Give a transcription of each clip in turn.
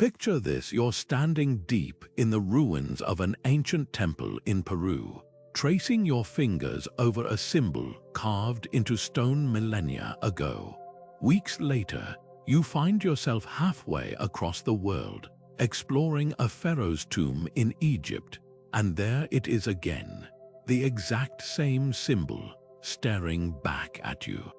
Picture this: you're standing deep in the ruins of an ancient temple in Peru, tracing your fingers over a symbol carved into stone millennia ago. Weeks later, you find yourself halfway across the world, exploring a pharaoh's tomb in Egypt, and there it is again, the exact same symbol, staring back at you.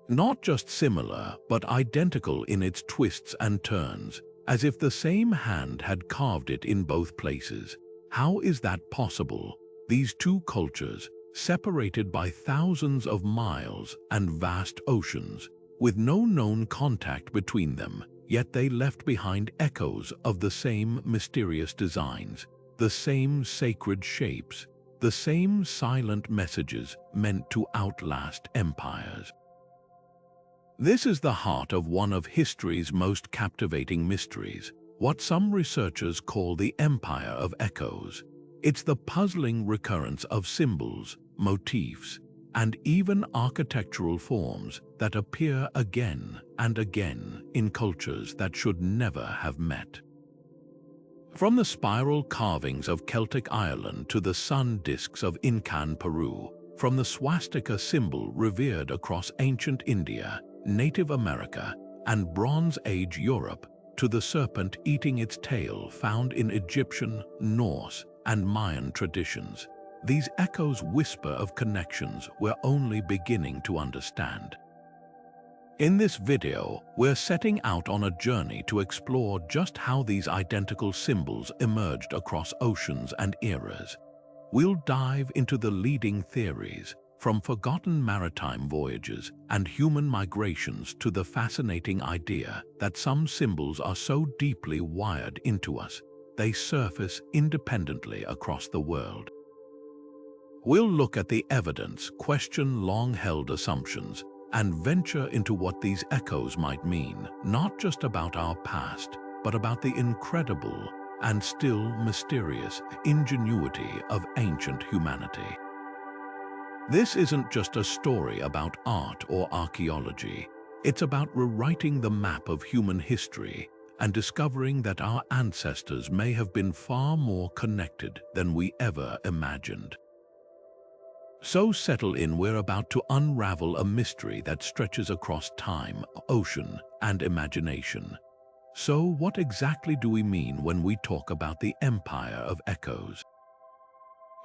Not just similar, but identical in its twists and turns, as if the same hand had carved it in both places. How is that possible? These two cultures, separated by thousands of miles and vast oceans, with no known contact between them, yet they left behind echoes of the same mysterious designs, the same sacred shapes, the same silent messages meant to outlast empires. This is the heart of one of history's most captivating mysteries, what some researchers call the Empire of Echoes. It's the puzzling recurrence of symbols, motifs, and even architectural forms that appear again and again in cultures that should never have met. From the spiral carvings of Celtic Ireland to the sun discs of Incan Peru, from the swastika symbol revered across ancient India, Native America, and Bronze Age Europe, to the serpent eating its tail found in Egyptian, Norse, and Mayan traditions, these echoes whisper of connections we're only beginning to understand. In this video, we're setting out on a journey to explore just how these identical symbols emerged across oceans and eras. We'll dive into the leading theories, from forgotten maritime voyages and human migrations to the fascinating idea that some symbols are so deeply wired into us, they surface independently across the world. We'll look at the evidence, question long-held assumptions, and venture into what these echoes might mean, not just about our past, but about the incredible and still mysterious ingenuity of ancient humanity. This isn't just a story about art or archaeology. It's about rewriting the map of human history and discovering that our ancestors may have been far more connected than we ever imagined. So settle in, we're about to unravel a mystery that stretches across time, ocean, and imagination. So what exactly do we mean when we talk about the Empire of Echoes?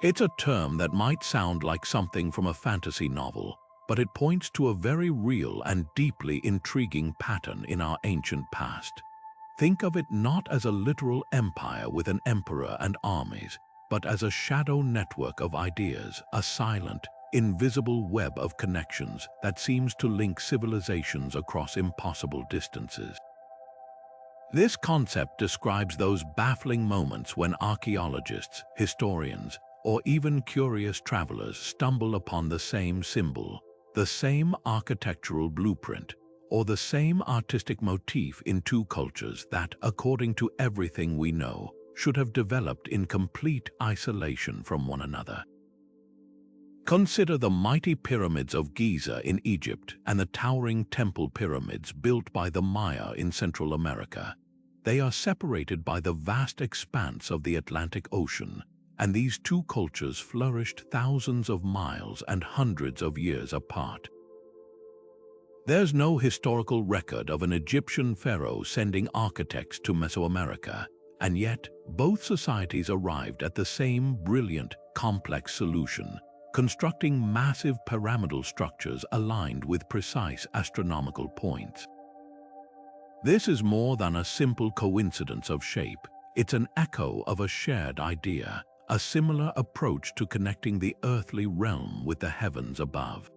It's a term that might sound like something from a fantasy novel, but it points to a very real and deeply intriguing pattern in our ancient past. Think of it not as a literal empire with an emperor and armies, but as a shadow network of ideas, a silent, invisible web of connections that seems to link civilizations across impossible distances. This concept describes those baffling moments when archaeologists, historians, or even curious travelers stumble upon the same symbol, the same architectural blueprint, or the same artistic motif in two cultures that, according to everything we know, should have developed in complete isolation from one another. Consider the mighty pyramids of Giza in Egypt and the towering temple pyramids built by the Maya in Central America. They are separated by the vast expanse of the Atlantic Ocean, and these two cultures flourished thousands of miles and hundreds of years apart. There's no historical record of an Egyptian pharaoh sending architects to Mesoamerica, and yet both societies arrived at the same brilliant, complex solution, constructing massive pyramidal structures aligned with precise astronomical points. This is more than a simple coincidence of shape. It's an echo of a shared idea, a similar approach to connecting the earthly realm with the heavens above.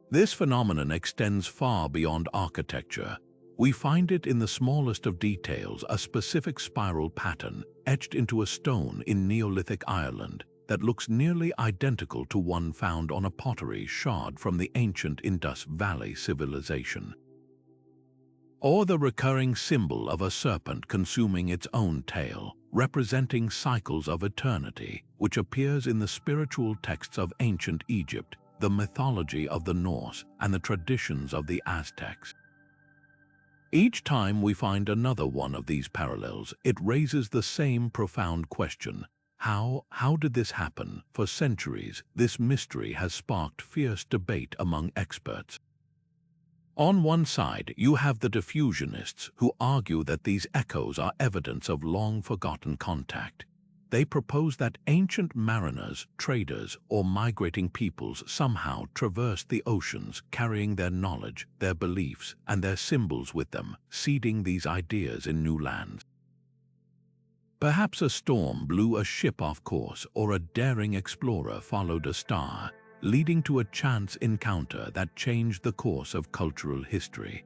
This phenomenon extends far beyond architecture. We find it in the smallest of details, a specific spiral pattern etched into a stone in Neolithic Ireland that looks nearly identical to one found on a pottery shard from the ancient Indus Valley civilization. Or the recurring symbol of a serpent consuming its own tail, representing cycles of eternity, which appears in the spiritual texts of ancient Egypt, the mythology of the Norse, and the traditions of the Aztecs. Each time we find another one of these parallels, it raises the same profound question. How did this happen? For centuries, this mystery has sparked fierce debate among experts. On one side, you have the diffusionists who argue that these echoes are evidence of long-forgotten contact. They propose that ancient mariners, traders, or migrating peoples somehow traversed the oceans, carrying their knowledge, their beliefs, and their symbols with them, seeding these ideas in new lands. Perhaps a storm blew a ship off course, or a daring explorer followed a star, leading to a chance encounter that changed the course of cultural history.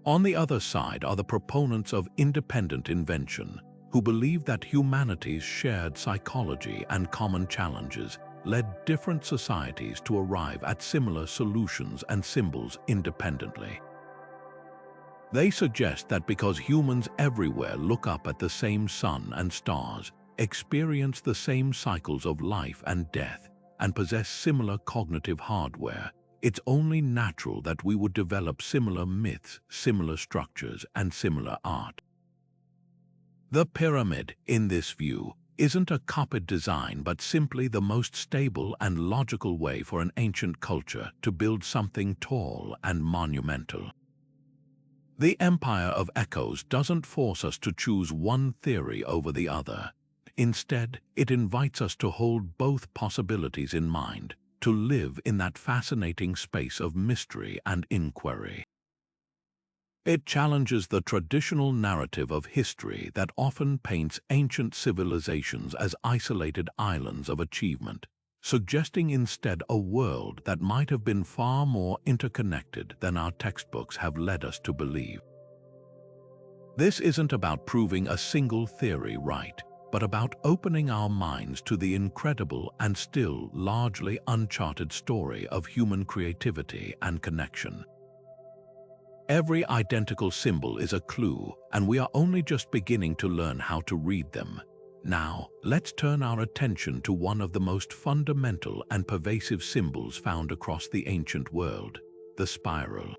On the other side are the proponents of independent invention, who believe that humanity's shared psychology and common challenges led different societies to arrive at similar solutions and symbols independently. They suggest that because humans everywhere look up at the same sun and stars, experience the same cycles of life and death, and possess similar cognitive hardware, it's only natural that we would develop similar myths, similar structures, and similar art. The pyramid, in this view, isn't a copied design but simply the most stable and logical way for an ancient culture to build something tall and monumental. The Empire of Echoes doesn't force us to choose one theory over the other. Instead, it invites us to hold both possibilities in mind, to live in that fascinating space of mystery and inquiry. It challenges the traditional narrative of history that often paints ancient civilizations as isolated islands of achievement, suggesting instead a world that might have been far more interconnected than our textbooks have led us to believe. This isn't about proving a single theory right, but about opening our minds to the incredible and still largely uncharted story of human creativity and connection. Every identical symbol is a clue, and we are only just beginning to learn how to read them. Now, let's turn our attention to one of the most fundamental and pervasive symbols found across the ancient world, the spiral.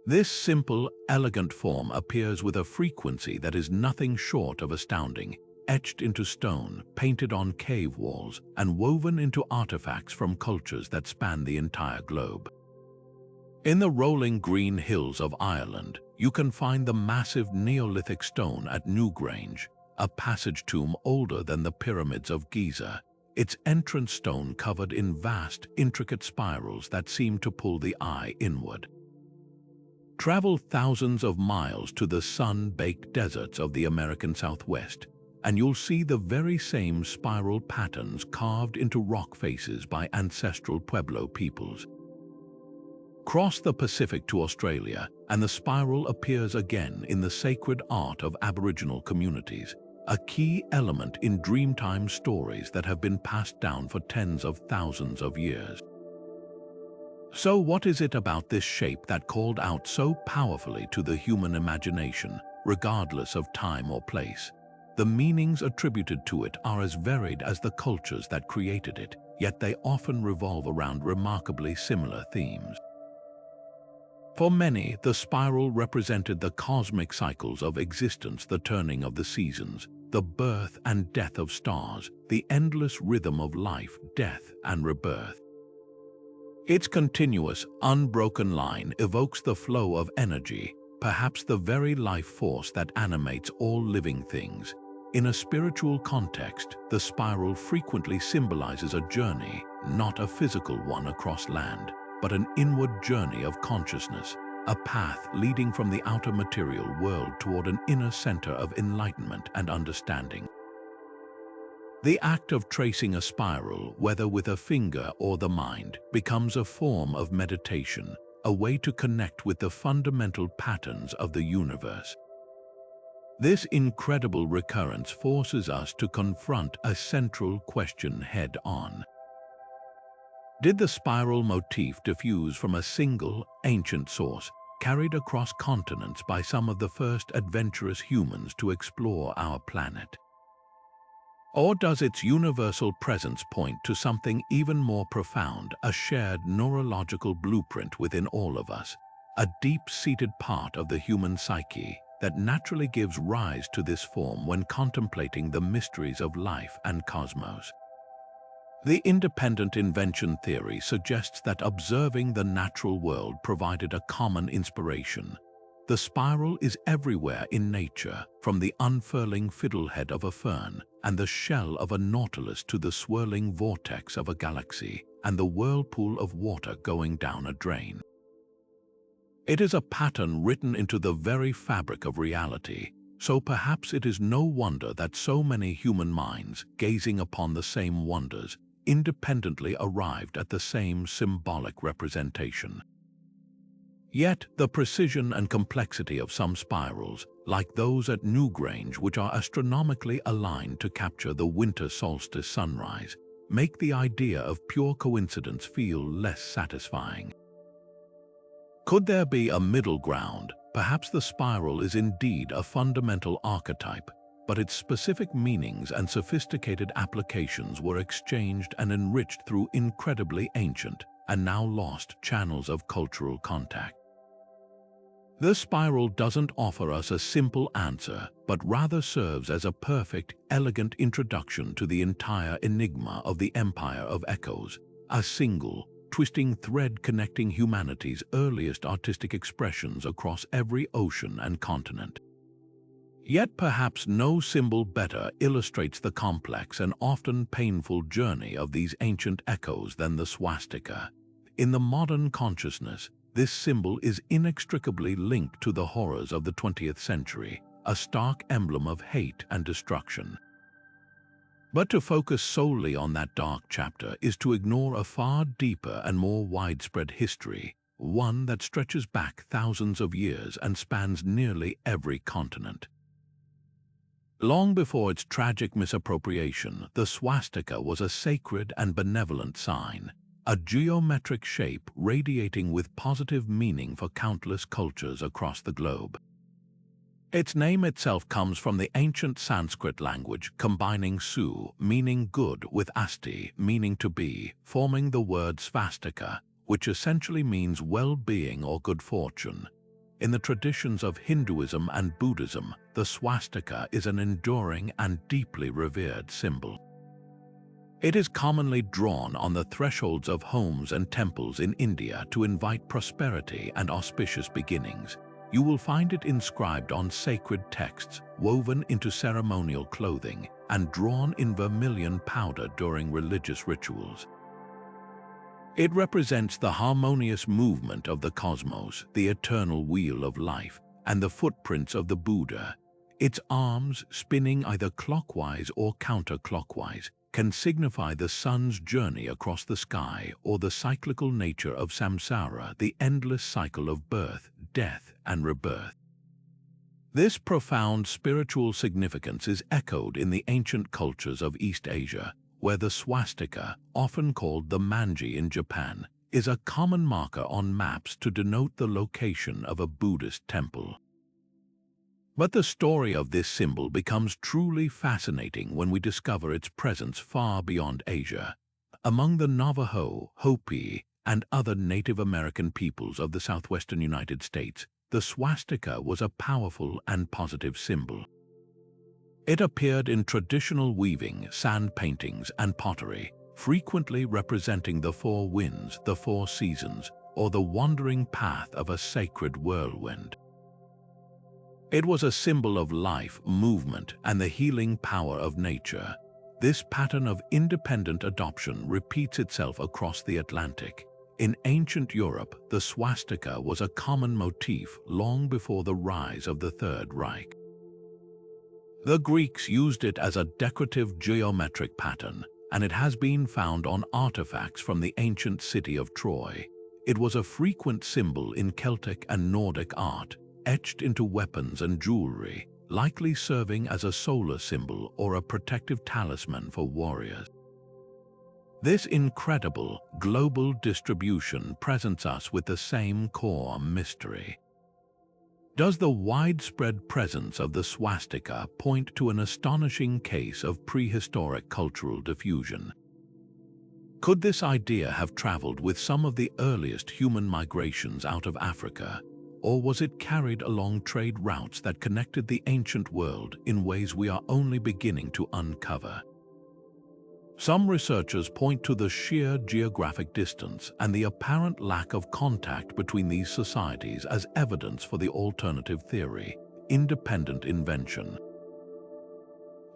This simple, elegant form appears with a frequency that is nothing short of astounding, etched into stone, painted on cave walls, and woven into artifacts from cultures that span the entire globe. In the rolling green hills of Ireland, you can find the massive Neolithic stone at Newgrange, a passage tomb older than the pyramids of Giza, its entrance stone covered in vast, intricate spirals that seem to pull the eye inward. Travel thousands of miles to the sun-baked deserts of the American Southwest, and you'll see the very same spiral patterns carved into rock faces by ancestral Pueblo peoples. Cross the Pacific to Australia, and the spiral appears again in the sacred art of Aboriginal communities, a key element in Dreamtime stories that have been passed down for tens of thousands of years. So what is it about this shape that called out so powerfully to the human imagination, regardless of time or place? The meanings attributed to it are as varied as the cultures that created it, yet they often revolve around remarkably similar themes. For many, the spiral represented the cosmic cycles of existence, the turning of the seasons, the birth and death of stars, the endless rhythm of life, death, and rebirth. Its continuous, unbroken line evokes the flow of energy, perhaps the very life force that animates all living things. In a spiritual context, the spiral frequently symbolizes a journey, not a physical one across land, but an inward journey of consciousness, a path leading from the outer material world toward an inner center of enlightenment and understanding. The act of tracing a spiral, whether with a finger or the mind, becomes a form of meditation, a way to connect with the fundamental patterns of the universe. This incredible recurrence forces us to confront a central question head-on. Did the spiral motif diffuse from a single, ancient source, carried across continents by some of the first adventurous humans to explore our planet? Or does its universal presence point to something even more profound, a shared neurological blueprint within all of us, a deep-seated part of the human psyche that naturally gives rise to this form when contemplating the mysteries of life and cosmos. The independent invention theory suggests that observing the natural world provided a common inspiration. The spiral is everywhere in nature, from the unfurling fiddlehead of a fern and the shell of a nautilus to the swirling vortex of a galaxy and the whirlpool of water going down a drain. It is a pattern written into the very fabric of reality, so perhaps it is no wonder that so many human minds, gazing upon the same wonders, independently arrived at the same symbolic representation. Yet, the precision and complexity of some spirals, like those at Newgrange, which are astronomically aligned to capture the winter solstice sunrise, make the idea of pure coincidence feel less satisfying. Could there be a middle ground? Perhaps the spiral is indeed a fundamental archetype, but its specific meanings and sophisticated applications were exchanged and enriched through incredibly ancient and now lost channels of cultural contact. The spiral doesn't offer us a simple answer, but rather serves as a perfect, elegant introduction to the entire enigma of the Empire of Echoes, a single, twisting thread connecting humanity's earliest artistic expressions across every ocean and continent. Yet perhaps no symbol better illustrates the complex and often painful journey of these ancient echoes than the swastika. In the modern consciousness, this symbol is inextricably linked to the horrors of the 20th century, a stark emblem of hate and destruction. But to focus solely on that dark chapter is to ignore a far deeper and more widespread history, one that stretches back thousands of years and spans nearly every continent. Long before its tragic misappropriation, the swastika was a sacred and benevolent sign, a geometric shape radiating with positive meaning for countless cultures across the globe. Its name itself comes from the ancient Sanskrit language, combining su, meaning good, with asti, meaning to be, forming the word svastika, which essentially means well-being or good fortune. In the traditions of Hinduism and Buddhism, the swastika is an enduring and deeply revered symbol. It is commonly drawn on the thresholds of homes and temples in India to invite prosperity and auspicious beginnings. You will find it inscribed on sacred texts, woven into ceremonial clothing, and drawn in vermilion powder during religious rituals. It represents the harmonious movement of the cosmos, the eternal wheel of life, and the footprints of the Buddha. Its arms, spinning either clockwise or counterclockwise, can signify the sun's journey across the sky or the cyclical nature of samsara, the endless cycle of birth, death, and rebirth. This profound spiritual significance is echoed in the ancient cultures of East Asia, where the swastika, often called the manji in Japan, is a common marker on maps to denote the location of a Buddhist temple. But the story of this symbol becomes truly fascinating when we discover its presence far beyond Asia. Among the Navajo, Hopi, and other Native American peoples of the southwestern United States, the swastika was a powerful and positive symbol. It appeared in traditional weaving, sand paintings, and pottery, frequently representing the four winds, the four seasons, or the wandering path of a sacred whirlwind. It was a symbol of life, movement, and the healing power of nature. This pattern of independent adoption repeats itself across the Atlantic. In ancient Europe, the swastika was a common motif long before the rise of the Third Reich. The Greeks used it as a decorative geometric pattern, and it has been found on artifacts from the ancient city of Troy. It was a frequent symbol in Celtic and Nordic art, etched into weapons and jewelry, likely serving as a solar symbol or a protective talisman for warriors. This incredible, global distribution presents us with the same core mystery. Does the widespread presence of the swastika point to an astonishing case of prehistoric cultural diffusion? Could this idea have traveled with some of the earliest human migrations out of Africa, or was it carried along trade routes that connected the ancient world in ways we are only beginning to uncover? Some researchers point to the sheer geographic distance and the apparent lack of contact between these societies as evidence for the alternative theory, independent invention.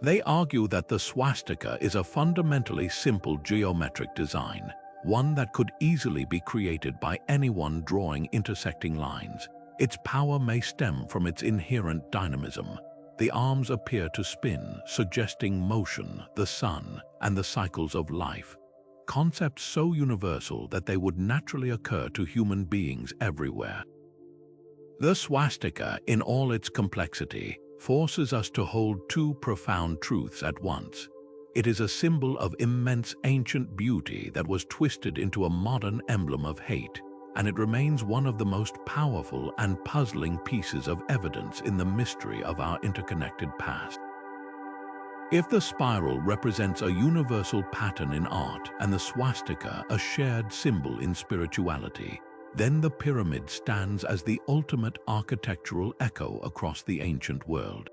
They argue that the swastika is a fundamentally simple geometric design, one that could easily be created by anyone drawing intersecting lines. Its power may stem from its inherent dynamism. The arms appear to spin, suggesting motion, the sun, and the cycles of life, concepts so universal that they would naturally occur to human beings everywhere. The swastika, in all its complexity, forces us to hold two profound truths at once. It is a symbol of immense ancient beauty that was twisted into a modern emblem of hate, and it remains one of the most powerful and puzzling pieces of evidence in the mystery of our interconnected past. If the spiral represents a universal pattern in art and the swastika a shared symbol in spirituality, then the pyramid stands as the ultimate architectural echo across the ancient world.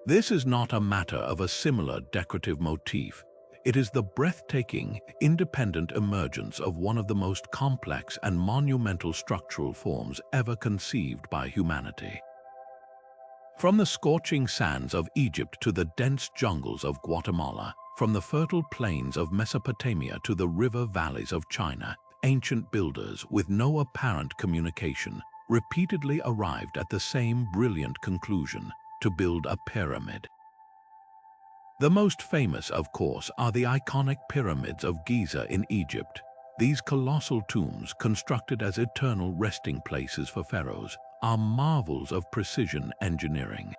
This is not a matter of a similar decorative motif. It is the breathtaking, independent emergence of one of the most complex and monumental structural forms ever conceived by humanity. From the scorching sands of Egypt to the dense jungles of Guatemala, from the fertile plains of Mesopotamia to the river valleys of China, ancient builders with no apparent communication repeatedly arrived at the same brilliant conclusion: to build a pyramid. The most famous, of course, are the iconic pyramids of Giza in Egypt. These colossal tombs, constructed as eternal resting places for pharaohs, are marvels of precision engineering.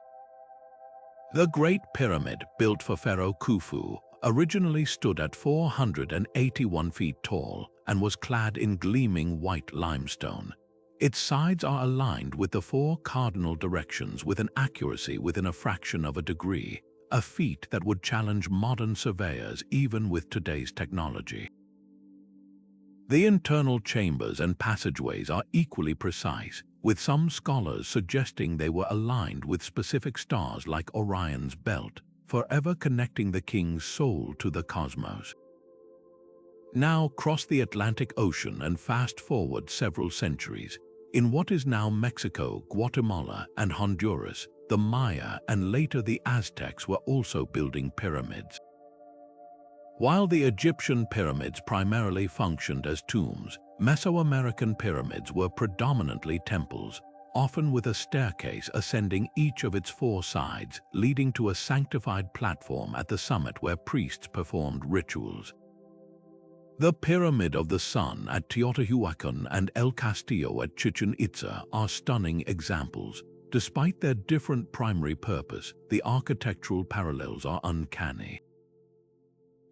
The Great Pyramid, built for Pharaoh Khufu, originally stood at 481 feet tall and was clad in gleaming white limestone. Its sides are aligned with the four cardinal directions with an accuracy within a fraction of a degree, a feat that would challenge modern surveyors even with today's technology. The internal chambers and passageways are equally precise, with some scholars suggesting they were aligned with specific stars like Orion's belt, forever connecting the king's soul to the cosmos. Now cross the Atlantic Ocean and fast forward several centuries. In what is now Mexico, Guatemala, and Honduras, the Maya and later the Aztecs were also building pyramids. While the Egyptian pyramids primarily functioned as tombs, Mesoamerican pyramids were predominantly temples, often with a staircase ascending each of its four sides, leading to a sanctified platform at the summit where priests performed rituals. The Pyramid of the Sun at Teotihuacan and El Castillo at Chichen Itza are stunning examples. Despite their different primary purpose, the architectural parallels are uncanny.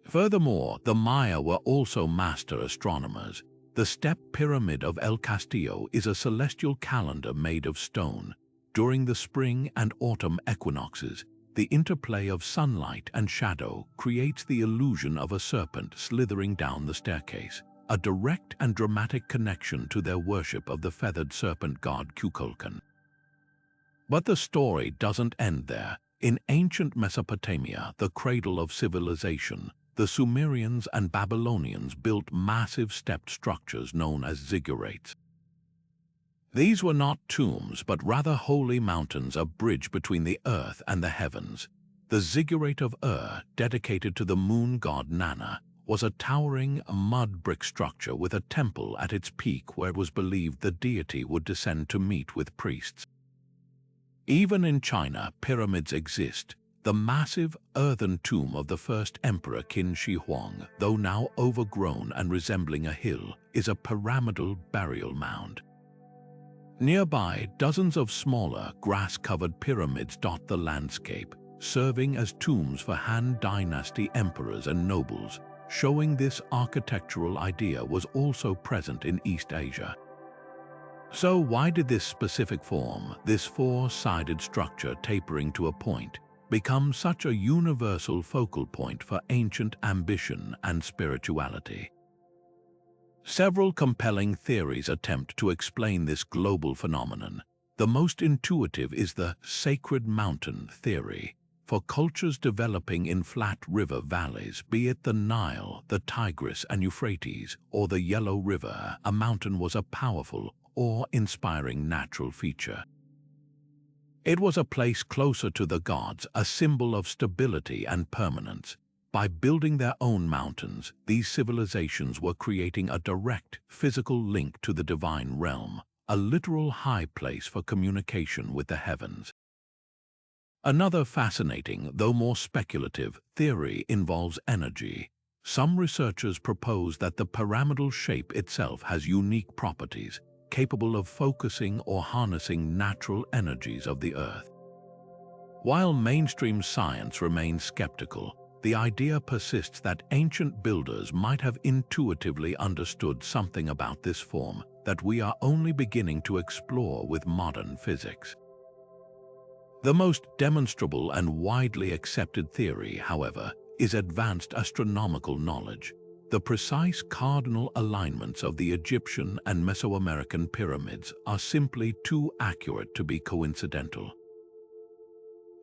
Furthermore, the Maya were also master astronomers. The step pyramid of El Castillo is a celestial calendar made of stone. During the spring and autumn equinoxes, the interplay of sunlight and shadow creates the illusion of a serpent slithering down the staircase, a direct and dramatic connection to their worship of the feathered serpent god Kukulkan. But the story doesn't end there. In ancient Mesopotamia, the cradle of civilization, the Sumerians and Babylonians built massive stepped structures known as ziggurats. These were not tombs, but rather holy mountains, a bridge between the earth and the heavens. The ziggurat of dedicated to the moon god Nana, was a towering mud brick structure with a temple at its peak where it was believed the deity would descend to meet with priests. Even in China, pyramids exist. The massive earthen tomb of the first emperor Qin Shi Huang, though now overgrown and resembling a hill, is a pyramidal burial mound. Nearby, dozens of smaller, grass-covered pyramids dot the landscape, serving as tombs for Han Dynasty emperors and nobles, showing this architectural idea was also present in East Asia. So why did this specific form, this four-sided structure tapering to a point, become such a universal focal point for ancient ambition and spirituality? Several compelling theories attempt to explain this global phenomenon. The most intuitive is the sacred mountain theory. For cultures developing in flat river valleys, be it the Nile, the Tigris and Euphrates, or the Yellow River, a mountain was a powerful, awe-inspiring natural feature. It was a place closer to the gods, a symbol of stability and permanence. By building their own mountains, these civilizations were creating a direct, physical link to the divine realm, a literal high place for communication with the heavens. Another fascinating, though more speculative, theory involves energy. Some researchers propose that the pyramidal shape itself has unique properties, capable of focusing or harnessing natural energies of the earth. While mainstream science remains skeptical, the idea persists that ancient builders might have intuitively understood something about this form that we are only beginning to explore with modern physics. The most demonstrable and widely accepted theory, however, is advanced astronomical knowledge. The precise cardinal alignments of the Egyptian and Mesoamerican pyramids are simply too accurate to be coincidental.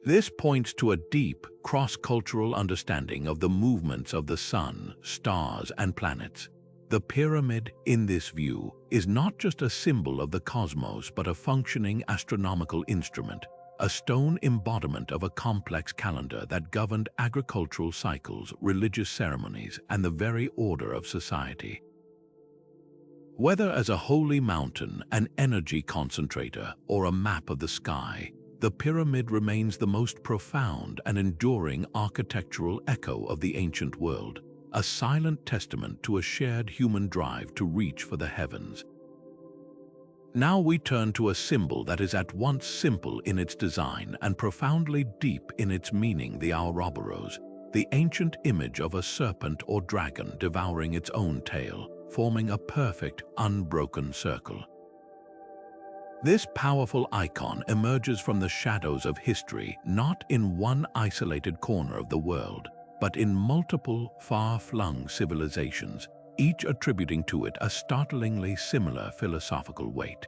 This points to a deep, cross-cultural understanding of the movements of the sun, stars, and planets. The pyramid, in this view, is not just a symbol of the cosmos but a functioning astronomical instrument, a stone embodiment of a complex calendar that governed agricultural cycles, religious ceremonies, and the very order of society. Whether as a holy mountain, an energy concentrator, or a map of the sky, the pyramid remains the most profound and enduring architectural echo of the ancient world, a silent testament to a shared human drive to reach for the heavens. Now we turn to a symbol that is at once simple in its design and profoundly deep in its meaning: the Ouroboros, the ancient image of a serpent or dragon devouring its own tail, forming a perfect, unbroken circle. This powerful icon emerges from the shadows of history, not in one isolated corner of the world, but in multiple, far-flung civilizations, each attributing to it a startlingly similar philosophical weight.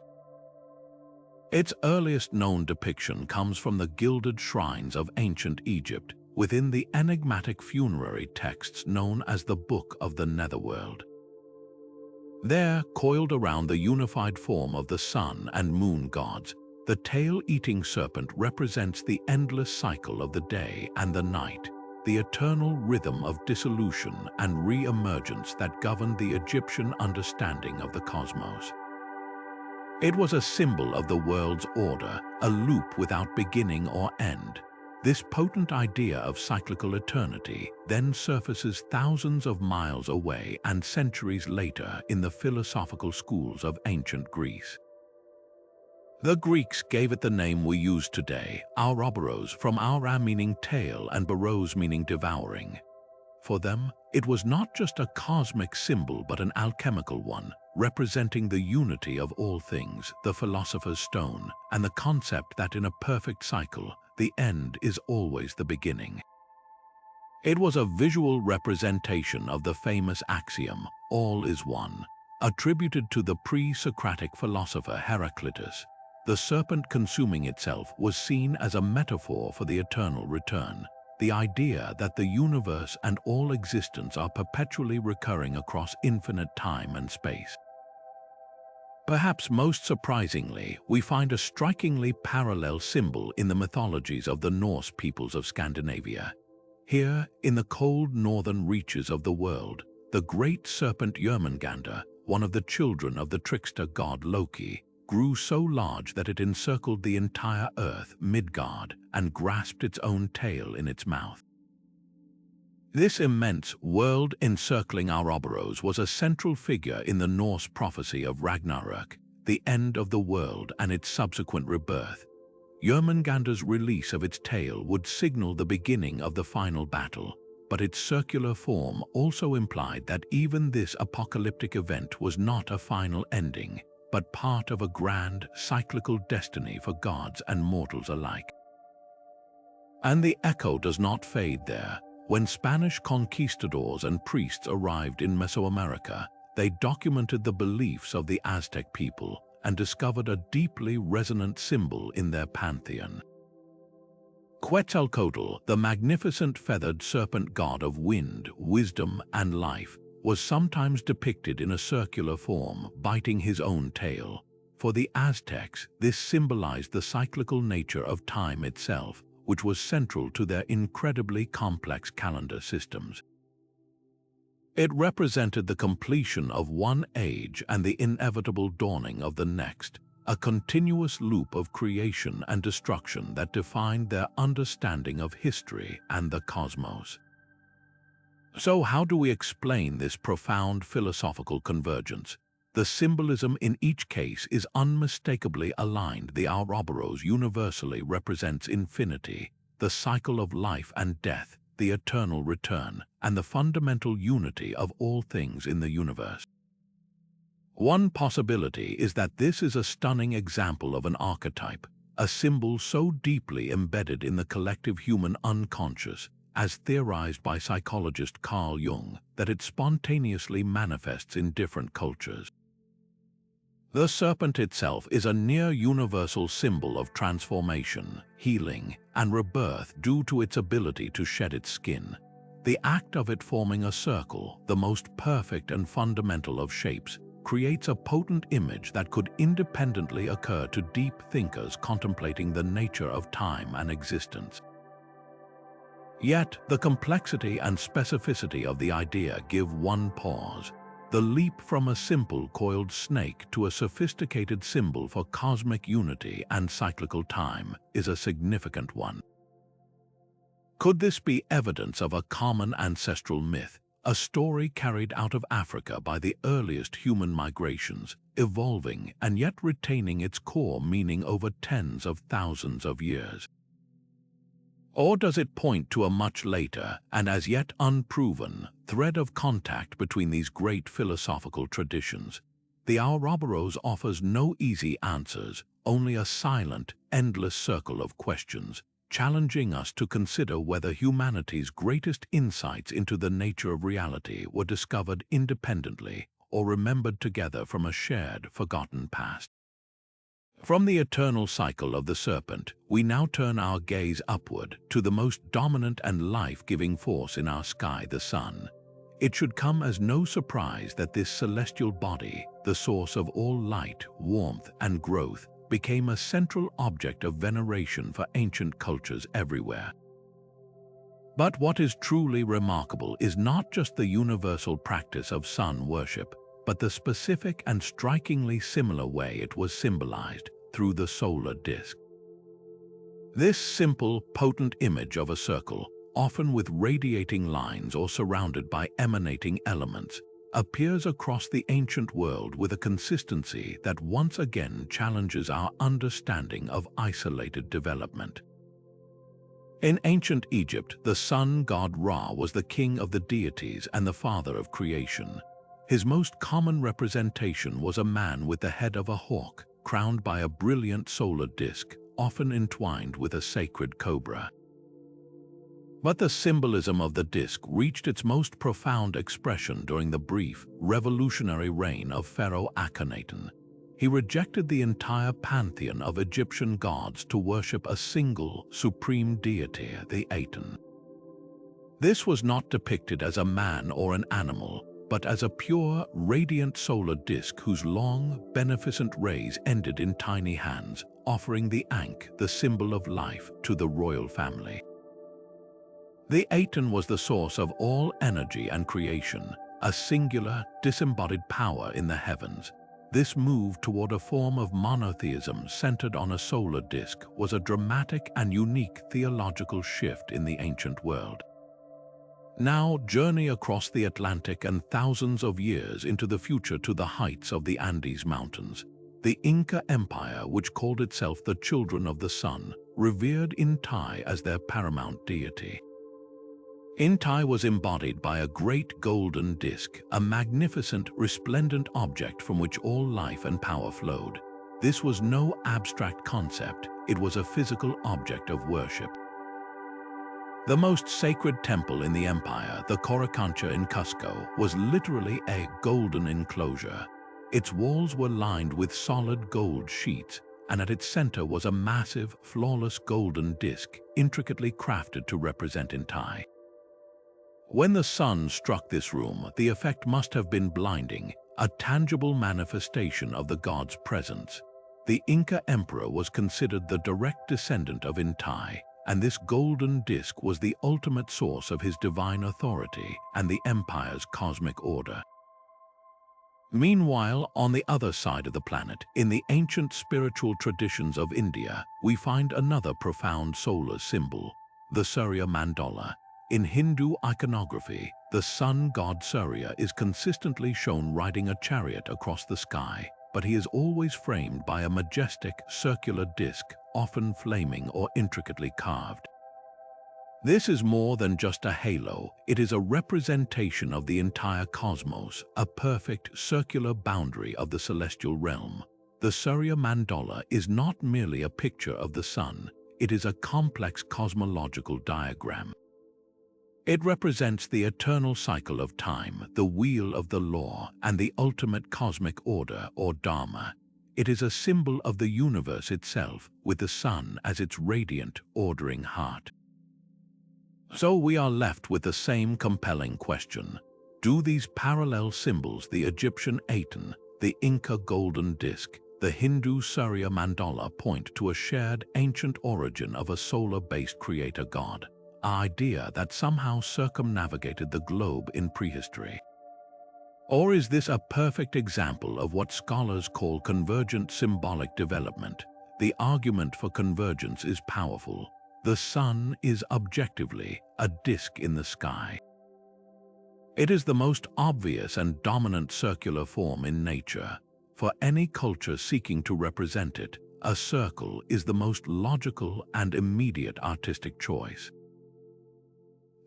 Its earliest known depiction comes from the gilded shrines of ancient Egypt, within the enigmatic funerary texts known as the Book of the Netherworld. There, coiled around the unified form of the sun and moon gods, the tail-eating serpent represents the endless cycle of the day and the night, the eternal rhythm of dissolution and re-emergence that governed the Egyptian understanding of the cosmos. It was a symbol of the world's order, a loop without beginning or end. This potent idea of cyclical eternity then surfaces thousands of miles away and centuries later in the philosophical schools of ancient Greece. The Greeks gave it the name we use today, Ouroboros, from aura meaning tail and boros meaning devouring. For them, it was not just a cosmic symbol but an alchemical one, representing the unity of all things, the philosopher's stone, and the concept that in a perfect cycle, the end is always the beginning. It was a visual representation of the famous axiom, all is one, attributed to the pre-Socratic philosopher Heraclitus. The serpent consuming itself was seen as a metaphor for the eternal return, the idea that the universe and all existence are perpetually recurring across infinite time and space. Perhaps most surprisingly, we find a strikingly parallel symbol in the mythologies of the Norse peoples of Scandinavia. Here, in the cold northern reaches of the world, the great serpent Jörmungandr, one of the children of the trickster god Loki, grew so large that it encircled the entire earth, Midgard, and grasped its own tail in its mouth. This immense, world-encircling Ouroboros was a central figure in the Norse prophecy of Ragnarök, the end of the world and its subsequent rebirth. Jörmungandr's release of its tail would signal the beginning of the final battle, but its circular form also implied that even this apocalyptic event was not a final ending, but part of a grand, cyclical destiny for gods and mortals alike. And the echo does not fade there. When Spanish conquistadors and priests arrived in Mesoamerica, they documented the beliefs of the Aztec people and discovered a deeply resonant symbol in their pantheon. Quetzalcoatl, the magnificent feathered serpent god of wind, wisdom, and life, was sometimes depicted in a circular form, biting his own tail. For the Aztecs, this symbolized the cyclical nature of time itself, which was central to their incredibly complex calendar systems. It represented the completion of one age and the inevitable dawning of the next, a continuous loop of creation and destruction that defined their understanding of history and the cosmos. So how do we explain this profound philosophical convergence? The symbolism in each case is unmistakably aligned. The Ouroboros universally represents infinity, the cycle of life and death, the eternal return, and the fundamental unity of all things in the universe. One possibility is that this is a stunning example of an archetype, a symbol so deeply embedded in the collective human unconscious, as theorized by psychologist Carl Jung, that it spontaneously manifests in different cultures. The serpent itself is a near-universal symbol of transformation, healing, and rebirth due to its ability to shed its skin. The act of it forming a circle, the most perfect and fundamental of shapes, creates a potent image that could independently occur to deep thinkers contemplating the nature of time and existence. Yet, the complexity and specificity of the idea give one pause. The leap from a simple coiled snake to a sophisticated symbol for cosmic unity and cyclical time is a significant one. Could this be evidence of a common ancestral myth, a story carried out of Africa by the earliest human migrations, evolving and yet retaining its core meaning over tens of thousands of years? Or does it point to a much later, and as yet unproven, thread of contact between these great philosophical traditions? The Ouroboros offers no easy answers, only a silent, endless circle of questions, challenging us to consider whether humanity's greatest insights into the nature of reality were discovered independently or remembered together from a shared, forgotten past. From the eternal cycle of the serpent, we now turn our gaze upward to the most dominant and life-giving force in our sky, the sun. It should come as no surprise that this celestial body, the source of all light, warmth, and growth, became a central object of veneration for ancient cultures everywhere. But what is truly remarkable is not just the universal practice of sun worship, but the specific and strikingly similar way it was symbolized through the solar disk. This simple, potent image of a circle, often with radiating lines or surrounded by emanating elements, appears across the ancient world with a consistency that once again challenges our understanding of isolated development. In ancient Egypt, the sun god Ra was the king of the deities and the father of creation. His most common representation was a man with the head of a hawk, crowned by a brilliant solar disk, often entwined with a sacred cobra. But the symbolism of the disk reached its most profound expression during the brief, revolutionary reign of Pharaoh Akhenaten. He rejected the entire pantheon of Egyptian gods to worship a single, supreme deity, the Aten. This was not depicted as a man or an animal, but as a pure, radiant solar disk whose long, beneficent rays ended in tiny hands, offering the Ankh, the symbol of life, to the royal family. The Aten was the source of all energy and creation, a singular, disembodied power in the heavens. This move toward a form of monotheism centered on a solar disk was a dramatic and unique theological shift in the ancient world. Now journey across the Atlantic and thousands of years into the future to the heights of the Andes Mountains. The Inca Empire, which called itself the Children of the Sun, revered Inti as their paramount deity. Inti was embodied by a great golden disk, a magnificent, resplendent object from which all life and power flowed. This was no abstract concept, it was a physical object of worship. The most sacred temple in the empire, the Coricancha in Cusco, was literally a golden enclosure. Its walls were lined with solid gold sheets, and at its center was a massive, flawless golden disc, intricately crafted to represent Inti. When the sun struck this room, the effect must have been blinding, a tangible manifestation of the god's presence. The Inca emperor was considered the direct descendant of Inti, and this golden disc was the ultimate source of his divine authority and the empire's cosmic order. Meanwhile, on the other side of the planet, in the ancient spiritual traditions of India, we find another profound solar symbol, the Surya Mandala. In Hindu iconography, the sun god Surya is consistently shown riding a chariot across the sky, but he is always framed by a majestic, circular disc, often flaming or intricately carved. This is more than just a halo, it is a representation of the entire cosmos, a perfect, circular boundary of the celestial realm. The Surya Mandala is not merely a picture of the sun, it is a complex cosmological diagram. It represents the eternal cycle of time, the wheel of the law, and the ultimate cosmic order or dharma. It is a symbol of the universe itself, with the sun as its radiant, ordering heart. So we are left with the same compelling question. Do these parallel symbols, the Egyptian Aten, the Inca golden disc, the Hindu Surya Mandala, point to a shared ancient origin of a solar-based creator god? An idea that somehow circumnavigated the globe in prehistory? Or is this a perfect example of what scholars call convergent symbolic development? The argument for convergence is powerful. The sun is objectively a disk in the sky. It is the most obvious and dominant circular form in nature. For any culture seeking to represent it, a circle is the most logical and immediate artistic choice.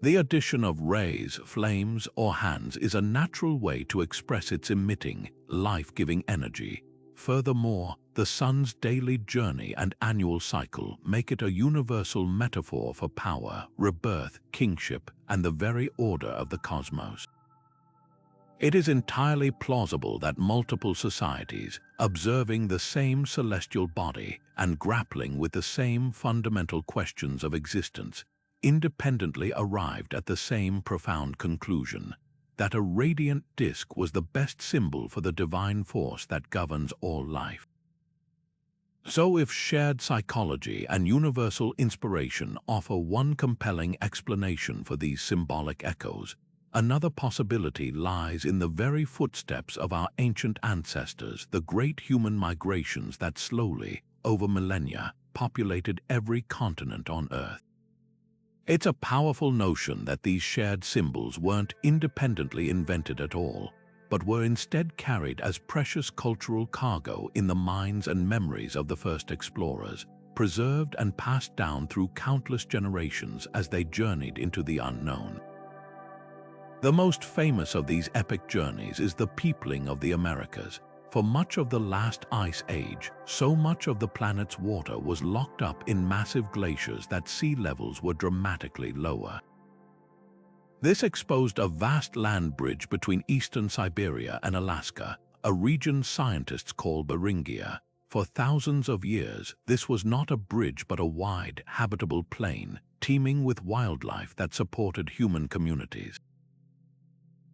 The addition of rays, flames, or hands is a natural way to express its emitting, life-giving energy. Furthermore, the sun's daily journey and annual cycle make it a universal metaphor for power, rebirth, kingship, and the very order of the cosmos. It is entirely plausible that multiple societies, observing the same celestial body and grappling with the same fundamental questions of existence, independently arrived at the same profound conclusion, that a radiant disk was the best symbol for the divine force that governs all life. So if shared psychology and universal inspiration offer one compelling explanation for these symbolic echoes, another possibility lies in the very footsteps of our ancient ancestors, the great human migrations that slowly, over millennia, populated every continent on Earth. It's a powerful notion that these shared symbols weren't independently invented at all, but were instead carried as precious cultural cargo in the minds and memories of the first explorers, preserved and passed down through countless generations as they journeyed into the unknown. The most famous of these epic journeys is the peopling of the Americas. For much of the last ice age, so much of the planet's water was locked up in massive glaciers that sea levels were dramatically lower. This exposed a vast land bridge between eastern Siberia and Alaska, a region scientists call Beringia. For thousands of years, this was not a bridge but a wide, habitable plain, teeming with wildlife that supported human communities.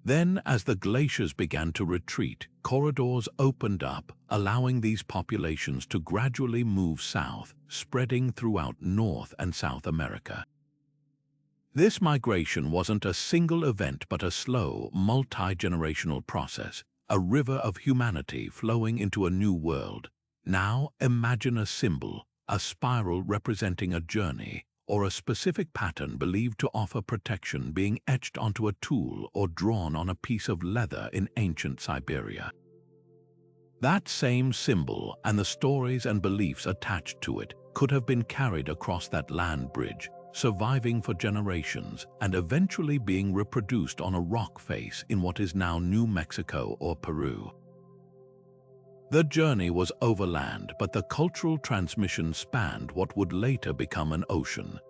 Then, as the glaciers began to retreat, corridors opened up, allowing these populations to gradually move south, spreading throughout North and South America. This migration wasn't a single event but a slow, multi-generational process, a river of humanity flowing into a new world. Now imagine a symbol, a spiral representing a journey, or a specific pattern believed to offer protection being etched onto a tool or drawn on a piece of leather in ancient Siberia. That same symbol and the stories and beliefs attached to it could have been carried across that land bridge, surviving for generations and eventually being reproduced on a rock face in what is now New Mexico or Peru. The journey was overland, but the cultural transmission spanned what would later become an ocean.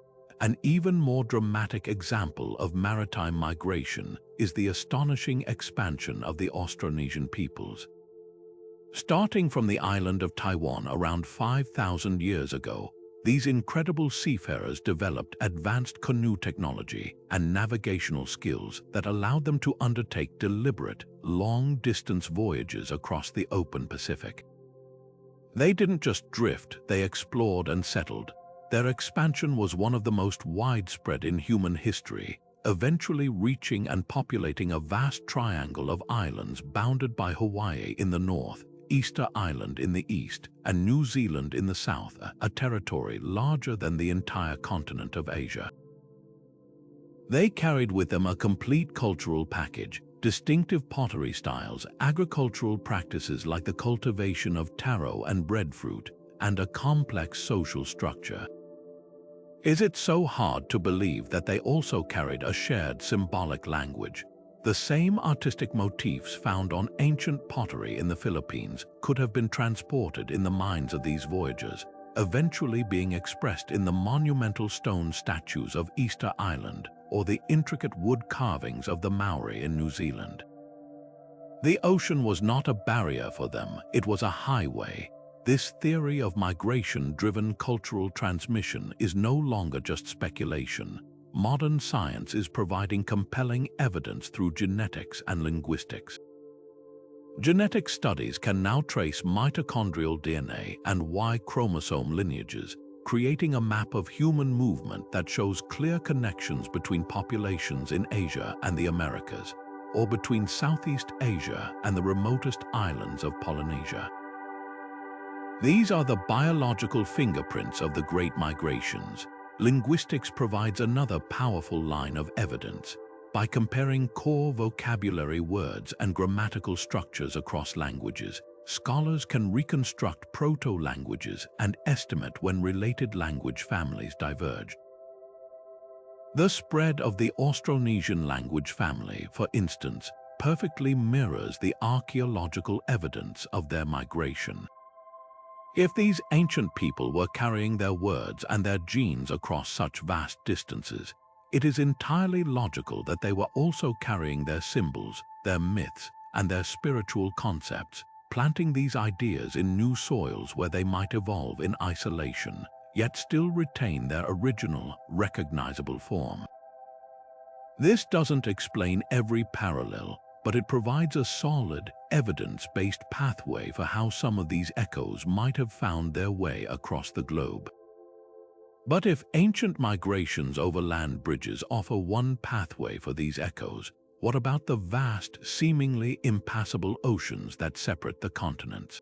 An even more dramatic example of maritime migration is the astonishing expansion of the Austronesian peoples. Starting from the island of Taiwan around 5,000 years ago, these incredible seafarers developed advanced canoe technology and navigational skills that allowed them to undertake deliberate, long-distance voyages across the open Pacific. They didn't just drift, they explored and settled. Their expansion was one of the most widespread in human history, eventually reaching and populating a vast triangle of islands bounded by Hawaii in the north, Easter Island in the east, and New Zealand in the south, a territory larger than the entire continent of Asia. They carried with them a complete cultural package, distinctive pottery styles, agricultural practices like the cultivation of taro and breadfruit, and a complex social structure. Is it so hard to believe that they also carried a shared symbolic language? The same artistic motifs found on ancient pottery in the Philippines could have been transported in the minds of these voyagers, eventually being expressed in the monumental stone statues of Easter Island or the intricate wood carvings of the Maori in New Zealand. The ocean was not a barrier for them, it was a highway. This theory of migration-driven cultural transmission is no longer just speculation. Modern science is providing compelling evidence through genetics and linguistics. Genetic studies can now trace mitochondrial DNA and Y chromosome lineages, creating a map of human movement that shows clear connections between populations in Asia and the Americas, or between Southeast Asia and the remotest islands of Polynesia. These are the biological fingerprints of the Great Migrations. Linguistics provides another powerful line of evidence. By comparing core vocabulary words and grammatical structures across languages, scholars can reconstruct proto-languages and estimate when related language families diverged. The spread of the Austronesian language family, for instance, perfectly mirrors the archaeological evidence of their migration. If these ancient people were carrying their words and their genes across such vast distances, it is entirely logical that they were also carrying their symbols, their myths, and their spiritual concepts, planting these ideas in new soils where they might evolve in isolation, yet still retain their original, recognizable form. This doesn't explain every parallel, but it provides a solid, evidence-based pathway for how some of these echoes might have found their way across the globe. But if ancient migrations over land bridges offer one pathway for these echoes, what about the vast, seemingly impassable oceans that separate the continents?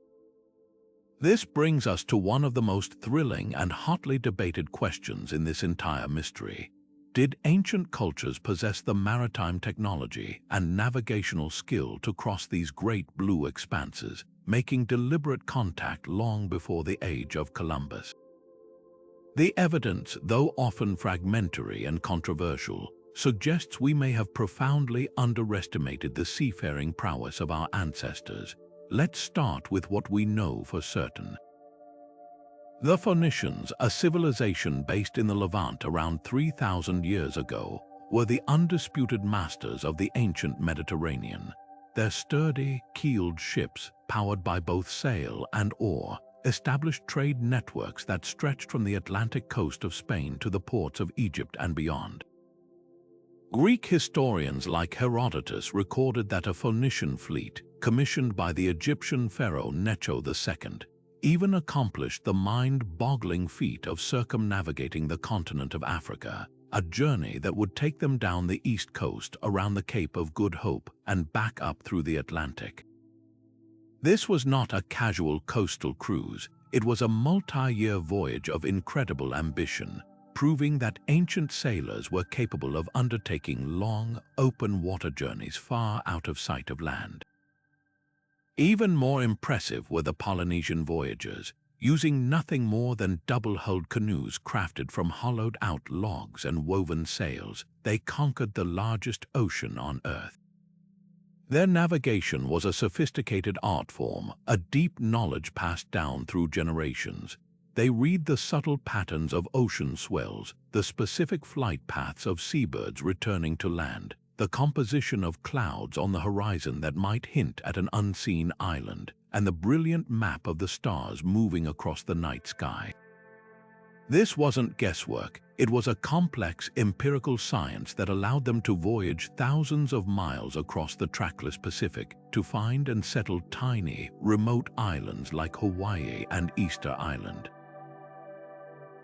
This brings us to one of the most thrilling and hotly debated questions in this entire mystery. Did ancient cultures possess the maritime technology and navigational skill to cross these great blue expanses, making deliberate contact long before the age of Columbus? The evidence, though often fragmentary and controversial, suggests we may have profoundly underestimated the seafaring prowess of our ancestors. Let's start with what we know for certain. The Phoenicians, a civilization based in the Levant around 3,000 years ago, were the undisputed masters of the ancient Mediterranean. Their sturdy, keeled ships, powered by both sail and oar, established trade networks that stretched from the Atlantic coast of Spain to the ports of Egypt and beyond. Greek historians like Herodotus recorded that a Phoenician fleet, commissioned by the Egyptian pharaoh Necho II, even accomplished the mind-boggling feat of circumnavigating the continent of Africa, a journey that would take them down the east coast around the Cape of Good Hope and back up through the Atlantic. This was not a casual coastal cruise, it was a multi-year voyage of incredible ambition, proving that ancient sailors were capable of undertaking long, open water journeys far out of sight of land. Even more impressive were the Polynesian voyagers, using nothing more than double-hulled canoes crafted from hollowed-out logs and woven sails. They conquered the largest ocean on Earth. Their navigation was a sophisticated art form, a deep knowledge passed down through generations. They read the subtle patterns of ocean swells, the specific flight paths of seabirds returning to land, the composition of clouds on the horizon that might hint at an unseen island, and the brilliant map of the stars moving across the night sky. This wasn't guesswork, it was a complex empirical science that allowed them to voyage thousands of miles across the trackless Pacific to find and settle tiny, remote islands like Hawaii and Easter Island.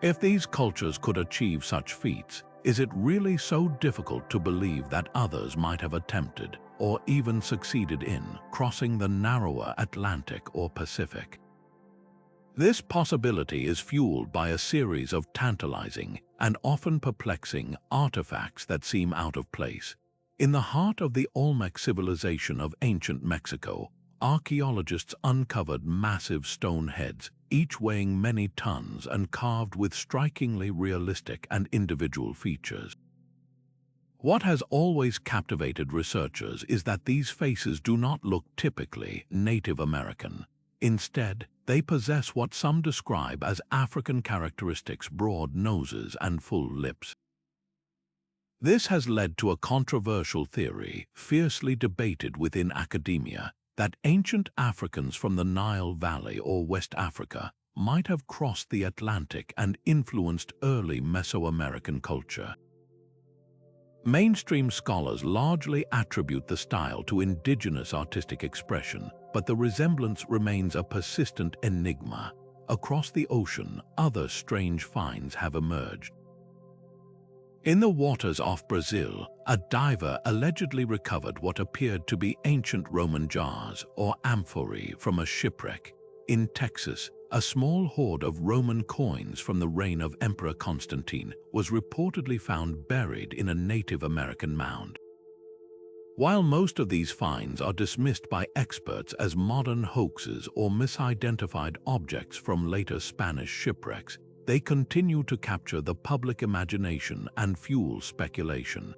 If these cultures could achieve such feats, is it really so difficult to believe that others might have attempted, or even succeeded in, crossing the narrower Atlantic or Pacific? This possibility is fueled by a series of tantalizing and often perplexing artifacts that seem out of place. In the heart of the Olmec civilization of ancient Mexico, archaeologists uncovered massive stone heads, each weighing many tons and carved with strikingly realistic and individual features. What has always captivated researchers is that these faces do not look typically Native American. Instead, they possess what some describe as African characteristics: broad noses and full lips. This has led to a controversial theory, fiercely debated within academia, that ancient Africans from the Nile Valley or West Africa might have crossed the Atlantic and influenced early Mesoamerican culture. Mainstream scholars largely attribute the style to indigenous artistic expression, but the resemblance remains a persistent enigma. Across the ocean, other strange finds have emerged. In the waters off Brazil, a diver allegedly recovered what appeared to be ancient Roman jars or amphorae from a shipwreck. In Texas, a small hoard of Roman coins from the reign of Emperor Constantine was reportedly found buried in a Native American mound. While most of these finds are dismissed by experts as modern hoaxes or misidentified objects from later Spanish shipwrecks, they continue to capture the public imagination and fuel speculation.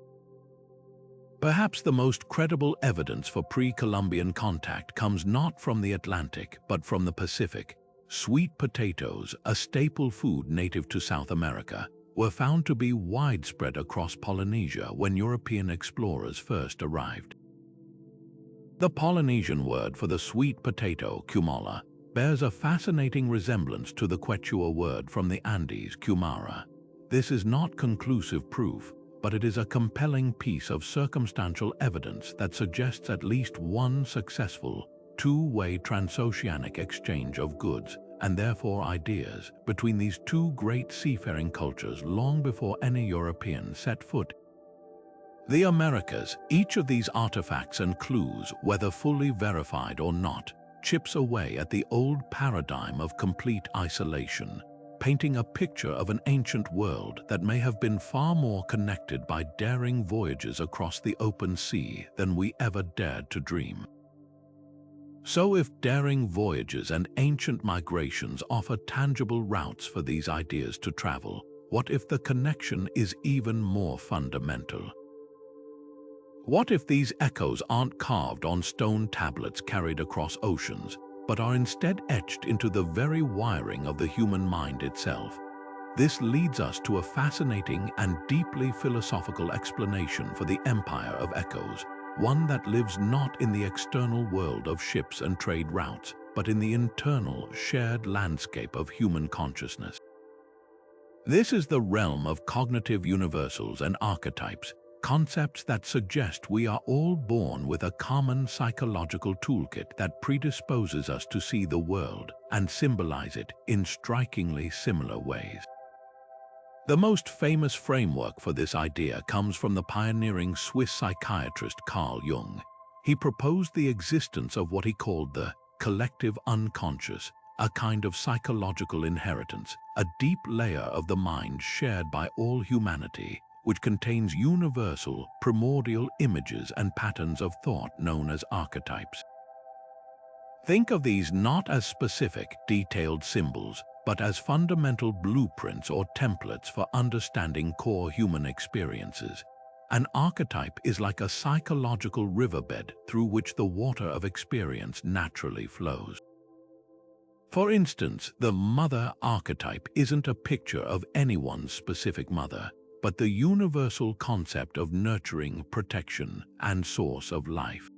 Perhaps the most credible evidence for pre-Columbian contact comes not from the Atlantic but from the Pacific. Sweet potatoes, a staple food native to South America, were found to be widespread across Polynesia when European explorers first arrived. The Polynesian word for the sweet potato, kumola, bears a fascinating resemblance to the Quechua word from the Andes, kumara. This is not conclusive proof, but it is a compelling piece of circumstantial evidence that suggests at least one successful, two-way transoceanic exchange of goods, and therefore ideas, between these two great seafaring cultures long before any European set foot in the Americas. Each of these artifacts and clues, whether fully verified or not, chips away at the old paradigm of complete isolation, painting a picture of an ancient world that may have been far more connected by daring voyages across the open sea than we ever dared to dream. So if daring voyages and ancient migrations offer tangible routes for these ideas to travel, what if the connection is even more fundamental? What if these echoes aren't carved on stone tablets carried across oceans, but are instead etched into the very wiring of the human mind itself? This leads us to a fascinating and deeply philosophical explanation for the empire of echoes, one that lives not in the external world of ships and trade routes, but in the internal, shared landscape of human consciousness. This is the realm of cognitive universals and archetypes, concepts that suggest we are all born with a common psychological toolkit that predisposes us to see the world and symbolize it in strikingly similar ways. The most famous framework for this idea comes from the pioneering Swiss psychiatrist Carl Jung. He proposed the existence of what he called the collective unconscious, a kind of psychological inheritance, a deep layer of the mind shared by all humanity, which contains universal, primordial images and patterns of thought known as archetypes. Think of these not as specific, detailed symbols, but as fundamental blueprints or templates for understanding core human experiences. An archetype is like a psychological riverbed through which the water of experience naturally flows. For instance, the mother archetype isn't a picture of anyone's specific mother, but the universal concept of nurturing, protection, and source of life.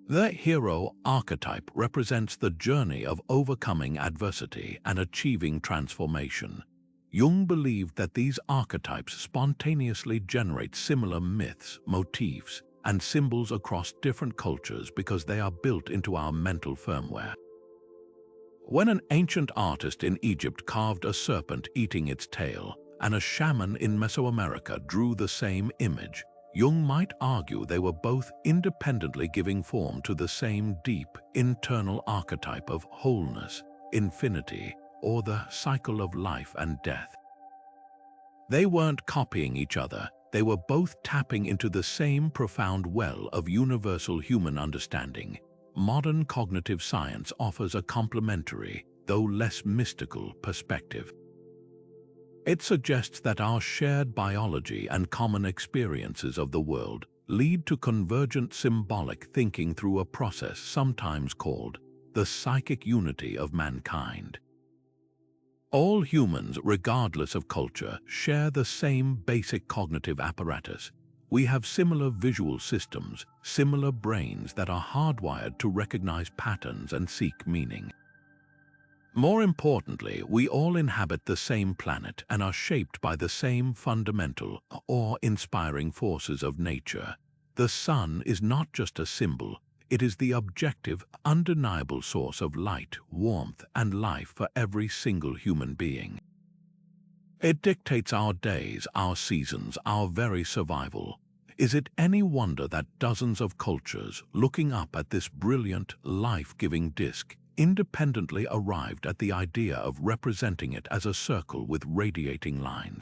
The hero archetype represents the journey of overcoming adversity and achieving transformation. Jung believed that these archetypes spontaneously generate similar myths, motifs, and symbols across different cultures because they are built into our mental firmware. When an ancient artist in Egypt carved a serpent eating its tail, and a shaman in Mesoamerica drew the same image, Jung might argue they were both independently giving form to the same deep, internal archetype of wholeness, infinity, or the cycle of life and death. They weren't copying each other, they were both tapping into the same profound well of universal human understanding. Modern cognitive science offers a complementary, though less mystical, perspective. It suggests that our shared biology and common experiences of the world lead to convergent symbolic thinking through a process sometimes called the psychic unity of mankind. All humans, regardless of culture, share the same basic cognitive apparatus. We have similar visual systems, similar brains that are hardwired to recognize patterns and seek meaning. More importantly, we all inhabit the same planet and are shaped by the same fundamental, awe-inspiring forces of nature. The sun is not just a symbol, it is the objective, undeniable source of light, warmth, and life for every single human being. It dictates our days, our seasons, our very survival. Is it any wonder that dozens of cultures, looking up at this brilliant, life-giving disk, independently arrived at the idea of representing it as a circle with radiating lines?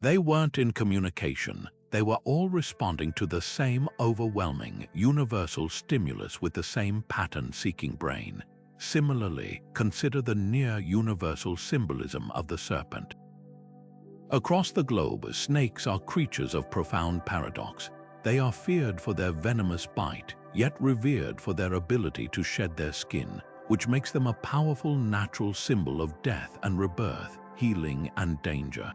They weren't in communication, they were all responding to the same overwhelming, universal stimulus with the same pattern-seeking brain. Similarly, consider the near-universal symbolism of the serpent. Across the globe, snakes are creatures of profound paradox. They are feared for their venomous bite, yet revered for their ability to shed their skin, which makes them a powerful natural symbol of death and rebirth, healing and danger.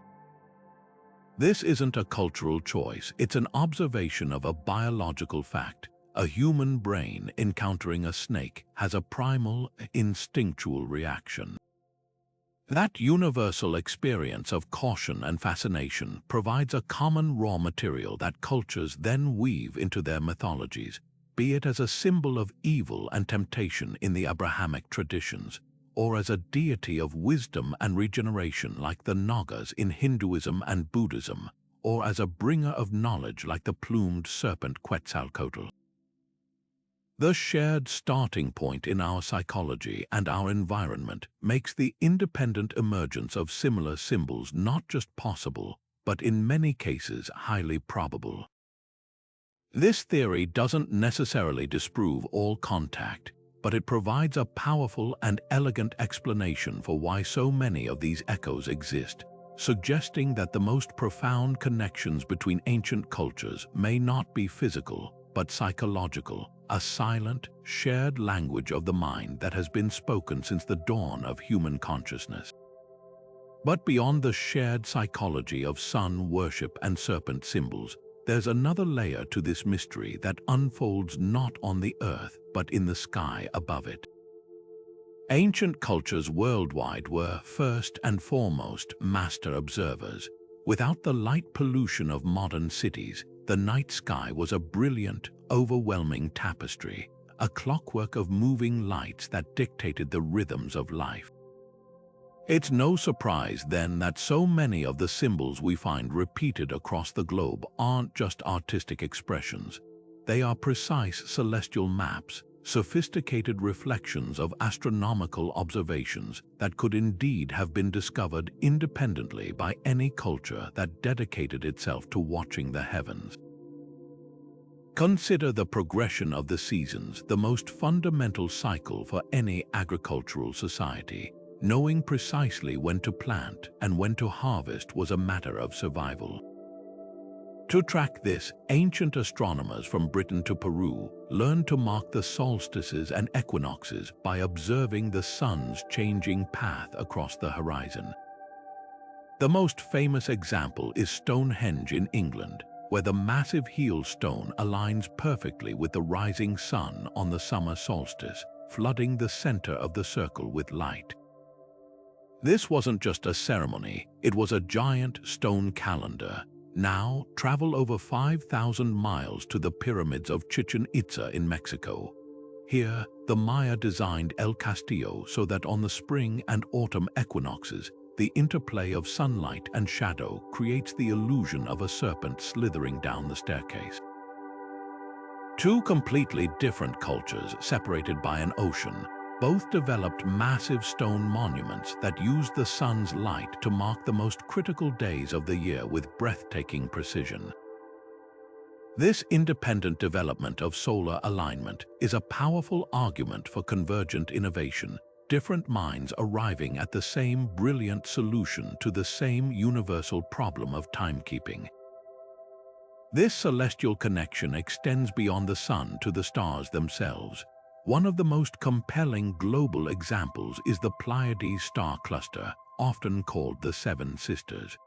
This isn't a cultural choice, it's an observation of a biological fact. A human brain encountering a snake has a primal, instinctual reaction. That universal experience of caution and fascination provides a common raw material that cultures then weave into their mythologies, be it as a symbol of evil and temptation in the Abrahamic traditions, or as a deity of wisdom and regeneration like the Nagas in Hinduism and Buddhism, or as a bringer of knowledge like the plumed serpent Quetzalcoatl. The shared starting point in our psychology and our environment makes the independent emergence of similar symbols not just possible, but in many cases highly probable. This theory doesn't necessarily disprove all contact, but it provides a powerful and elegant explanation for why so many of these echoes exist, suggesting that the most profound connections between ancient cultures may not be physical, but psychological, a silent, shared language of the mind that has been spoken since the dawn of human consciousness. But beyond the shared psychology of sun worship and serpent symbols, there's another layer to this mystery that unfolds not on the earth but in the sky above it. Ancient cultures worldwide were, first and foremost, master observers. Without the light pollution of modern cities, the night sky was a brilliant, overwhelming tapestry, a clockwork of moving lights that dictated the rhythms of life. It's no surprise then that so many of the symbols we find repeated across the globe aren't just artistic expressions. They are precise celestial maps, sophisticated reflections of astronomical observations that could indeed have been discovered independently by any culture that dedicated itself to watching the heavens. Consider the progression of the seasons, the most fundamental cycle for any agricultural society. Knowing precisely when to plant and when to harvest was a matter of survival. To track this, ancient astronomers from Britain to Peru learned to mark the solstices and equinoxes by observing the sun's changing path across the horizon. The most famous example is Stonehenge in England, where the massive heel stone aligns perfectly with the rising sun on the summer solstice, flooding the center of the circle with light. This wasn't just a ceremony, it was a giant stone calendar. Now, travel over 5,000 miles to the pyramids of Chichen Itza in Mexico. Here, the Maya designed El Castillo so that on the spring and autumn equinoxes, the interplay of sunlight and shadow creates the illusion of a serpent slithering down the staircase. Two completely different cultures separated by an ocean, both developed massive stone monuments that used the sun's light to mark the most critical days of the year with breathtaking precision. This independent development of solar alignment is a powerful argument for convergent innovation, different minds arriving at the same brilliant solution to the same universal problem of timekeeping. This celestial connection extends beyond the sun to the stars themselves. One of the most compelling global examples is the Pleiades star cluster, often called the Seven Sisters.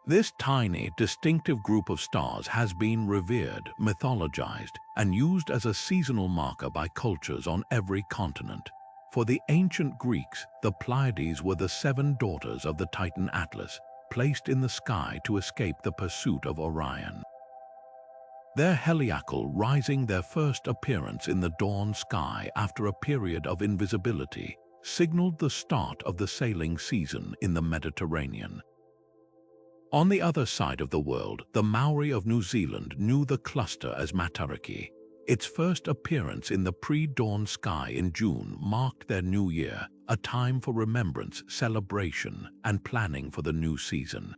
This tiny, distinctive group of stars has been revered, mythologized, and used as a seasonal marker by cultures on every continent. For the ancient Greeks, the Pleiades were the seven daughters of the Titan Atlas, placed in the sky to escape the pursuit of Orion. Their heliacal rising, their first appearance in the dawn sky after a period of invisibility, signaled the start of the sailing season in the Mediterranean. On the other side of the world, the Maori of New Zealand knew the cluster as Matariki. Its first appearance in the pre-dawn sky in June marked their new year, a time for remembrance, celebration, and planning for the new season.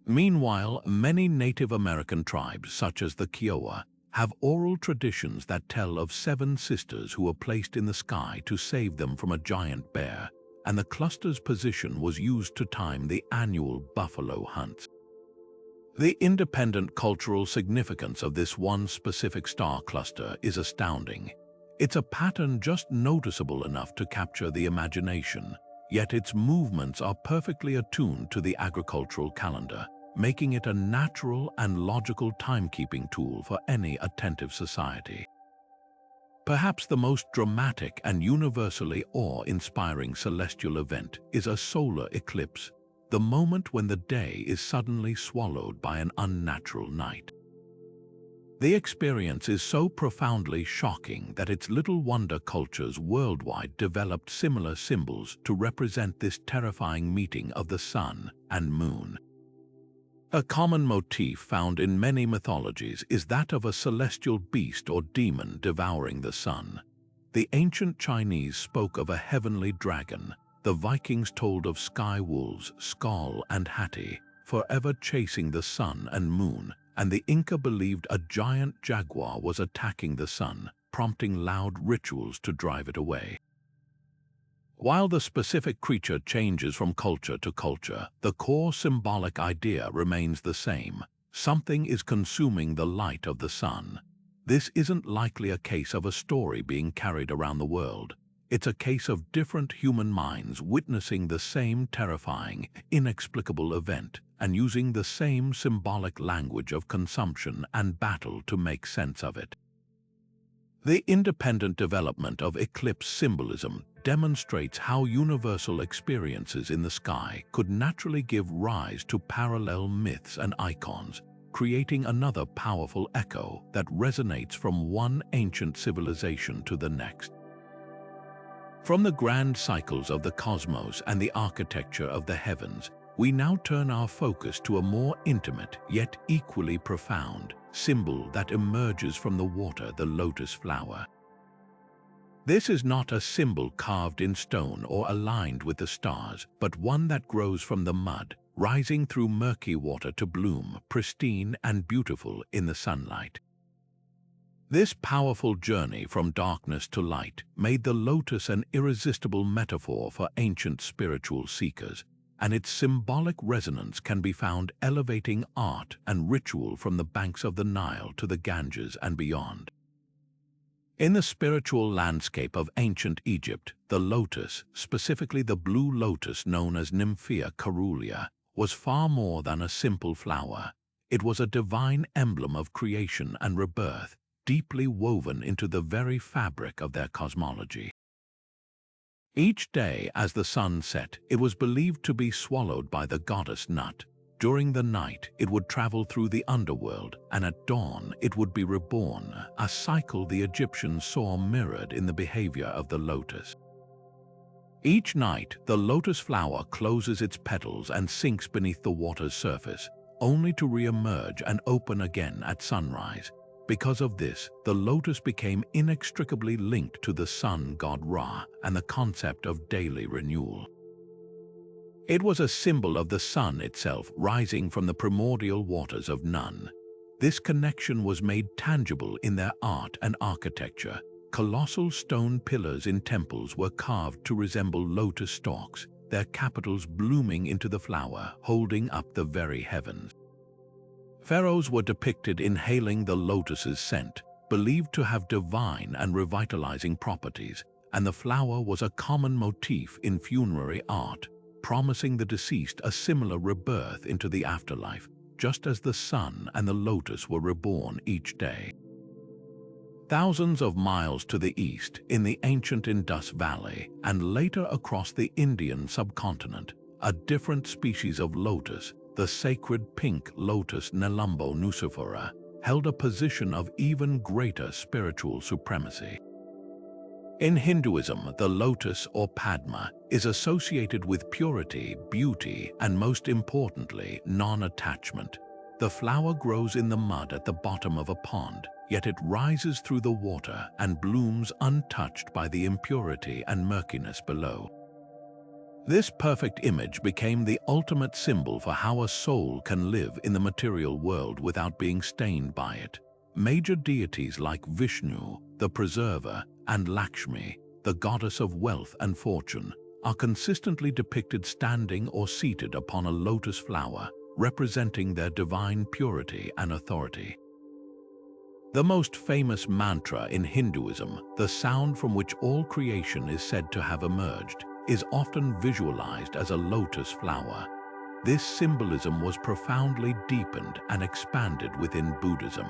Meanwhile, many Native American tribes, such as the Kiowa, have oral traditions that tell of seven sisters who were placed in the sky to save them from a giant bear, and the cluster's position was used to time the annual buffalo hunts. The independent cultural significance of this one specific star cluster is astounding. It's a pattern just noticeable enough to capture the imagination, yet its movements are perfectly attuned to the agricultural calendar, making it a natural and logical timekeeping tool for any attentive society. Perhaps the most dramatic and universally awe-inspiring celestial event is a solar eclipse, the moment when the day is suddenly swallowed by an unnatural night. The experience is so profoundly shocking that it's little wonder cultures worldwide developed similar symbols to represent this terrifying meeting of the sun and moon. A common motif found in many mythologies is that of a celestial beast or demon devouring the sun. The ancient Chinese spoke of a heavenly dragon, the Vikings told of sky wolves, Skal and Hati, forever chasing the sun and moon, and the Inca believed a giant jaguar was attacking the sun, prompting loud rituals to drive it away. While the specific creature changes from culture to culture, the core symbolic idea remains the same. Something is consuming the light of the sun. This isn't likely a case of a story being carried around the world. It's a case of different human minds witnessing the same terrifying, inexplicable event and using the same symbolic language of consumption and battle to make sense of it. The independent development of eclipse symbolism demonstrates how universal experiences in the sky could naturally give rise to parallel myths and icons, creating another powerful echo that resonates from one ancient civilization to the next. From the grand cycles of the cosmos and the architecture of the heavens, we now turn our focus to a more intimate, yet equally profound, symbol that emerges from the water, the lotus flower. This is not a symbol carved in stone or aligned with the stars, but one that grows from the mud, rising through murky water to bloom, pristine and beautiful in the sunlight. This powerful journey from darkness to light made the lotus an irresistible metaphor for ancient spiritual seekers, and its symbolic resonance can be found elevating art and ritual from the banks of the Nile to the Ganges and beyond. In the spiritual landscape of ancient Egypt, the lotus, specifically the blue lotus known as Nymphea caerulea, was far more than a simple flower. It was a divine emblem of creation and rebirth, deeply woven into the very fabric of their cosmology. Each day as the sun set, it was believed to be swallowed by the goddess Nut. During the night, it would travel through the underworld, and at dawn, it would be reborn, a cycle the Egyptians saw mirrored in the behavior of the lotus. Each night, the lotus flower closes its petals and sinks beneath the water's surface, only to re-emerge and open again at sunrise. Because of this, the lotus became inextricably linked to the sun god Ra and the concept of daily renewal. It was a symbol of the sun itself rising from the primordial waters of Nun. This connection was made tangible in their art and architecture. Colossal stone pillars in temples were carved to resemble lotus stalks, their capitals blooming into the flower, holding up the very heavens. Pharaohs were depicted inhaling the lotus's scent, believed to have divine and revitalizing properties, and the flower was a common motif in funerary art, promising the deceased a similar rebirth into the afterlife, just as the sun and the lotus were reborn each day. Thousands of miles to the east, in the ancient Indus Valley, and later across the Indian subcontinent, a different species of lotus, the sacred pink lotus Nelumbo nucifera, held a position of even greater spiritual supremacy. In Hinduism, the lotus, or Padma, is associated with purity, beauty, and most importantly, non-attachment. The flower grows in the mud at the bottom of a pond, yet it rises through the water and blooms untouched by the impurity and murkiness below. This perfect image became the ultimate symbol for how a soul can live in the material world without being stained by it. Major deities like Vishnu, the preserver, and Lakshmi, the goddess of wealth and fortune, are consistently depicted standing or seated upon a lotus flower, representing their divine purity and authority. The most famous mantra in Hinduism, the sound from which all creation is said to have emerged, is often visualized as a lotus flower. This symbolism was profoundly deepened and expanded within Buddhism.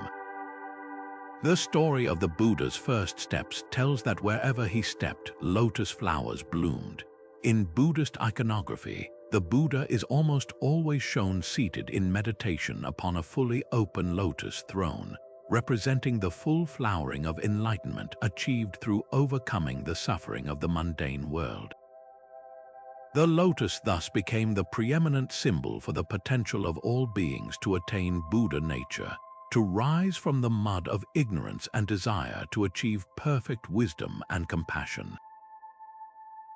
The story of the Buddha's first steps tells that wherever he stepped, lotus flowers bloomed. In Buddhist iconography, the Buddha is almost always shown seated in meditation upon a fully open lotus throne, representing the full flowering of enlightenment achieved through overcoming the suffering of the mundane world. The lotus thus became the preeminent symbol for the potential of all beings to attain Buddha nature, to rise from the mud of ignorance and desire to achieve perfect wisdom and compassion.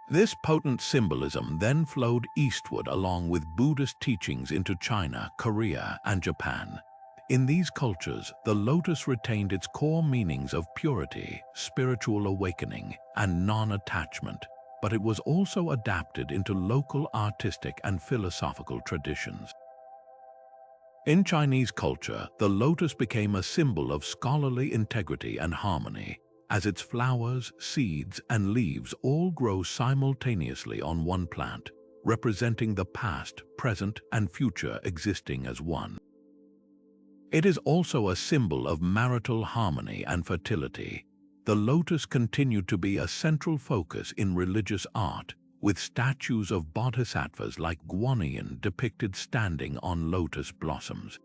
This potent symbolism then flowed eastward along with Buddhist teachings into China, Korea, and Japan. In these cultures, the lotus retained its core meanings of purity, spiritual awakening, and non-attachment, but it was also adapted into local artistic and philosophical traditions. In Chinese culture, the lotus became a symbol of scholarly integrity and harmony, as its flowers, seeds, and leaves all grow simultaneously on one plant, representing the past, present, and future existing as one. It is also a symbol of marital harmony and fertility. The lotus continued to be a central focus in religious art, with statues of bodhisattvas like Guanyin depicted standing on lotus blossoms.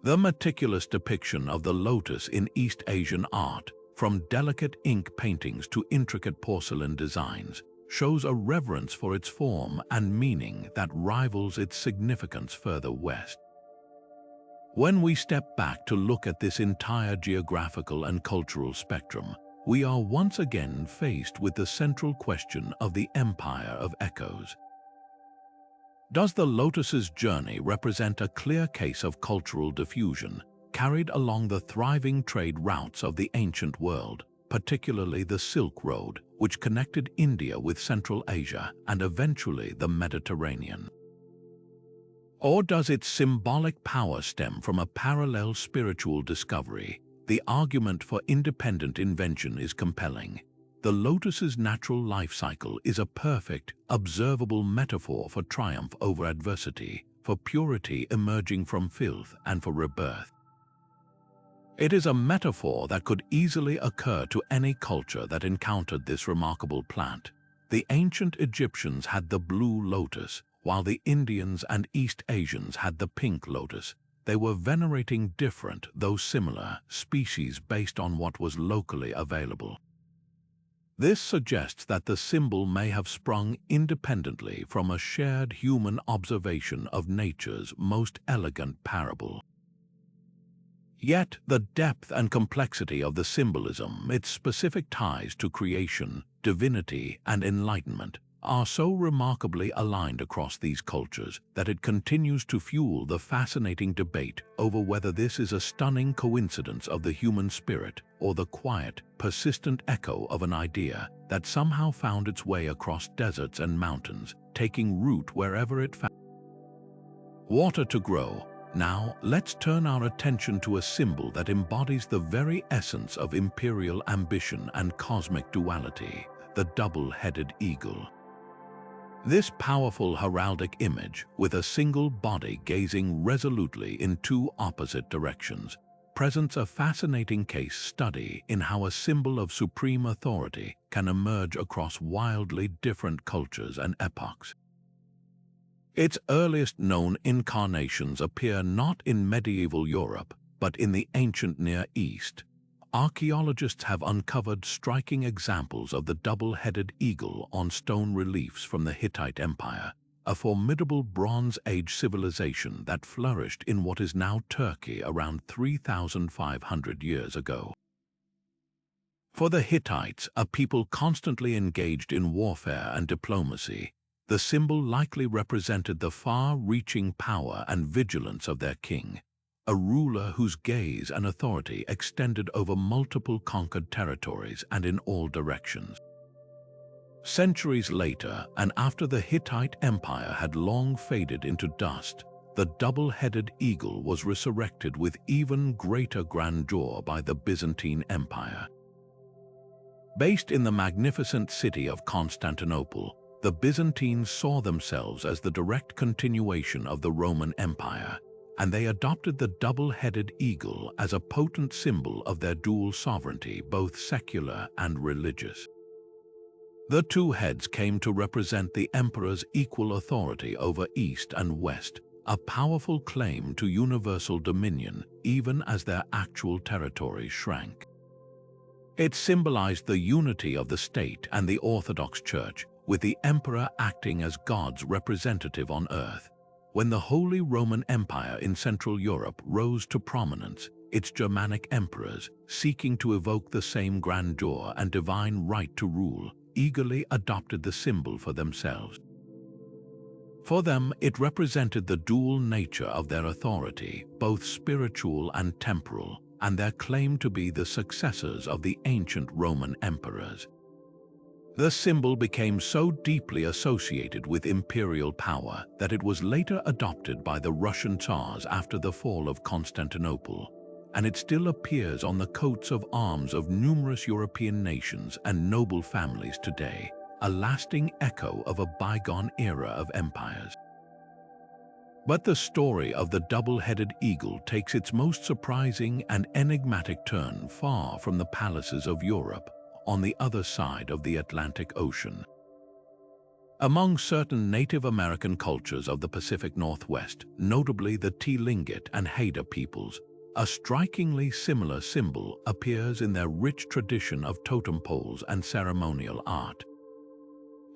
The meticulous depiction of the lotus in East Asian art, from delicate ink paintings to intricate porcelain designs, shows a reverence for its form and meaning that rivals its significance further west. When we step back to look at this entire geographical and cultural spectrum, we are once again faced with the central question of the empire of echoes. Does the lotus's journey represent a clear case of cultural diffusion, carried along the thriving trade routes of the ancient world, particularly the Silk Road, which connected India with Central Asia and eventually the Mediterranean? Or does its symbolic power stem from a parallel spiritual discovery? The argument for independent invention is compelling. The lotus's natural life cycle is a perfect, observable metaphor for triumph over adversity, for purity emerging from filth, and for rebirth. It is a metaphor that could easily occur to any culture that encountered this remarkable plant. The ancient Egyptians had the blue lotus, while the Indians and East Asians had the pink lotus. They were venerating different, though similar, species based on what was locally available. This suggests that the symbol may have sprung independently from a shared human observation of nature's most elegant parable. Yet the depth and complexity of the symbolism, its specific ties to creation, divinity, and enlightenment, are so remarkably aligned across these cultures that it continues to fuel the fascinating debate over whether this is a stunning coincidence of the human spirit or the quiet, persistent echo of an idea that somehow found its way across deserts and mountains, taking root wherever it found water to grow. Now, let's turn our attention to a symbol that embodies the very essence of imperial ambition and cosmic duality, the double-headed eagle. This powerful heraldic image, with a single body gazing resolutely in two opposite directions, presents a fascinating case study in how a symbol of supreme authority can emerge across wildly different cultures and epochs. Its earliest known incarnations appear not in medieval Europe, but in the ancient Near East. Archaeologists have uncovered striking examples of the double-headed eagle on stone reliefs from the Hittite Empire, a formidable Bronze Age civilization that flourished in what is now Turkey around 3,500 years ago. For the Hittites, a people constantly engaged in warfare and diplomacy, the symbol likely represented the far-reaching power and vigilance of their king, a ruler whose gaze and authority extended over multiple conquered territories and in all directions. Centuries later, and after the Hittite Empire had long faded into dust, the double-headed eagle was resurrected with even greater grandeur by the Byzantine Empire. Based in the magnificent city of Constantinople, the Byzantines saw themselves as the direct continuation of the Roman Empire, and they adopted the double-headed eagle as a potent symbol of their dual sovereignty, both secular and religious. The two heads came to represent the emperor's equal authority over East and West, a powerful claim to universal dominion even as their actual territories shrank. It symbolized the unity of the state and the Orthodox Church, with the emperor acting as God's representative on earth. When the Holy Roman Empire in Central Europe rose to prominence, its Germanic emperors, seeking to evoke the same grandeur and divine right to rule, eagerly adopted the symbol for themselves. For them, it represented the dual nature of their authority, both spiritual and temporal, and their claim to be the successors of the ancient Roman emperors. The symbol became so deeply associated with imperial power that it was later adopted by the Russian Tsars after the fall of Constantinople, and it still appears on the coats of arms of numerous European nations and noble families today, a lasting echo of a bygone era of empires. But the story of the double-headed eagle takes its most surprising and enigmatic turn far from the palaces of Europe, on the other side of the Atlantic Ocean. Among certain Native American cultures of the Pacific Northwest, notably the Tlingit and Haida peoples, a strikingly similar symbol appears in their rich tradition of totem poles and ceremonial art.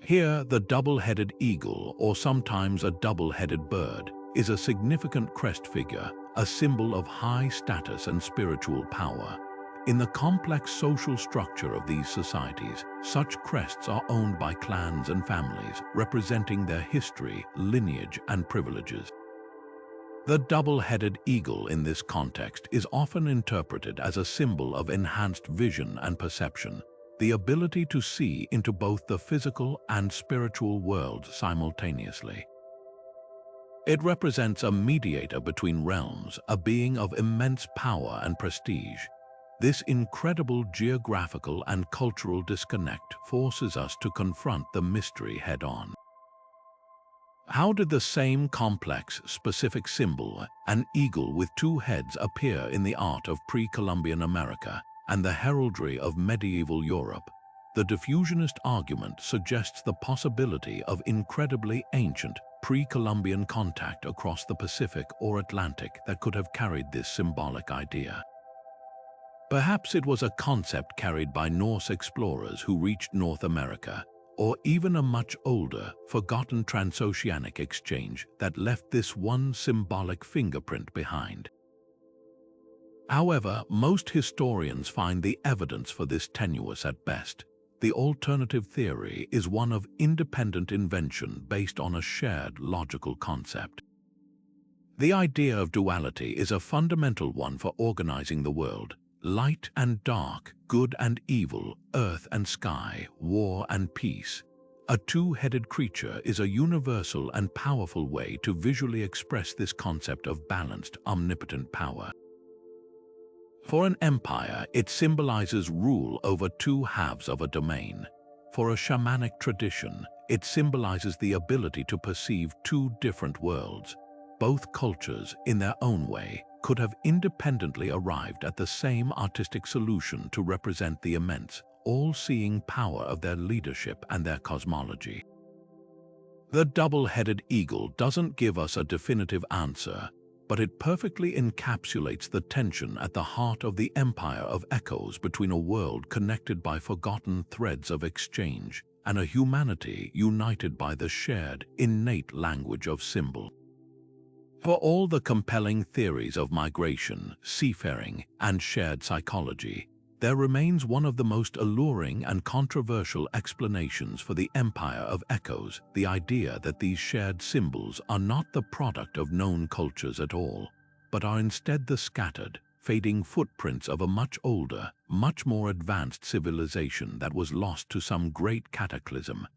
Here, the double-headed eagle, or sometimes a double-headed bird, is a significant crest figure, a symbol of high status and spiritual power. In the complex social structure of these societies, such crests are owned by clans and families, representing their history, lineage, and privileges. The double-headed eagle in this context is often interpreted as a symbol of enhanced vision and perception, the ability to see into both the physical and spiritual worlds simultaneously. It represents a mediator between realms, a being of immense power and prestige. This incredible geographical and cultural disconnect forces us to confront the mystery head-on. How did the same complex, specific symbol, an eagle with two heads, appear in the art of pre-Columbian America and the heraldry of medieval Europe? The diffusionist argument suggests the possibility of incredibly ancient, pre-Columbian contact across the Pacific or Atlantic that could have carried this symbolic idea. Perhaps it was a concept carried by Norse explorers who reached North America, or even a much older, forgotten transoceanic exchange that left this one symbolic fingerprint behind. However, most historians find the evidence for this tenuous at best. The alternative theory is one of independent invention based on a shared logical concept. The idea of duality is a fundamental one for organizing the world. Light and dark, good and evil, earth and sky, war and peace. A two-headed creature is a universal and powerful way to visually express this concept of balanced, omnipotent power. For an empire, it symbolizes rule over two halves of a domain. For a shamanic tradition, it symbolizes the ability to perceive two different worlds. Both cultures, in their own way, could have independently arrived at the same artistic solution to represent the immense, all-seeing power of their leadership and their cosmology. The double-headed eagle doesn't give us a definitive answer, but it perfectly encapsulates the tension at the heart of the empire of echoes between a world connected by forgotten threads of exchange and a humanity united by the shared, innate language of symbol. For all the compelling theories of migration, seafaring, and shared psychology, there remains one of the most alluring and controversial explanations for the empire of echoes, the idea that these shared symbols are not the product of known cultures at all, but are instead the scattered, fading footprints of a much older, much more advanced civilization that was lost to some great cataclysm.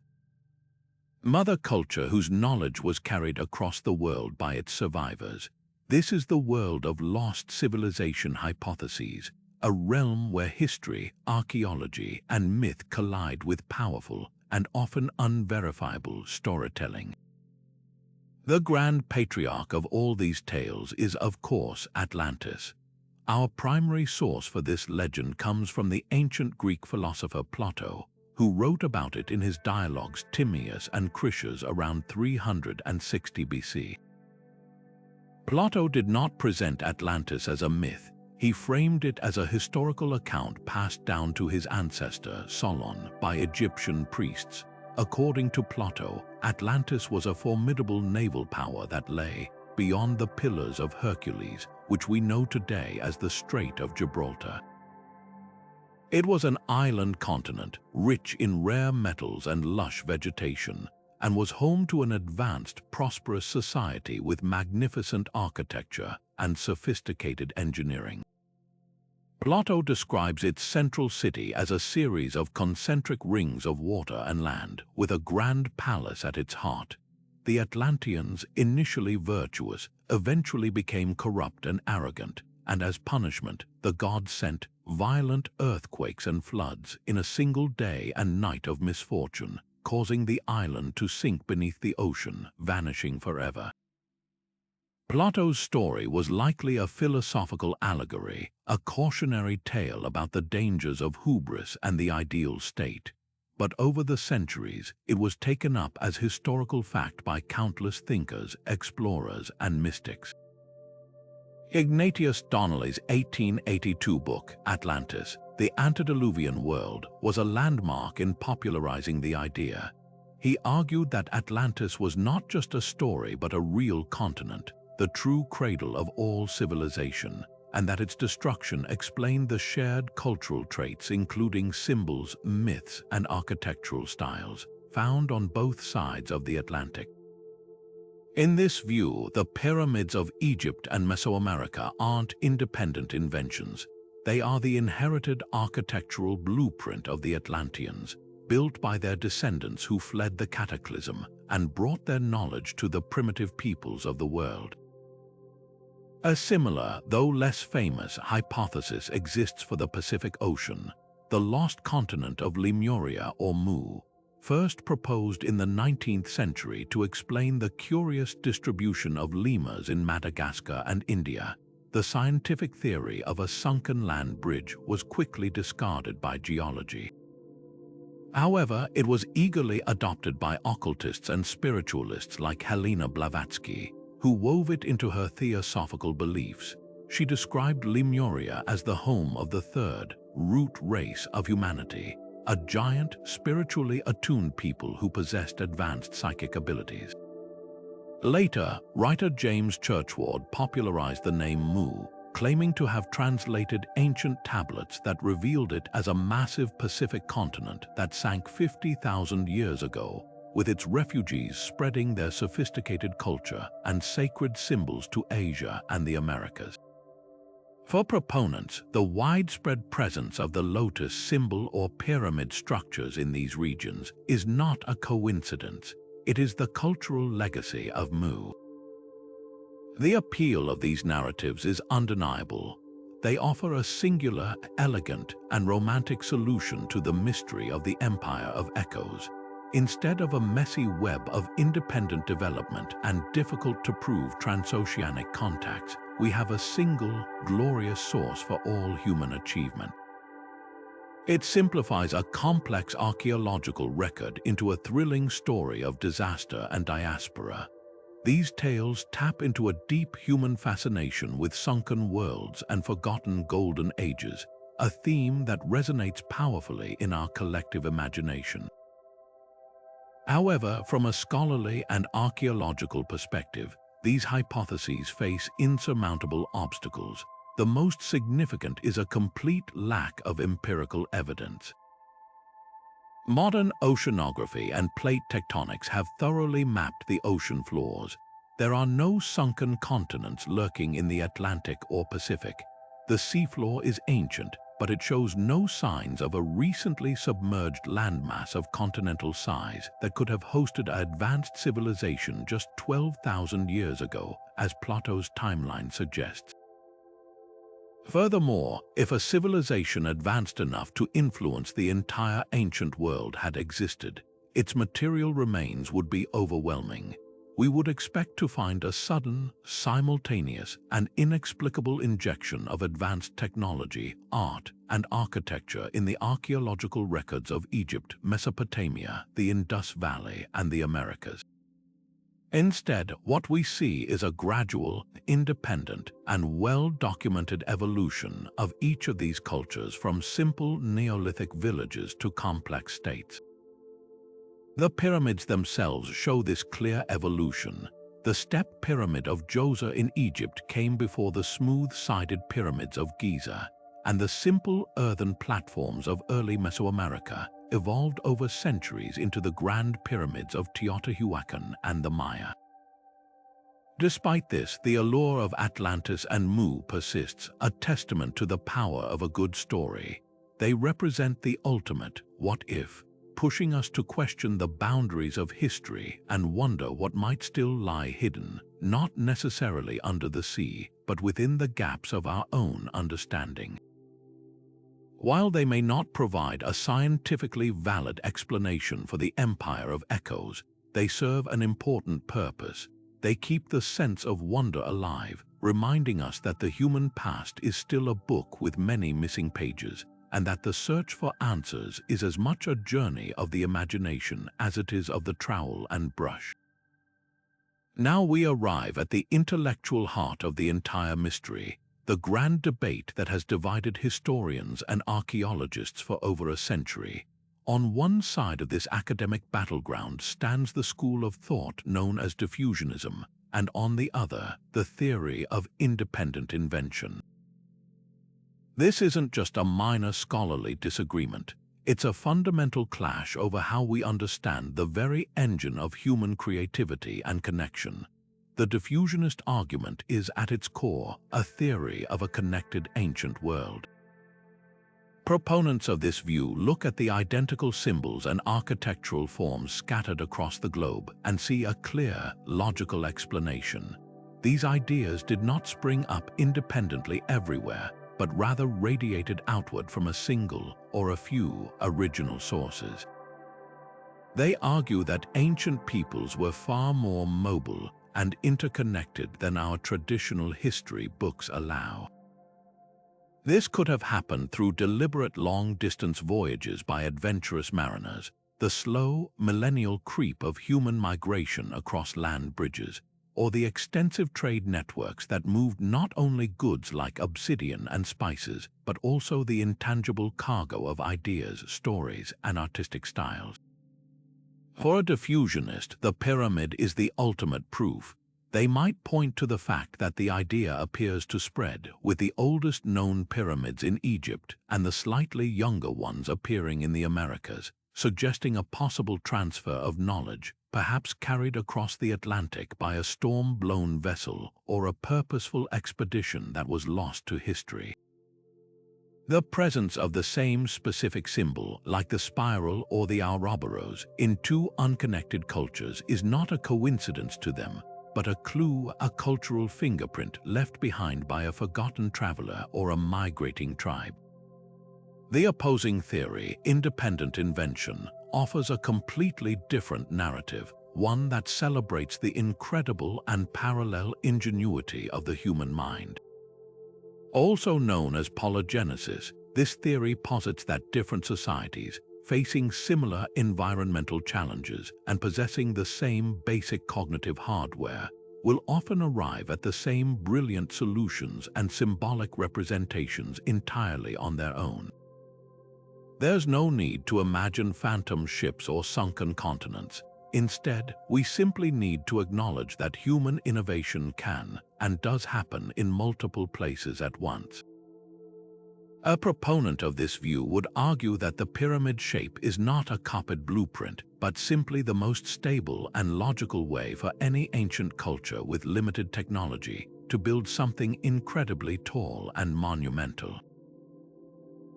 Mother culture whose knowledge was carried across the world by its survivors. This is the world of lost civilization hypotheses, a realm where history, archaeology, and myth collide with powerful and often unverifiable storytelling. The grand patriarch of all these tales is, of course, Atlantis. Our primary source for this legend comes from the ancient Greek philosopher Plato, who wrote about it in his dialogues Timaeus and Critias around 360 BC. Plato did not present Atlantis as a myth. He framed it as a historical account passed down to his ancestor, Solon, by Egyptian priests. According to Plato, Atlantis was a formidable naval power that lay beyond the Pillars of Hercules, which we know today as the Strait of Gibraltar. It was an island continent, rich in rare metals and lush vegetation, and was home to an advanced, prosperous society with magnificent architecture and sophisticated engineering. Plato describes its central city as a series of concentric rings of water and land, with a grand palace at its heart. The Atlanteans, initially virtuous, eventually became corrupt and arrogant, and as punishment, the gods sent violent earthquakes and floods in a single day and night of misfortune, causing the island to sink beneath the ocean, vanishing forever. Plato's story was likely a philosophical allegory, a cautionary tale about the dangers of hubris and the ideal state. But over the centuries, it was taken up as historical fact by countless thinkers, explorers, and mystics. Ignatius Donnelly's 1882 book, Atlantis, The Antediluvian World, was a landmark in popularizing the idea. He argued that Atlantis was not just a story but a real continent, the true cradle of all civilization, and that its destruction explained the shared cultural traits including symbols, myths, and architectural styles found on both sides of the Atlantic. In this view, the pyramids of Egypt and Mesoamerica aren't independent inventions. They are the inherited architectural blueprint of the Atlanteans, built by their descendants who fled the cataclysm and brought their knowledge to the primitive peoples of the world. A similar, though less famous, hypothesis exists for the Pacific Ocean, the lost continent of Lemuria or Mu, first proposed in the 19th century to explain the curious distribution of lemurs in Madagascar and India. The scientific theory of a sunken land bridge was quickly discarded by geology. However, it was eagerly adopted by occultists and spiritualists like Helena Blavatsky, who wove it into her theosophical beliefs. She described Lemuria as the home of the third, root race of humanity, a giant, spiritually attuned people who possessed advanced psychic abilities. Later, writer James Churchward popularized the name Mu, claiming to have translated ancient tablets that revealed it as a massive Pacific continent that sank 50,000 years ago, with its refugees spreading their sophisticated culture and sacred symbols to Asia and the Americas. For proponents, the widespread presence of the lotus symbol or pyramid structures in these regions is not a coincidence. It is the cultural legacy of Mu. The appeal of these narratives is undeniable. They offer a singular, elegant, and romantic solution to the mystery of the Empire of Echoes. Instead of a messy web of independent development and difficult-to-prove transoceanic contacts, we have a single, glorious source for all human achievement. It simplifies a complex archaeological record into a thrilling story of disaster and diaspora. These tales tap into a deep human fascination with sunken worlds and forgotten golden ages, a theme that resonates powerfully in our collective imagination. However, from a scholarly and archaeological perspective, these hypotheses face insurmountable obstacles. The most significant is a complete lack of empirical evidence. Modern oceanography and plate tectonics have thoroughly mapped the ocean floors. There are no sunken continents lurking in the Atlantic or Pacific. The seafloor is ancient, but it shows no signs of a recently submerged landmass of continental size that could have hosted an advanced civilization just 12,000 years ago, as Plato's timeline suggests. Furthermore, if a civilization advanced enough to influence the entire ancient world had existed, its material remains would be overwhelming. We would expect to find a sudden, simultaneous, and inexplicable injection of advanced technology, art, and architecture in the archaeological records of Egypt, Mesopotamia, the Indus Valley, and the Americas. Instead, what we see is a gradual, independent, and well-documented evolution of each of these cultures from simple Neolithic villages to complex states. The pyramids themselves show this clear evolution. The step pyramid of Djoser in Egypt came before the smooth-sided pyramids of Giza, and the simple earthen platforms of early Mesoamerica evolved over centuries into the grand pyramids of Teotihuacan and the Maya. Despite this, the allure of Atlantis and Mu persists, a testament to the power of a good story. They represent the ultimate what if, pushing us to question the boundaries of history and wonder what might still lie hidden, not necessarily under the sea, but within the gaps of our own understanding. While they may not provide a scientifically valid explanation for the Empire of Echoes, they serve an important purpose. They keep the sense of wonder alive, reminding us that the human past is still a book with many missing pages, and that the search for answers is as much a journey of the imagination as it is of the trowel and brush. Now we arrive at the intellectual heart of the entire mystery, the grand debate that has divided historians and archaeologists for over a century. On one side of this academic battleground stands the school of thought known as diffusionism, and on the other, the theory of independent invention. This isn't just a minor scholarly disagreement. It's a fundamental clash over how we understand the very engine of human creativity and connection. The diffusionist argument is at its core a theory of a connected ancient world. Proponents of this view look at the identical symbols and architectural forms scattered across the globe and see a clear, logical explanation. These ideas did not spring up independently everywhere, but rather radiated outward from a single or a few original sources. They argue that ancient peoples were far more mobile and interconnected than our traditional history books allow. This could have happened through deliberate long-distance voyages by adventurous mariners, the slow, millennial creep of human migration across land bridges, or the extensive trade networks that moved not only goods like obsidian and spices, but also the intangible cargo of ideas, stories, and artistic styles. For a diffusionist, the pyramid is the ultimate proof. They might point to the fact that the idea appears to spread, with the oldest known pyramids in Egypt and the slightly younger ones appearing in the Americas, suggesting a possible transfer of knowledge, perhaps carried across the Atlantic by a storm-blown vessel or a purposeful expedition that was lost to history. The presence of the same specific symbol, like the spiral or the Ouroboros, in two unconnected cultures is not a coincidence to them, but a clue, a cultural fingerprint left behind by a forgotten traveler or a migrating tribe. The opposing theory, independent invention, offers a completely different narrative, one that celebrates the incredible and parallel ingenuity of the human mind. Also known as polygenesis, this theory posits that different societies, facing similar environmental challenges and possessing the same basic cognitive hardware, will often arrive at the same brilliant solutions and symbolic representations entirely on their own. There's no need to imagine phantom ships or sunken continents. Instead, we simply need to acknowledge that human innovation can and does happen in multiple places at once. A proponent of this view would argue that the pyramid shape is not a copied blueprint, but simply the most stable and logical way for any ancient culture with limited technology to build something incredibly tall and monumental.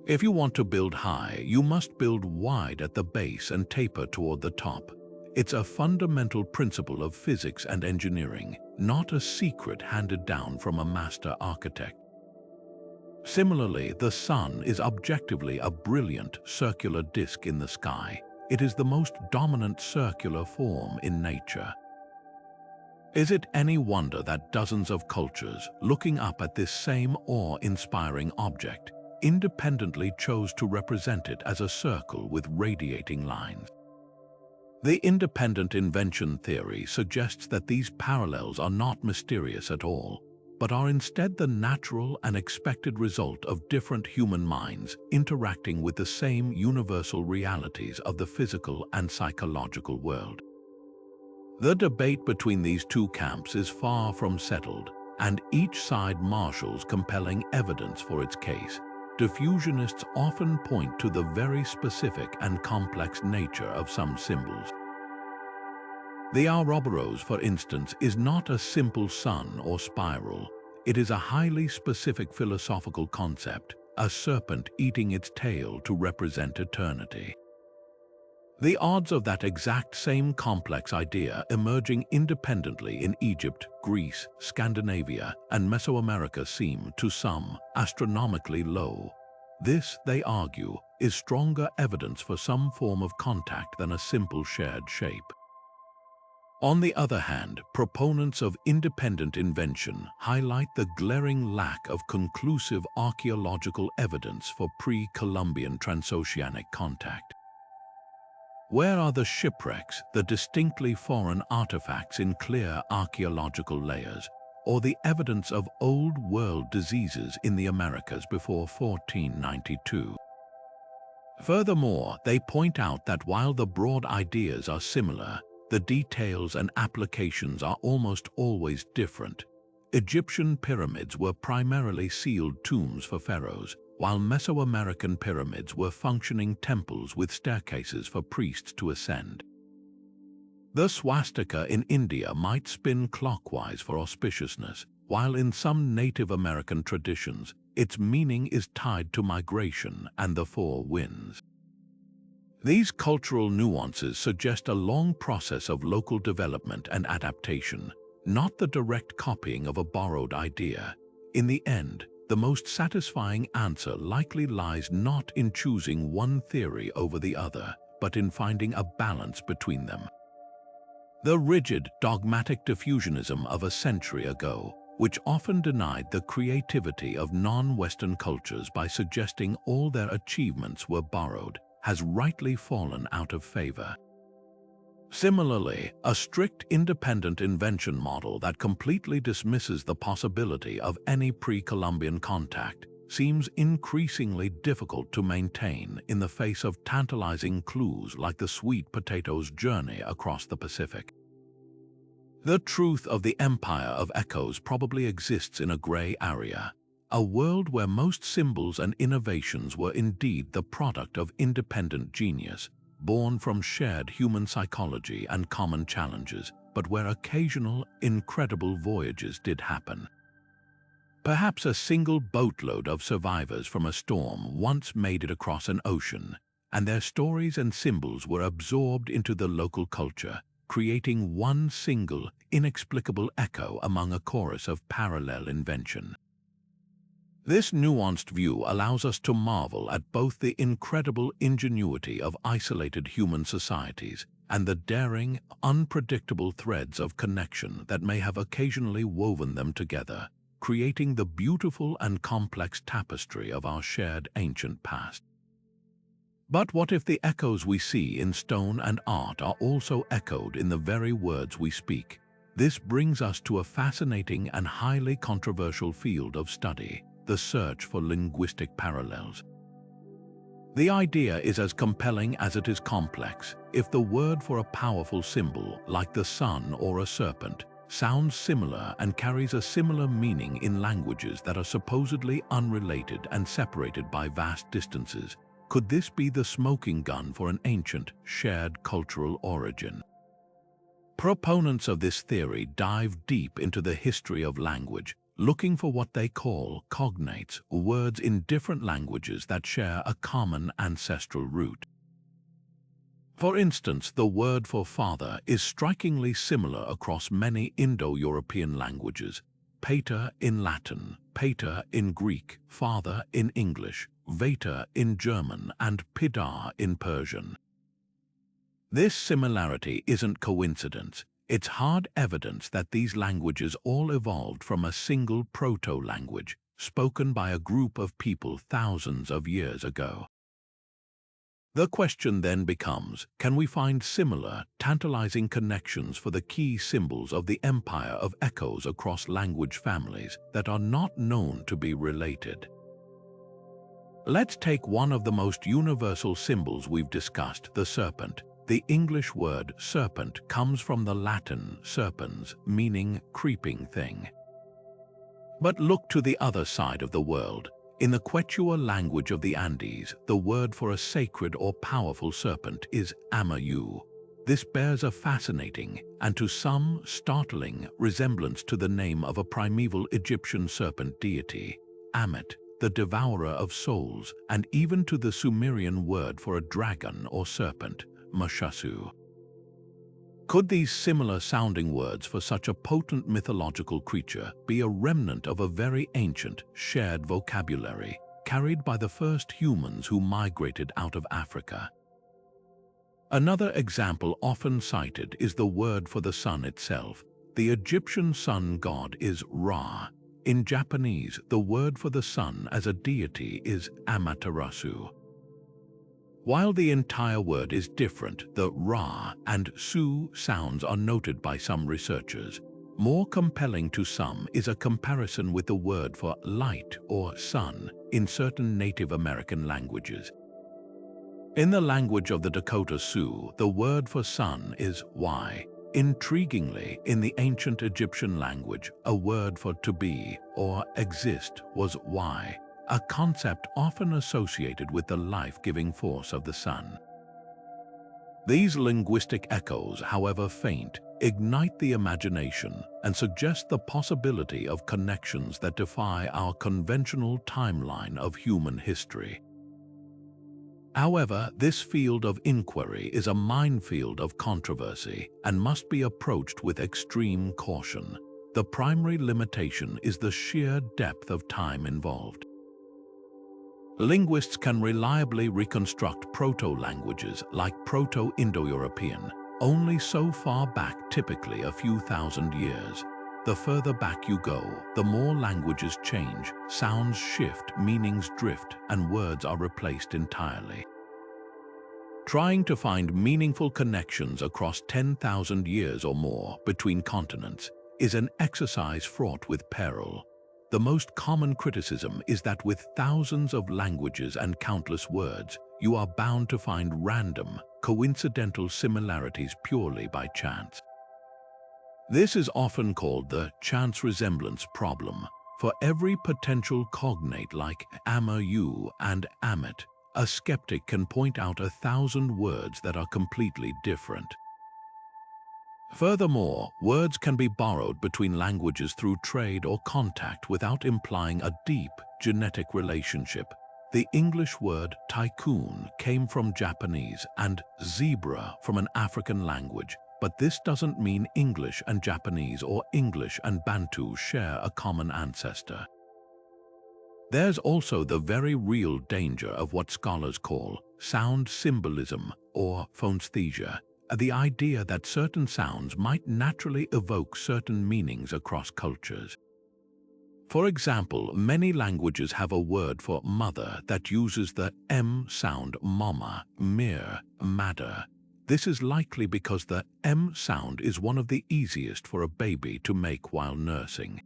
If you want to build high, you must build wide at the base and taper toward the top. It's a fundamental principle of physics and engineering, not a secret handed down from a master architect. Similarly, the sun is objectively a brilliant circular disk in the sky. It is the most dominant circular form in nature. Is it any wonder that dozens of cultures, looking up at this same awe-inspiring object, independently chose to represent it as a circle with radiating lines? The independent invention theory suggests that these parallels are not mysterious at all, but are instead the natural and expected result of different human minds interacting with the same universal realities of the physical and psychological world. The debate between these two camps is far from settled, and each side marshals compelling evidence for its case. Diffusionists often point to the very specific and complex nature of some symbols. The Ouroboros, for instance, is not a simple sun or spiral. It is a highly specific philosophical concept, a serpent eating its tail to represent eternity. The odds of that exact same complex idea emerging independently in Egypt, Greece, Scandinavia, and Mesoamerica seem, to some, astronomically low. This, they argue, is stronger evidence for some form of contact than a simple shared shape. On the other hand, proponents of independent invention highlight the glaring lack of conclusive archaeological evidence for pre-Columbian transoceanic contact. Where are the shipwrecks, the distinctly foreign artifacts in clear archaeological layers, or the evidence of old-world diseases in the Americas before 1492? Furthermore, they point out that while the broad ideas are similar, the details and applications are almost always different. Egyptian pyramids were primarily sealed tombs for pharaohs, while Mesoamerican pyramids were functioning temples with staircases for priests to ascend. The swastika in India might spin clockwise for auspiciousness, while in some Native American traditions, its meaning is tied to migration and the four winds. These cultural nuances suggest a long process of local development and adaptation, not the direct copying of a borrowed idea. In the end, the most satisfying answer likely lies not in choosing one theory over the other, but in finding a balance between them. The rigid, dogmatic diffusionism of a century ago, which often denied the creativity of non-Western cultures by suggesting all their achievements were borrowed, has rightly fallen out of favor. Similarly, a strict independent invention model that completely dismisses the possibility of any pre-Columbian contact seems increasingly difficult to maintain in the face of tantalizing clues like the sweet potato's journey across the Pacific. The truth of the empire of echoes probably exists in a gray area, a world where most symbols and innovations were indeed the product of independent genius, born from shared human psychology and common challenges, but where occasional, incredible voyages did happen. Perhaps a single boatload of survivors from a storm once made it across an ocean, and their stories and symbols were absorbed into the local culture, creating one single, inexplicable echo among a chorus of parallel invention. This nuanced view allows us to marvel at both the incredible ingenuity of isolated human societies and the daring, unpredictable threads of connection that may have occasionally woven them together, creating the beautiful and complex tapestry of our shared ancient past. But what if the echoes we see in stone and art are also echoed in the very words we speak? This brings us to a fascinating and highly controversial field of study: the search for linguistic parallels. The idea is as compelling as it is complex. If the word for a powerful symbol, like the sun or a serpent, sounds similar and carries a similar meaning in languages that are supposedly unrelated and separated by vast distances, could this be the smoking gun for an ancient, shared cultural origin? Proponents of this theory dive deep into the history of language, looking for what they call cognates, words in different languages that share a common ancestral root. For instance, the word for father is strikingly similar across many Indo-European languages: pater in Latin, pater in Greek, father in English, vater in German, and pidar in Persian. This similarity isn't coincidence. It's hard evidence that these languages all evolved from a single proto-language, spoken by a group of people thousands of years ago. The question then becomes, can we find similar, tantalizing connections for the key symbols of the empire of echoes across language families that are not known to be related? Let's take one of the most universal symbols we've discussed, the serpent. The English word serpent comes from the Latin serpens, meaning creeping thing. But look to the other side of the world. In the Quechua language of the Andes, the word for a sacred or powerful serpent is amayu. This bears a fascinating, and to some startling, resemblance to the name of a primeval Egyptian serpent deity, Amet, the devourer of souls, and even to the Sumerian word for a dragon or serpent, Mashasu. Could these similar-sounding words for such a potent mythological creature be a remnant of a very ancient, shared vocabulary carried by the first humans who migrated out of Africa? Another example often cited is the word for the sun itself. The Egyptian sun god is Ra. In Japanese, the word for the sun as a deity is Amaterasu. While the entire word is different, the Ra and Su sounds are noted by some researchers. More compelling to some is a comparison with the word for light or sun in certain Native American languages. In the language of the Dakota Sioux, the word for sun is Y. Intriguingly, in the ancient Egyptian language, a word for to be or exist was Y, a concept often associated with the life-giving force of the sun. These linguistic echoes, however faint, ignite the imagination and suggest the possibility of connections that defy our conventional timeline of human history. However, this field of inquiry is a minefield of controversy and must be approached with extreme caution. The primary limitation is the sheer depth of time involved. Linguists can reliably reconstruct proto-languages like Proto-Indo-European only so far back, typically a few thousand years. The further back you go, the more languages change, sounds shift, meanings drift, and words are replaced entirely. Trying to find meaningful connections across 10,000 years or more between continents is an exercise fraught with peril. The most common criticism is that with thousands of languages and countless words, you are bound to find random, coincidental similarities purely by chance. This is often called the chance resemblance problem. For every potential cognate like Amayu and Amit, a skeptic can point out 1,000 words that are completely different. Furthermore, words can be borrowed between languages through trade or contact without implying a deep genetic relationship. The English word tycoon came from Japanese and zebra from an African language, but this doesn't mean English and Japanese or English and Bantu share a common ancestor. There's also the very real danger of what scholars call sound symbolism or phonesthesia, the idea that certain sounds might naturally evoke certain meanings across cultures. For example, many languages have a word for mother that uses the M sound mama, mir, mother. This is likely because the M sound is one of the easiest for a baby to make while nursing.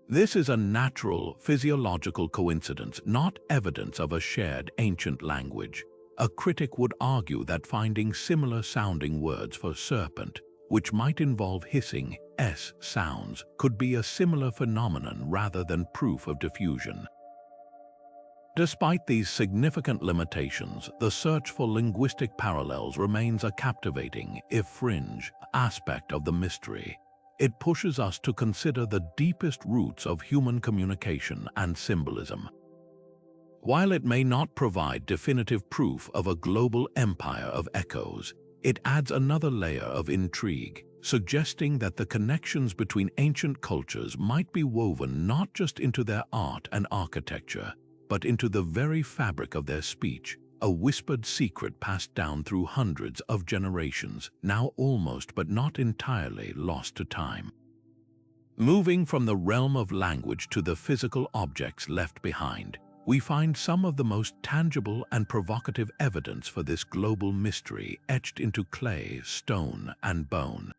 This is a natural, physiological coincidence, not evidence of a shared ancient language. A critic would argue that finding similar-sounding words for serpent, which might involve hissing S sounds, could be a similar phenomenon rather than proof of diffusion. Despite these significant limitations, the search for linguistic parallels remains a captivating, if fringe, aspect of the mystery. It pushes us to consider the deepest roots of human communication and symbolism. While it may not provide definitive proof of a global empire of echoes, it adds another layer of intrigue, suggesting that the connections between ancient cultures might be woven not just into their art and architecture, but into the very fabric of their speech, a whispered secret passed down through hundreds of generations, now almost but not entirely lost to time. Moving from the realm of language to the physical objects left behind, we find some of the most tangible and provocative evidence for this global mystery etched into clay, stone, and bone.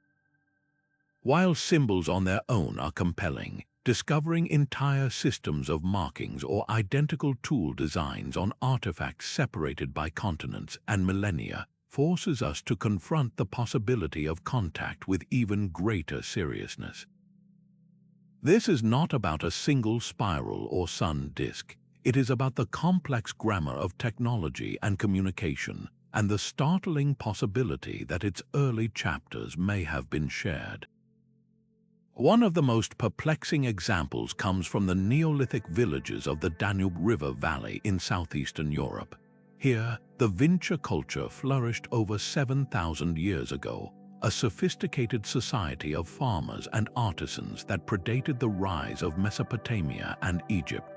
While symbols on their own are compelling, discovering entire systems of markings or identical tool designs on artifacts separated by continents and millennia forces us to confront the possibility of contact with even greater seriousness. This is not about a single spiral or sun disk. It is about the complex grammar of technology and communication, and the startling possibility that its early chapters may have been shared. One of the most perplexing examples comes from the Neolithic villages of the Danube River Valley in southeastern Europe. Here, the Vinča culture flourished over 7,000 years ago, a sophisticated society of farmers and artisans that predated the rise of Mesopotamia and Egypt.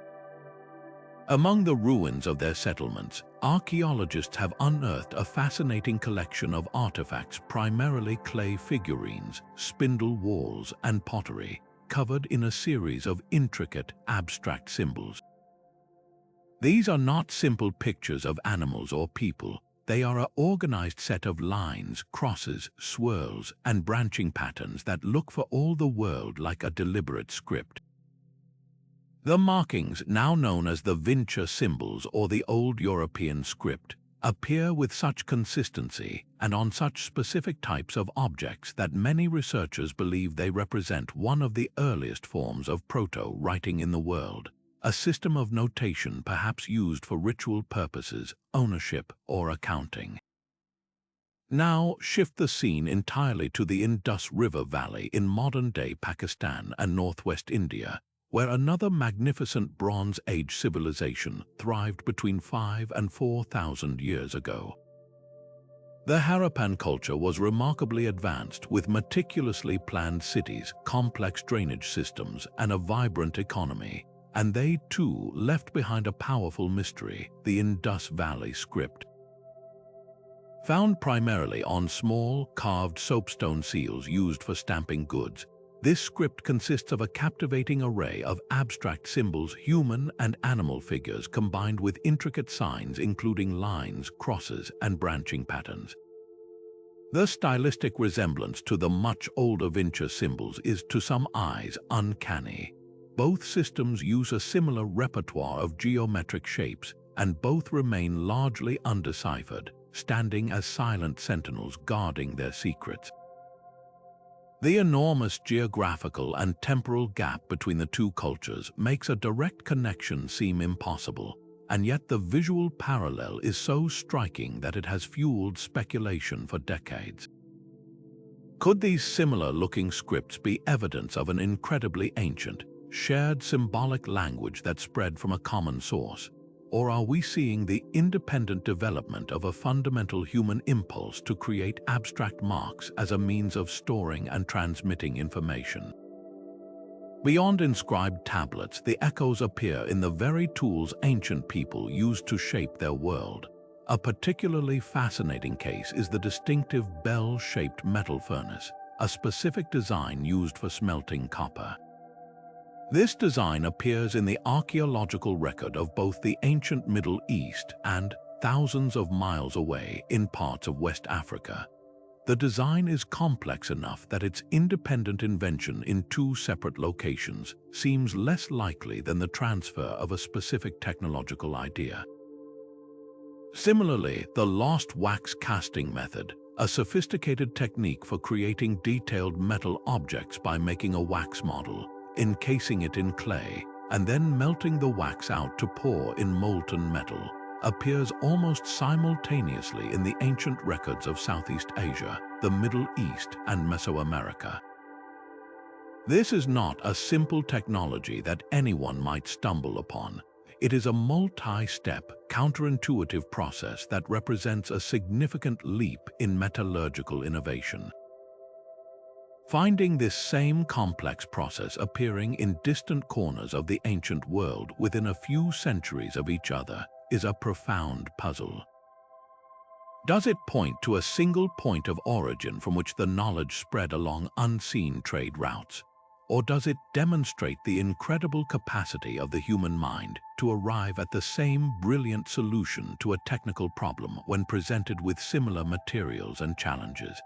Among the ruins of their settlements, archaeologists have unearthed a fascinating collection of artifacts, primarily clay figurines, spindle whorls, and pottery, covered in a series of intricate, abstract symbols. These are not simple pictures of animals or people. They are an organized set of lines, crosses, swirls, and branching patterns that look for all the world like a deliberate script. The markings, now known as the Vinča symbols or the Old European script, appear with such consistency and on such specific types of objects that many researchers believe they represent one of the earliest forms of proto-writing in the world, a system of notation perhaps used for ritual purposes, ownership, or accounting. Now shift the scene entirely to the Indus River Valley in modern-day Pakistan and northwest India, where another magnificent Bronze Age civilization thrived between 5,000 and 4,000 years ago. The Harappan culture was remarkably advanced, with meticulously planned cities, complex drainage systems, and a vibrant economy, and they too left behind a powerful mystery, the Indus Valley script. Found primarily on small, carved soapstone seals used for stamping goods, this script consists of a captivating array of abstract symbols, human and animal figures combined with intricate signs including lines, crosses, and branching patterns. The stylistic resemblance to the much older Vinca symbols is, to some eyes, uncanny. Both systems use a similar repertoire of geometric shapes, and both remain largely undeciphered, standing as silent sentinels guarding their secrets. The enormous geographical and temporal gap between the two cultures makes a direct connection seem impossible, and yet the visual parallel is so striking that it has fueled speculation for decades. Could these similar-looking scripts be evidence of an incredibly ancient, shared symbolic language that spread from a common source? Or are we seeing the independent development of a fundamental human impulse to create abstract marks as a means of storing and transmitting information? Beyond inscribed tablets, the echoes appear in the very tools ancient people used to shape their world. A particularly fascinating case is the distinctive bell-shaped metal furnace, a specific design used for smelting copper. This design appears in the archaeological record of both the ancient Middle East and, thousands of miles away, in parts of West Africa. The design is complex enough that its independent invention in two separate locations seems less likely than the transfer of a specific technological idea. Similarly, the lost wax casting method, a sophisticated technique for creating detailed metal objects by making a wax model, encasing it in clay, and then melting the wax out to pour in molten metal, appears almost simultaneously in the ancient records of Southeast Asia, the Middle East, and Mesoamerica. This is not a simple technology that anyone might stumble upon. It is a multi-step, counterintuitive process that represents a significant leap in metallurgical innovation. Finding this same complex process appearing in distant corners of the ancient world within a few centuries of each other is a profound puzzle. Does it point to a single point of origin from which the knowledge spread along unseen trade routes? Or does it demonstrate the incredible capacity of the human mind to arrive at the same brilliant solution to a technical problem when presented with similar materials and challenges?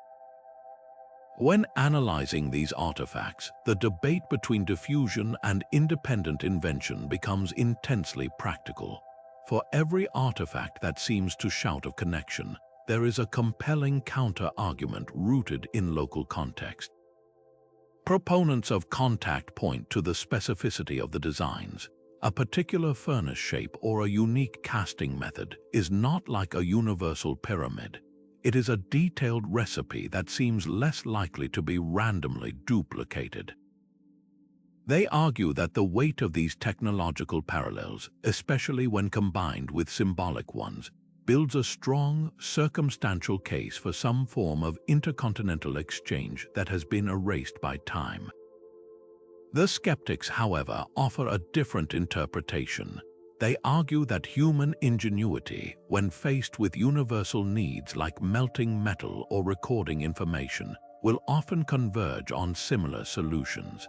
When analyzing these artifacts, the debate between diffusion and independent invention becomes intensely practical. For every artifact that seems to shout of connection, there is a compelling counter-argument rooted in local context. Proponents of contact point to the specificity of the designs. A particular furnace shape or a unique casting method is not like a universal pyramid. It is a detailed recipe that seems less likely to be randomly duplicated. They argue that the weight of these technological parallels, especially when combined with symbolic ones, builds a strong, circumstantial case for some form of intercontinental exchange that has been erased by time. The skeptics, however, offer a different interpretation. They argue that human ingenuity, when faced with universal needs like melting metal or recording information, will often converge on similar solutions.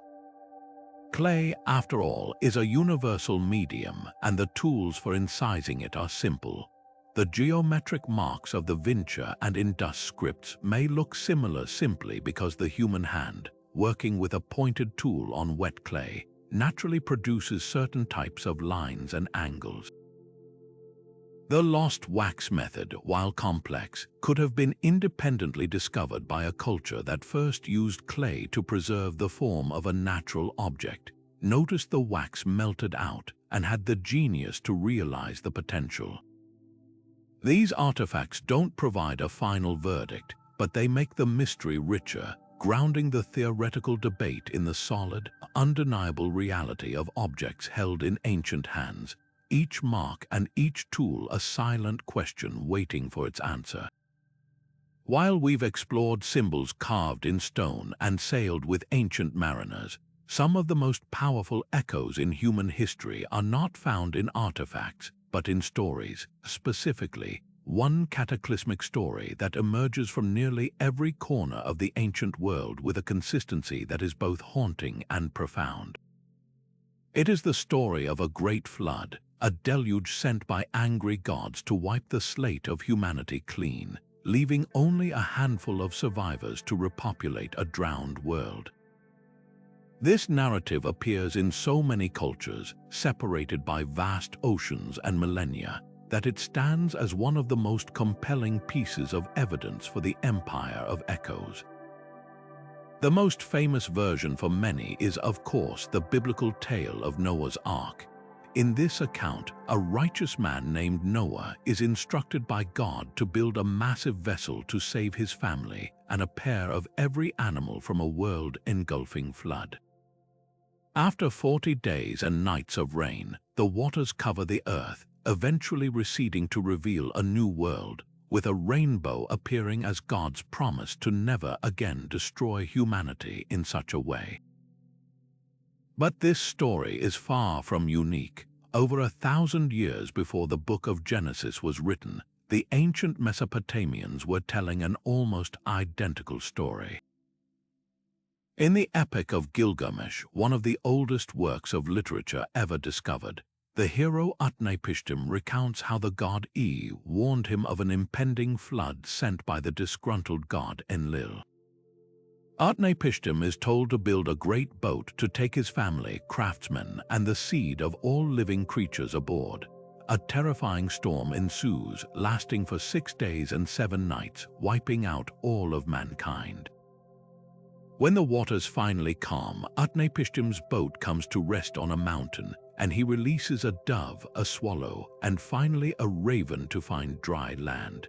Clay, after all, is a universal medium, and the tools for incising it are simple. The geometric marks of the Vinca and Indus scripts may look similar simply because the human hand, working with a pointed tool on wet clay, naturally produces certain types of lines and angles. The lost wax method, while complex, could have been independently discovered by a culture that first used clay to preserve the form of a natural object, noticed the wax melted out, and had the genius to realize the potential. These artifacts don't provide a final verdict, but they make the mystery richer, grounding the theoretical debate in the solid, undeniable reality of objects held in ancient hands, each mark and each tool a silent question waiting for its answer. While we've explored symbols carved in stone and sailed with ancient mariners, some of the most powerful echoes in human history are not found in artifacts, but in stories, specifically one cataclysmic story that emerges from nearly every corner of the ancient world with a consistency that is both haunting and profound. It is the story of a great flood, a deluge sent by angry gods to wipe the slate of humanity clean, leaving only a handful of survivors to repopulate a drowned world. This narrative appears in so many cultures, separated by vast oceans and millennia, that it stands as one of the most compelling pieces of evidence for the empire of echoes. The most famous version for many is, of course, the biblical tale of Noah's Ark. In this account, a righteous man named Noah is instructed by God to build a massive vessel to save his family and a pair of every animal from a world-engulfing flood. After 40 days and nights of rain, the waters cover the earth, eventually receding to reveal a new world, with a rainbow appearing as God's promise to never again destroy humanity in such a way. But this story is far from unique. Over 1,000 years before the book of Genesis was written, the ancient Mesopotamians were telling an almost identical story. In the Epic of Gilgamesh, one of the oldest works of literature ever discovered, the hero Utnapishtim recounts how the god E warned him of an impending flood sent by the disgruntled god Enlil. Utnapishtim is told to build a great boat to take his family, craftsmen, and the seed of all living creatures aboard. A terrifying storm ensues, lasting for 6 days and 7 nights, wiping out all of mankind. When the waters finally calm, Utnapishtim's boat comes to rest on a mountain, and he releases a dove, a swallow, and finally a raven to find dry land.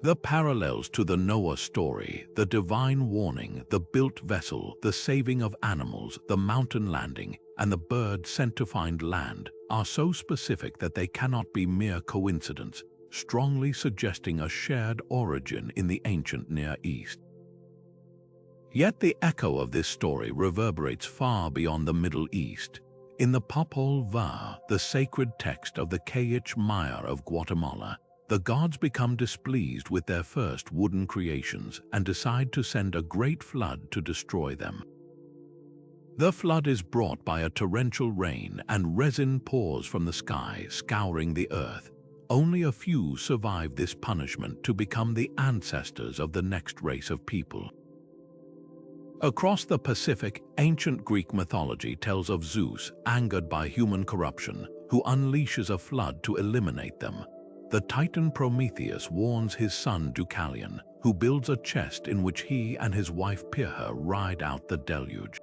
The parallels to the Noah story, the divine warning, the built vessel, the saving of animals, the mountain landing, and the bird sent to find land, are so specific that they cannot be mere coincidence, strongly suggesting a shared origin in the ancient Near East. Yet the echo of this story reverberates far beyond the Middle East. In the Popol Vuh, the sacred text of the Kayich Maya of Guatemala, the gods become displeased with their first wooden creations and decide to send a great flood to destroy them. The flood is brought by a torrential rain, and resin pours from the sky, scouring the earth. Only a few survive this punishment to become the ancestors of the next race of people. Across the Pacific, ancient Greek mythology tells of Zeus, angered by human corruption, who unleashes a flood to eliminate them. The Titan Prometheus warns his son Deucalion, who builds a chest in which he and his wife Pyrrha ride out the deluge.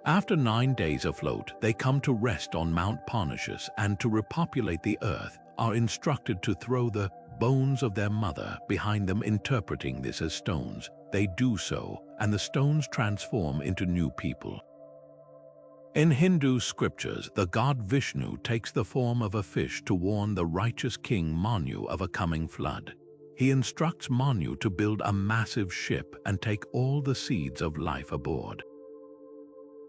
After 9 days afloat, they come to rest on Mount Parnassus, and to repopulate the earth, are instructed to throw the bones of their mother behind them. Interpreting this as stones, they do so, and the stones transform into new people. In Hindu scriptures, the god Vishnu takes the form of a fish to warn the righteous king Manu of a coming flood. He instructs Manu to build a massive ship and take all the seeds of life aboard.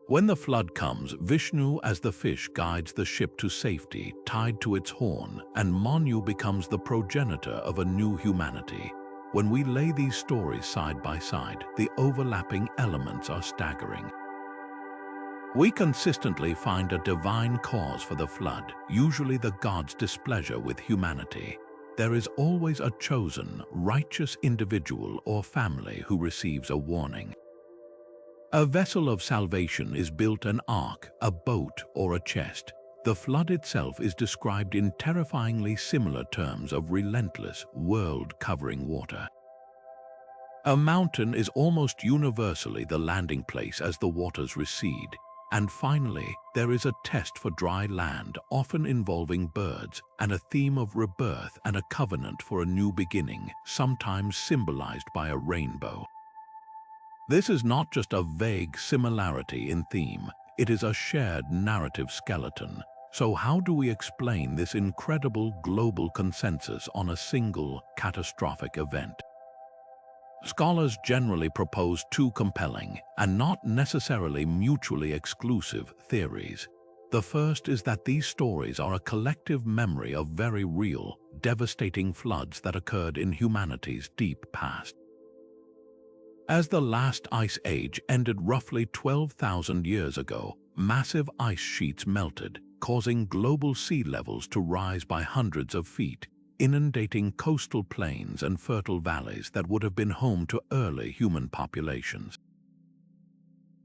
When the flood comes, Vishnu as the fish guides the ship to safety, tied to its horn, and Manu becomes the progenitor of a new humanity. When we lay these stories side by side, the overlapping elements are staggering. We consistently find a divine cause for the flood, usually the god's displeasure with humanity. There is always a chosen, righteous individual or family who receives a warning. A vessel of salvation is built, an ark, a boat, or a chest. The flood itself is described in terrifyingly similar terms of relentless, world-covering water. A mountain is almost universally the landing place as the waters recede. And finally, there is a test for dry land, often involving birds, and a theme of rebirth and a covenant for a new beginning, sometimes symbolized by a rainbow. This is not just a vague similarity in theme, it is a shared narrative skeleton. So how do we explain this incredible global consensus on a single catastrophic event? Scholars generally propose two compelling, and not necessarily mutually exclusive, theories. The first is that these stories are a collective memory of very real, devastating floods that occurred in humanity's deep past. As the last ice age ended roughly 12,000 years ago, massive ice sheets melted, causing global sea levels to rise by hundreds of feet, inundating coastal plains and fertile valleys that would have been home to early human populations.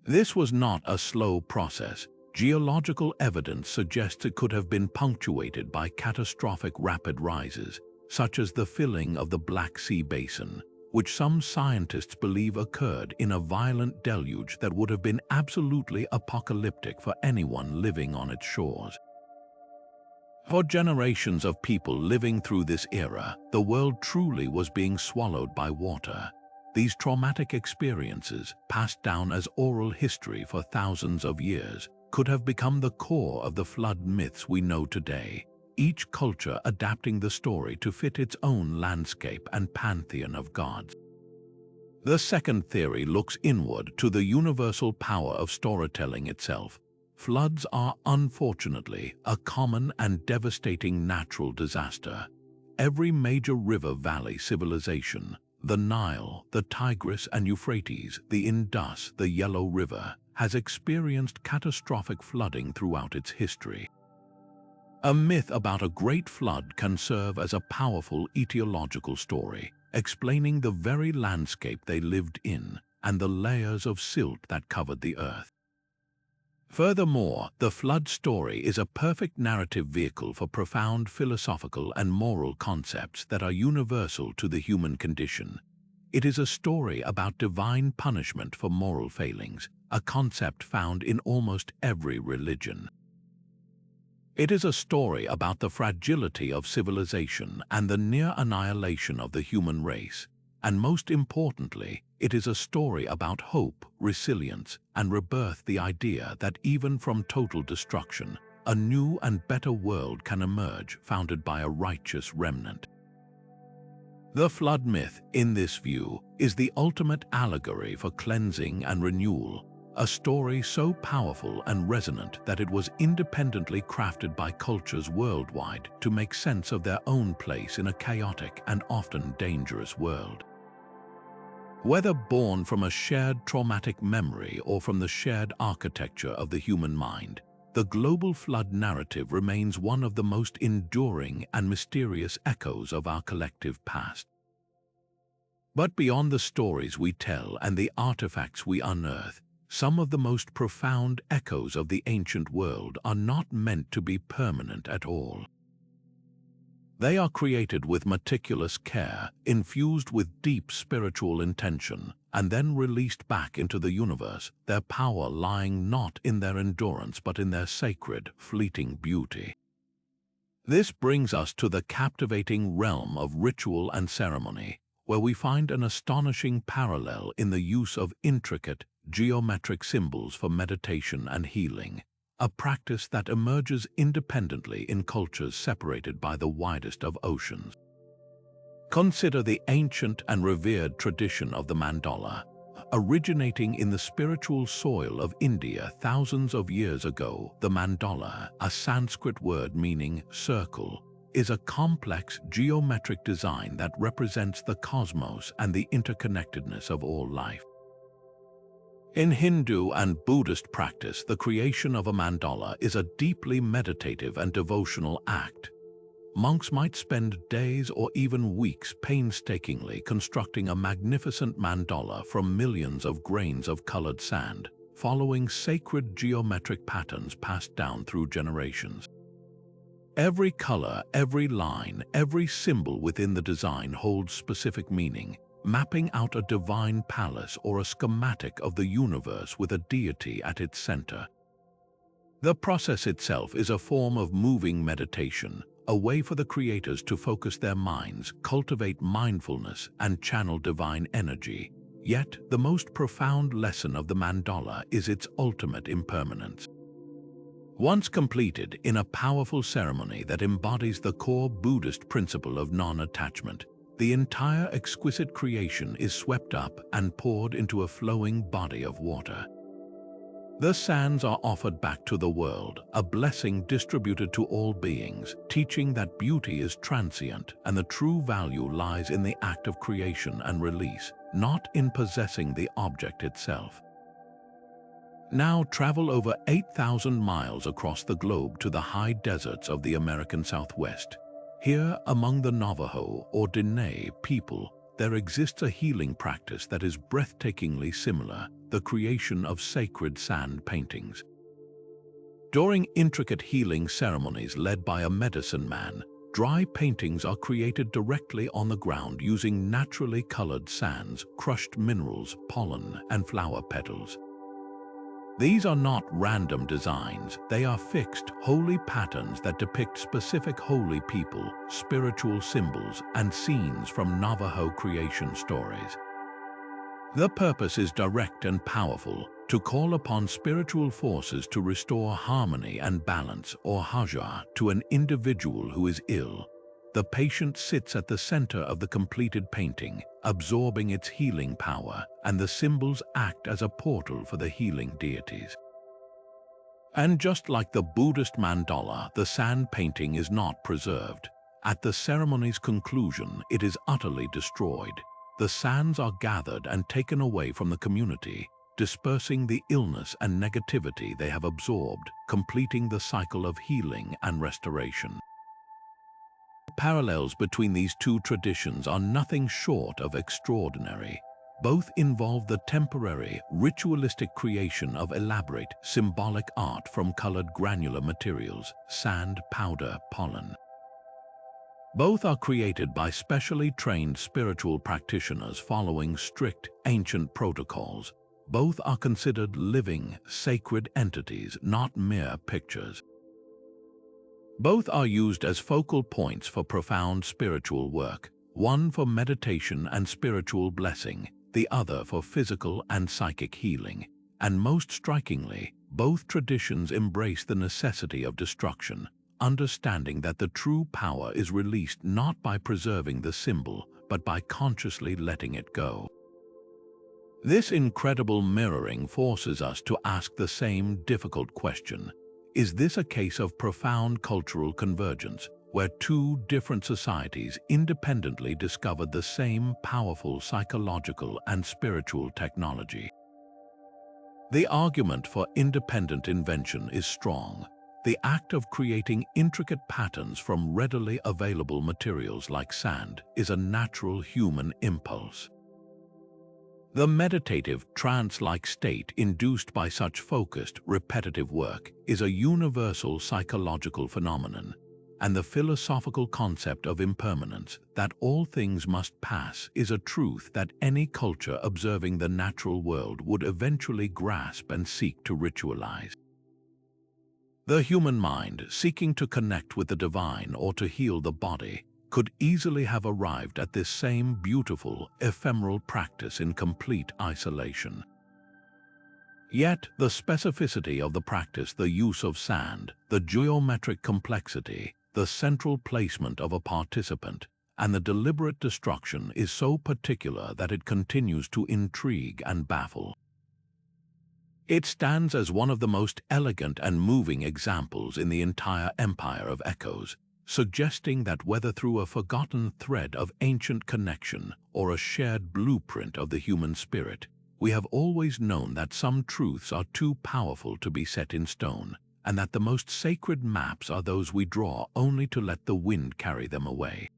This was not a slow process. Geological evidence suggests it could have been punctuated by catastrophic rapid rises, such as the filling of the Black Sea Basin, which some scientists believe occurred in a violent deluge that would have been absolutely apocalyptic for anyone living on its shores. For generations of people living through this era, the world truly was being swallowed by water. These traumatic experiences, passed down as oral history for thousands of years, could have become the core of the flood myths we know today, each culture adapting the story to fit its own landscape and pantheon of gods. The second theory looks inward to the universal power of storytelling itself. Floods are, unfortunately, a common and devastating natural disaster. Every major river valley civilization, the Nile, the Tigris and Euphrates, the Indus, the Yellow River, has experienced catastrophic flooding throughout its history. A myth about a great flood can serve as a powerful etiological story, explaining the very landscape they lived in and the layers of silt that covered the earth. Furthermore, the flood story is a perfect narrative vehicle for profound philosophical and moral concepts that are universal to the human condition. It is a story about divine punishment for moral failings, a concept found in almost every religion. It is a story about the fragility of civilization and the near annihilation of the human race. And most importantly, it is a story about hope, resilience, and rebirth, the idea that even from total destruction, a new and better world can emerge, founded by a righteous remnant. The flood myth, in this view, is the ultimate allegory for cleansing and renewal, a story so powerful and resonant that it was independently crafted by cultures worldwide to make sense of their own place in a chaotic and often dangerous world. Whether born from a shared traumatic memory or from the shared architecture of the human mind, the global flood narrative remains one of the most enduring and mysterious echoes of our collective past. But beyond the stories we tell and the artifacts we unearth, some of the most profound echoes of the ancient world are not meant to be permanent at all. They are created with meticulous care, infused with deep spiritual intention, and then released back into the universe, their power lying not in their endurance but in their sacred, fleeting beauty. This brings us to the captivating realm of ritual and ceremony, where we find an astonishing parallel in the use of intricate, geometric symbols for meditation and healing, a practice that emerges independently in cultures separated by the widest of oceans. Consider the ancient and revered tradition of the mandala. Originating in the spiritual soil of India thousands of years ago, the mandala, a Sanskrit word meaning circle, is a complex geometric design that represents the cosmos and the interconnectedness of all life. In Hindu and Buddhist practice, the creation of a mandala is a deeply meditative and devotional act. Monks might spend days or even weeks painstakingly constructing a magnificent mandala from millions of grains of colored sand, following sacred geometric patterns passed down through generations. Every color, every line, every symbol within the design holds specific meaning, mapping out a divine palace or a schematic of the universe with a deity at its center. The process itself is a form of moving meditation, a way for the creators to focus their minds, cultivate mindfulness, and channel divine energy. Yet, the most profound lesson of the mandala is its ultimate impermanence. Once completed in a powerful ceremony that embodies the core Buddhist principle of non-attachment, the entire exquisite creation is swept up and poured into a flowing body of water. The sands are offered back to the world, a blessing distributed to all beings, teaching that beauty is transient and the true value lies in the act of creation and release, not in possessing the object itself. Now travel over 8,000 miles across the globe to the high deserts of the American Southwest. Here, among the Navajo or Diné people, there exists a healing practice that is breathtakingly similar, the creation of sacred sand paintings. During intricate healing ceremonies led by a medicine man, dry paintings are created directly on the ground using naturally colored sands, crushed minerals, pollen, and flower petals. These are not random designs, they are fixed, holy patterns that depict specific holy people, spiritual symbols, and scenes from Navajo creation stories. The purpose is direct and powerful, to call upon spiritual forces to restore harmony and balance or haja to an individual who is ill. The patient sits at the center of the completed painting, absorbing its healing power, and the symbols act as a portal for the healing deities. And just like the Buddhist mandala, the sand painting is not preserved. At the ceremony's conclusion, it is utterly destroyed. The sands are gathered and taken away from the community, dispersing the illness and negativity they have absorbed, completing the cycle of healing and restoration. Parallels between these two traditions are nothing short of extraordinary. Both involve the temporary, ritualistic creation of elaborate, symbolic art from colored granular materials, sand, powder, pollen. Both are created by specially trained spiritual practitioners following strict, ancient protocols. Both are considered living, sacred entities, not mere pictures. Both are used as focal points for profound spiritual work, one for meditation and spiritual blessing, the other for physical and psychic healing. And most strikingly, both traditions embrace the necessity of destruction, understanding that the true power is released not by preserving the symbol, but by consciously letting it go. This incredible mirroring forces us to ask the same difficult question. Is this a case of profound cultural convergence, where two different societies independently discovered the same powerful psychological and spiritual technology? The argument for independent invention is strong. The act of creating intricate patterns from readily available materials like sand is a natural human impulse. The meditative, trance-like state induced by such focused, repetitive work is a universal psychological phenomenon, and the philosophical concept of impermanence, that all things must pass, is a truth that any culture observing the natural world would eventually grasp and seek to ritualize. The human mind, seeking to connect with the divine or to heal the body, could easily have arrived at this same beautiful, ephemeral practice in complete isolation. Yet, the specificity of the practice, the use of sand, the geometric complexity, the central placement of a participant, and the deliberate destruction is so particular that it continues to intrigue and baffle. It stands as one of the most elegant and moving examples in the entire empire of echoes, suggesting that whether through a forgotten thread of ancient connection or a shared blueprint of the human spirit, we have always known that some truths are too powerful to be set in stone, and that the most sacred maps are those we draw only to let the wind carry them away.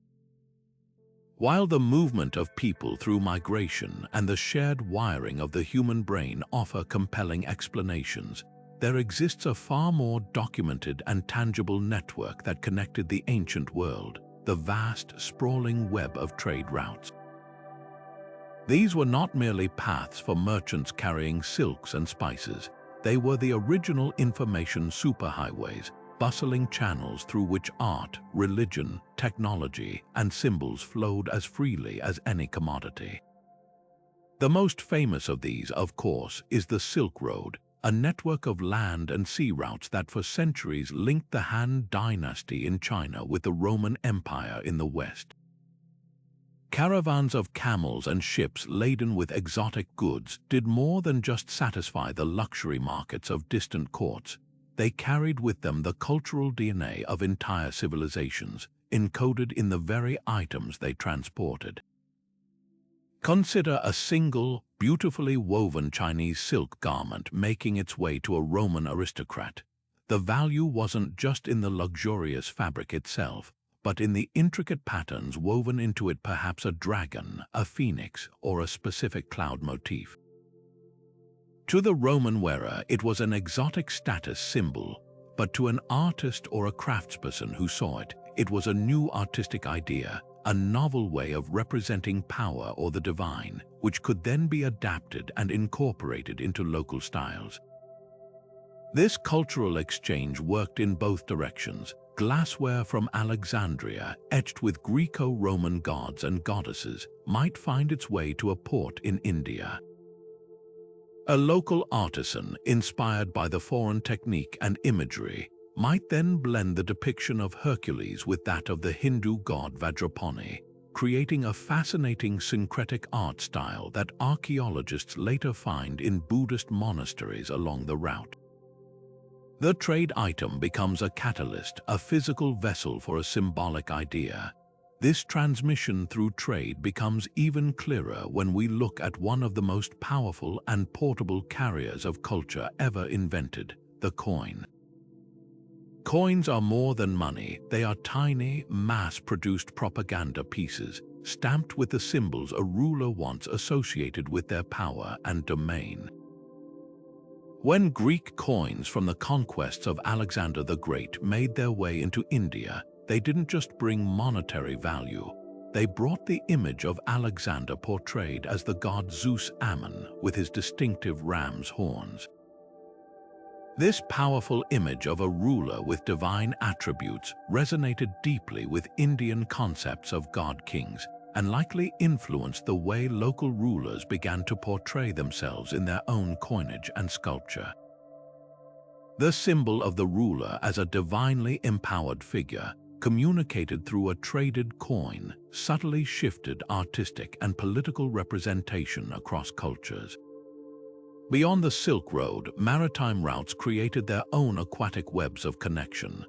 While the movement of people through migration and the shared wiring of the human brain offer compelling explanations, there exists a far more documented and tangible network that connected the ancient world, the vast, sprawling web of trade routes. These were not merely paths for merchants carrying silks and spices. They were the original information superhighways, bustling channels through which art, religion, technology, and symbols flowed as freely as any commodity. The most famous of these, of course, is the Silk Road, a network of land and sea routes that for centuries linked the Han Dynasty in China with the Roman Empire in the West. Caravans of camels and ships laden with exotic goods did more than just satisfy the luxury markets of distant courts. They carried with them the cultural DNA of entire civilizations, encoded in the very items they transported. Consider a single, beautifully woven Chinese silk garment making its way to a Roman aristocrat. The value wasn't just in the luxurious fabric itself, but in the intricate patterns woven into it, perhaps a dragon, a phoenix, or a specific cloud motif. To the Roman wearer, it was an exotic status symbol, but to an artist or a craftsperson who saw it, it was a new artistic idea, a novel way of representing power or the divine, which could then be adapted and incorporated into local styles. This cultural exchange worked in both directions. Glassware from Alexandria, etched with Greco-Roman gods and goddesses, might find its way to a port in India. A local artisan, inspired by the foreign technique and imagery, might then blend the depiction of Hercules with that of the Hindu god Vajrapani, creating a fascinating syncretic art style that archaeologists later find in Buddhist monasteries along the route. The trade item becomes a catalyst, a physical vessel for a symbolic idea. This transmission through trade becomes even clearer when we look at one of the most powerful and portable carriers of culture ever invented, the coin. Coins are more than money. They are tiny, mass-produced propaganda pieces, stamped with the symbols a ruler once associated with their power and domain. When Greek coins from the conquests of Alexander the Great made their way into India, they didn't just bring monetary value. They brought the image of Alexander portrayed as the god Zeus Ammon with his distinctive ram's horns. This powerful image of a ruler with divine attributes resonated deeply with Indian concepts of god-kings and likely influenced the way local rulers began to portray themselves in their own coinage and sculpture. The symbol of the ruler as a divinely empowered figure, communicated through a traded coin, subtly shifted artistic and political representation across cultures. Beyond the Silk Road, maritime routes created their own aquatic webs of connection.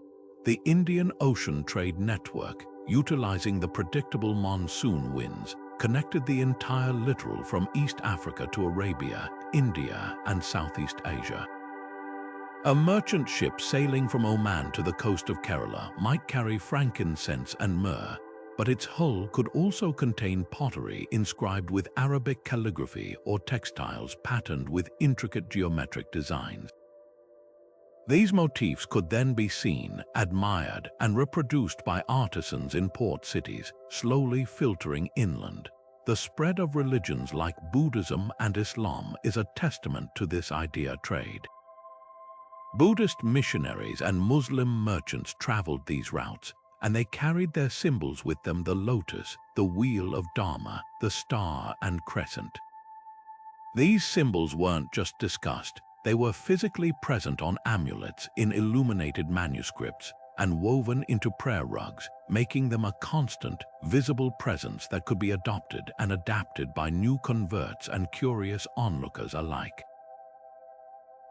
The Indian Ocean Trade Network, utilizing the predictable monsoon winds, connected the entire littoral from East Africa to Arabia, India, and Southeast Asia. A merchant ship sailing from Oman to the coast of Kerala might carry frankincense and myrrh, but its hull could also contain pottery inscribed with Arabic calligraphy or textiles patterned with intricate geometric designs. These motifs could then be seen, admired, and reproduced by artisans in port cities, slowly filtering inland. The spread of religions like Buddhism and Islam is a testament to this idea trade. Buddhist missionaries and Muslim merchants traveled these routes, and they carried their symbols with them: the lotus, the wheel of Dharma, the star and crescent. These symbols weren't just discussed, they were physically present on amulets, in illuminated manuscripts, and woven into prayer rugs, making them a constant, visible presence that could be adopted and adapted by new converts and curious onlookers alike.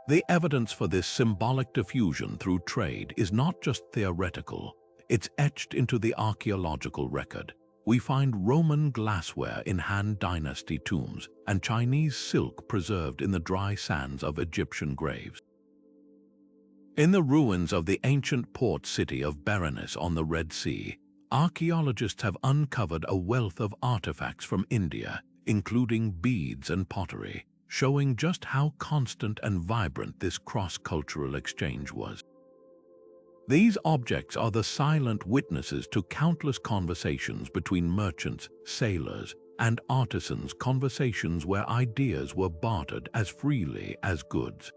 The evidence for this symbolic diffusion through trade is not just theoretical, it's etched into the archaeological record. We find Roman glassware in Han Dynasty tombs and Chinese silk preserved in the dry sands of Egyptian graves. In the ruins of the ancient port city of Berenice on the Red Sea, archaeologists have uncovered a wealth of artifacts from India, including beads and pottery, showing just how constant and vibrant this cross-cultural exchange was. These objects are the silent witnesses to countless conversations between merchants, sailors, and artisans, conversations where ideas were bartered as freely as goods.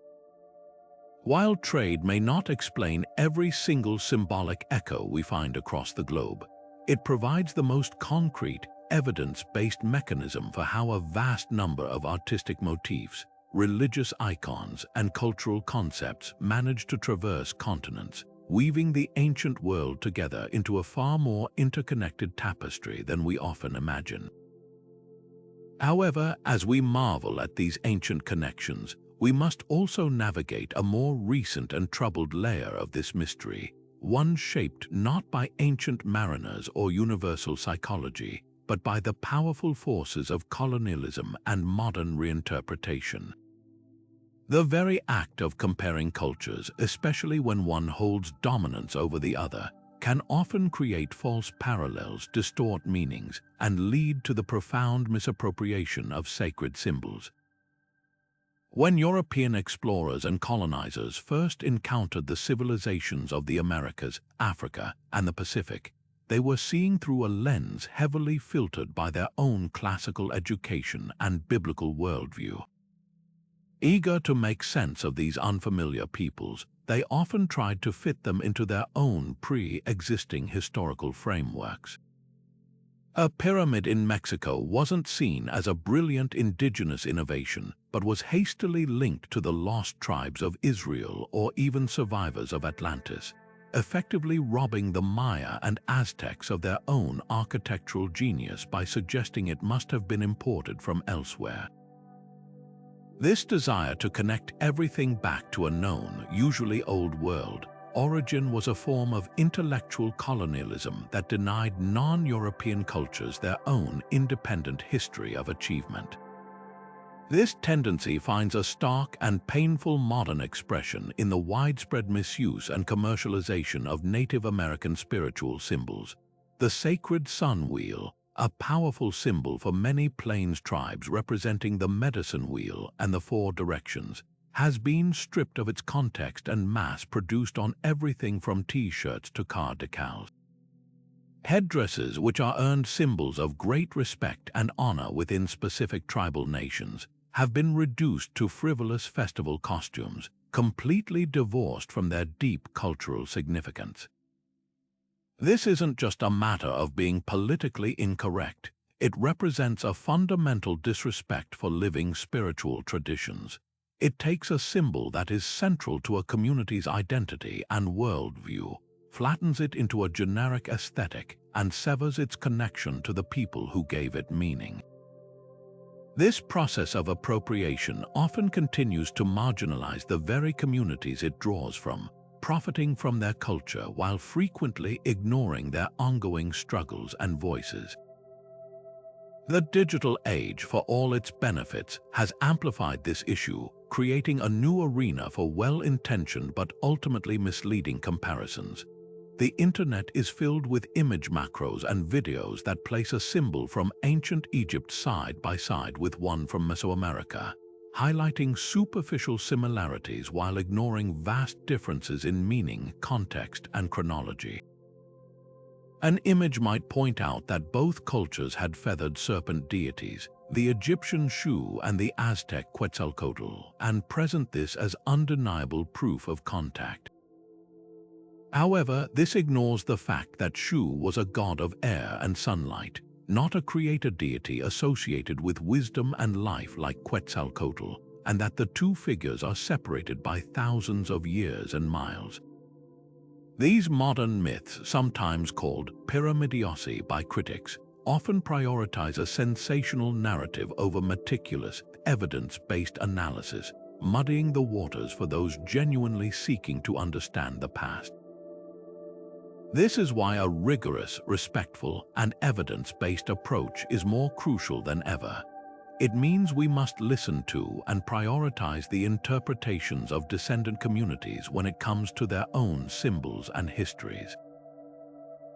While trade may not explain every single symbolic echo we find across the globe, it provides the most concrete, evidence-based mechanism for how a vast number of artistic motifs, religious icons, and cultural concepts managed to traverse continents, weaving the ancient world together into a far more interconnected tapestry than we often imagine. However, as we marvel at these ancient connections, we must also navigate a more recent and troubled layer of this mystery, one shaped not by ancient mariners or universal psychology, but by the powerful forces of colonialism and modern reinterpretation. The very act of comparing cultures, especially when one holds dominance over the other, can often create false parallels, distort meanings, and lead to the profound misappropriation of sacred symbols. When European explorers and colonizers first encountered the civilizations of the Americas, Africa, and the Pacific, they were seeing through a lens heavily filtered by their own classical education and biblical worldview. Eager to make sense of these unfamiliar peoples, they often tried to fit them into their own pre-existing historical frameworks. A pyramid in Mexico wasn't seen as a brilliant indigenous innovation, but was hastily linked to the lost tribes of Israel or even survivors of Atlantis, effectively robbing the Maya and Aztecs of their own architectural genius by suggesting it must have been imported from elsewhere. This desire to connect everything back to a known, usually old world, origin was a form of intellectual colonialism that denied non-European cultures their own independent history of achievement. This tendency finds a stark and painful modern expression in the widespread misuse and commercialization of Native American spiritual symbols. The sacred sun wheel, a powerful symbol for many plains tribes representing the medicine wheel and the four directions, has been stripped of its context and mass-produced on everything from T-shirts to car decals. Headdresses, which are earned symbols of great respect and honor within specific tribal nations, have been reduced to frivolous festival costumes, completely divorced from their deep cultural significance. This isn't just a matter of being politically incorrect. It represents a fundamental disrespect for living spiritual traditions. It takes a symbol that is central to a community's identity and worldview, flattens it into a generic aesthetic, and severs its connection to the people who gave it meaning. This process of appropriation often continues to marginalize the very communities it draws from, profiting from their culture while frequently ignoring their ongoing struggles and voices. The digital age, for all its benefits, has amplified this issue, creating a new arena for well-intentioned but ultimately misleading comparisons. The internet is filled with image macros and videos that place a symbol from ancient Egypt side by side with one from Mesoamerica, highlighting superficial similarities while ignoring vast differences in meaning, context, and chronology. An image might point out that both cultures had feathered serpent deities, the Egyptian Shu and the Aztec Quetzalcoatl, and present this as undeniable proof of contact. However, this ignores the fact that Shu was a god of air and sunlight, not a creator deity associated with wisdom and life like Quetzalcoatl, and that the two figures are separated by thousands of years and miles. These modern myths, sometimes called pyramidiosy by critics, often prioritize a sensational narrative over meticulous, evidence-based analysis, muddying the waters for those genuinely seeking to understand the past. This is why a rigorous, respectful, and evidence-based approach is more crucial than ever. It means we must listen to and prioritize the interpretations of descendant communities when it comes to their own symbols and histories.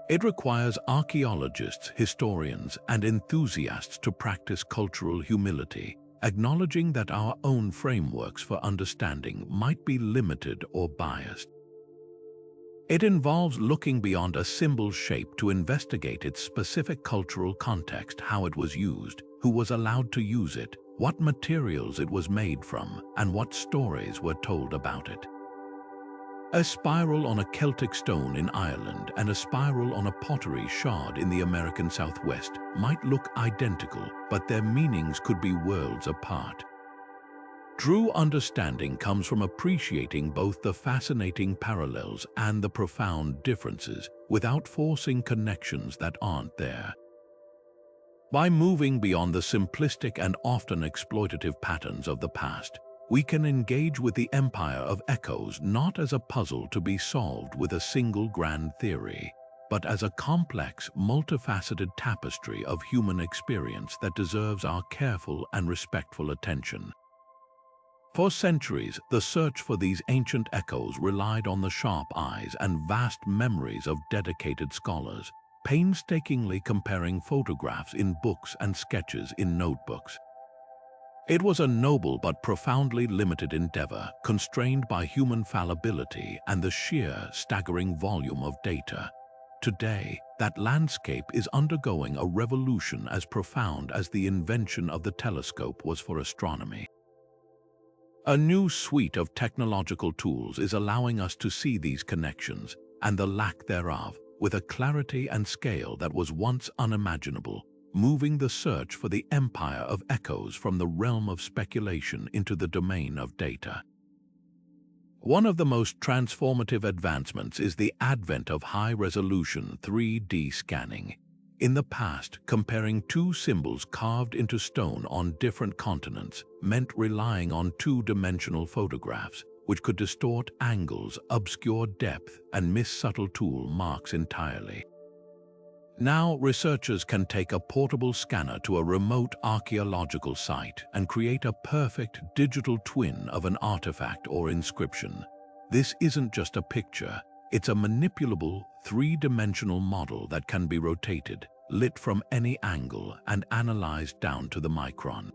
It requires archaeologists, historians, and enthusiasts to practice cultural humility, acknowledging that our own frameworks for understanding might be limited or biased. It involves looking beyond a symbol's shape to investigate its specific cultural context, how it was used, who was allowed to use it, what materials it was made from, and what stories were told about it. A spiral on a Celtic stone in Ireland and a spiral on a pottery shard in the American Southwest might look identical, but their meanings could be worlds apart. True understanding comes from appreciating both the fascinating parallels and the profound differences without forcing connections that aren't there. By moving beyond the simplistic and often exploitative patterns of the past, we can engage with the empire of echoes not as a puzzle to be solved with a single grand theory, but as a complex, multifaceted tapestry of human experience that deserves our careful and respectful attention. For centuries, the search for these ancient echoes relied on the sharp eyes and vast memories of dedicated scholars, painstakingly comparing photographs in books and sketches in notebooks. It was a noble but profoundly limited endeavor, constrained by human fallibility and the sheer, staggering volume of data. Today, that landscape is undergoing a revolution as profound as the invention of the telescope was for astronomy. A new suite of technological tools is allowing us to see these connections, and the lack thereof, with a clarity and scale that was once unimaginable, moving the search for the empire of echoes from the realm of speculation into the domain of data. One of the most transformative advancements is the advent of high-resolution 3D scanning. In the past, comparing two symbols carved into stone on different continents meant relying on two-dimensional photographs, which could distort angles, obscure depth, and miss subtle tool marks entirely. Now, researchers can take a portable scanner to a remote archaeological site and create a perfect digital twin of an artifact or inscription. This isn't just a picture, it's a manipulable, three-dimensional model that can be rotated, lit from any angle, and analyzed down to the micron.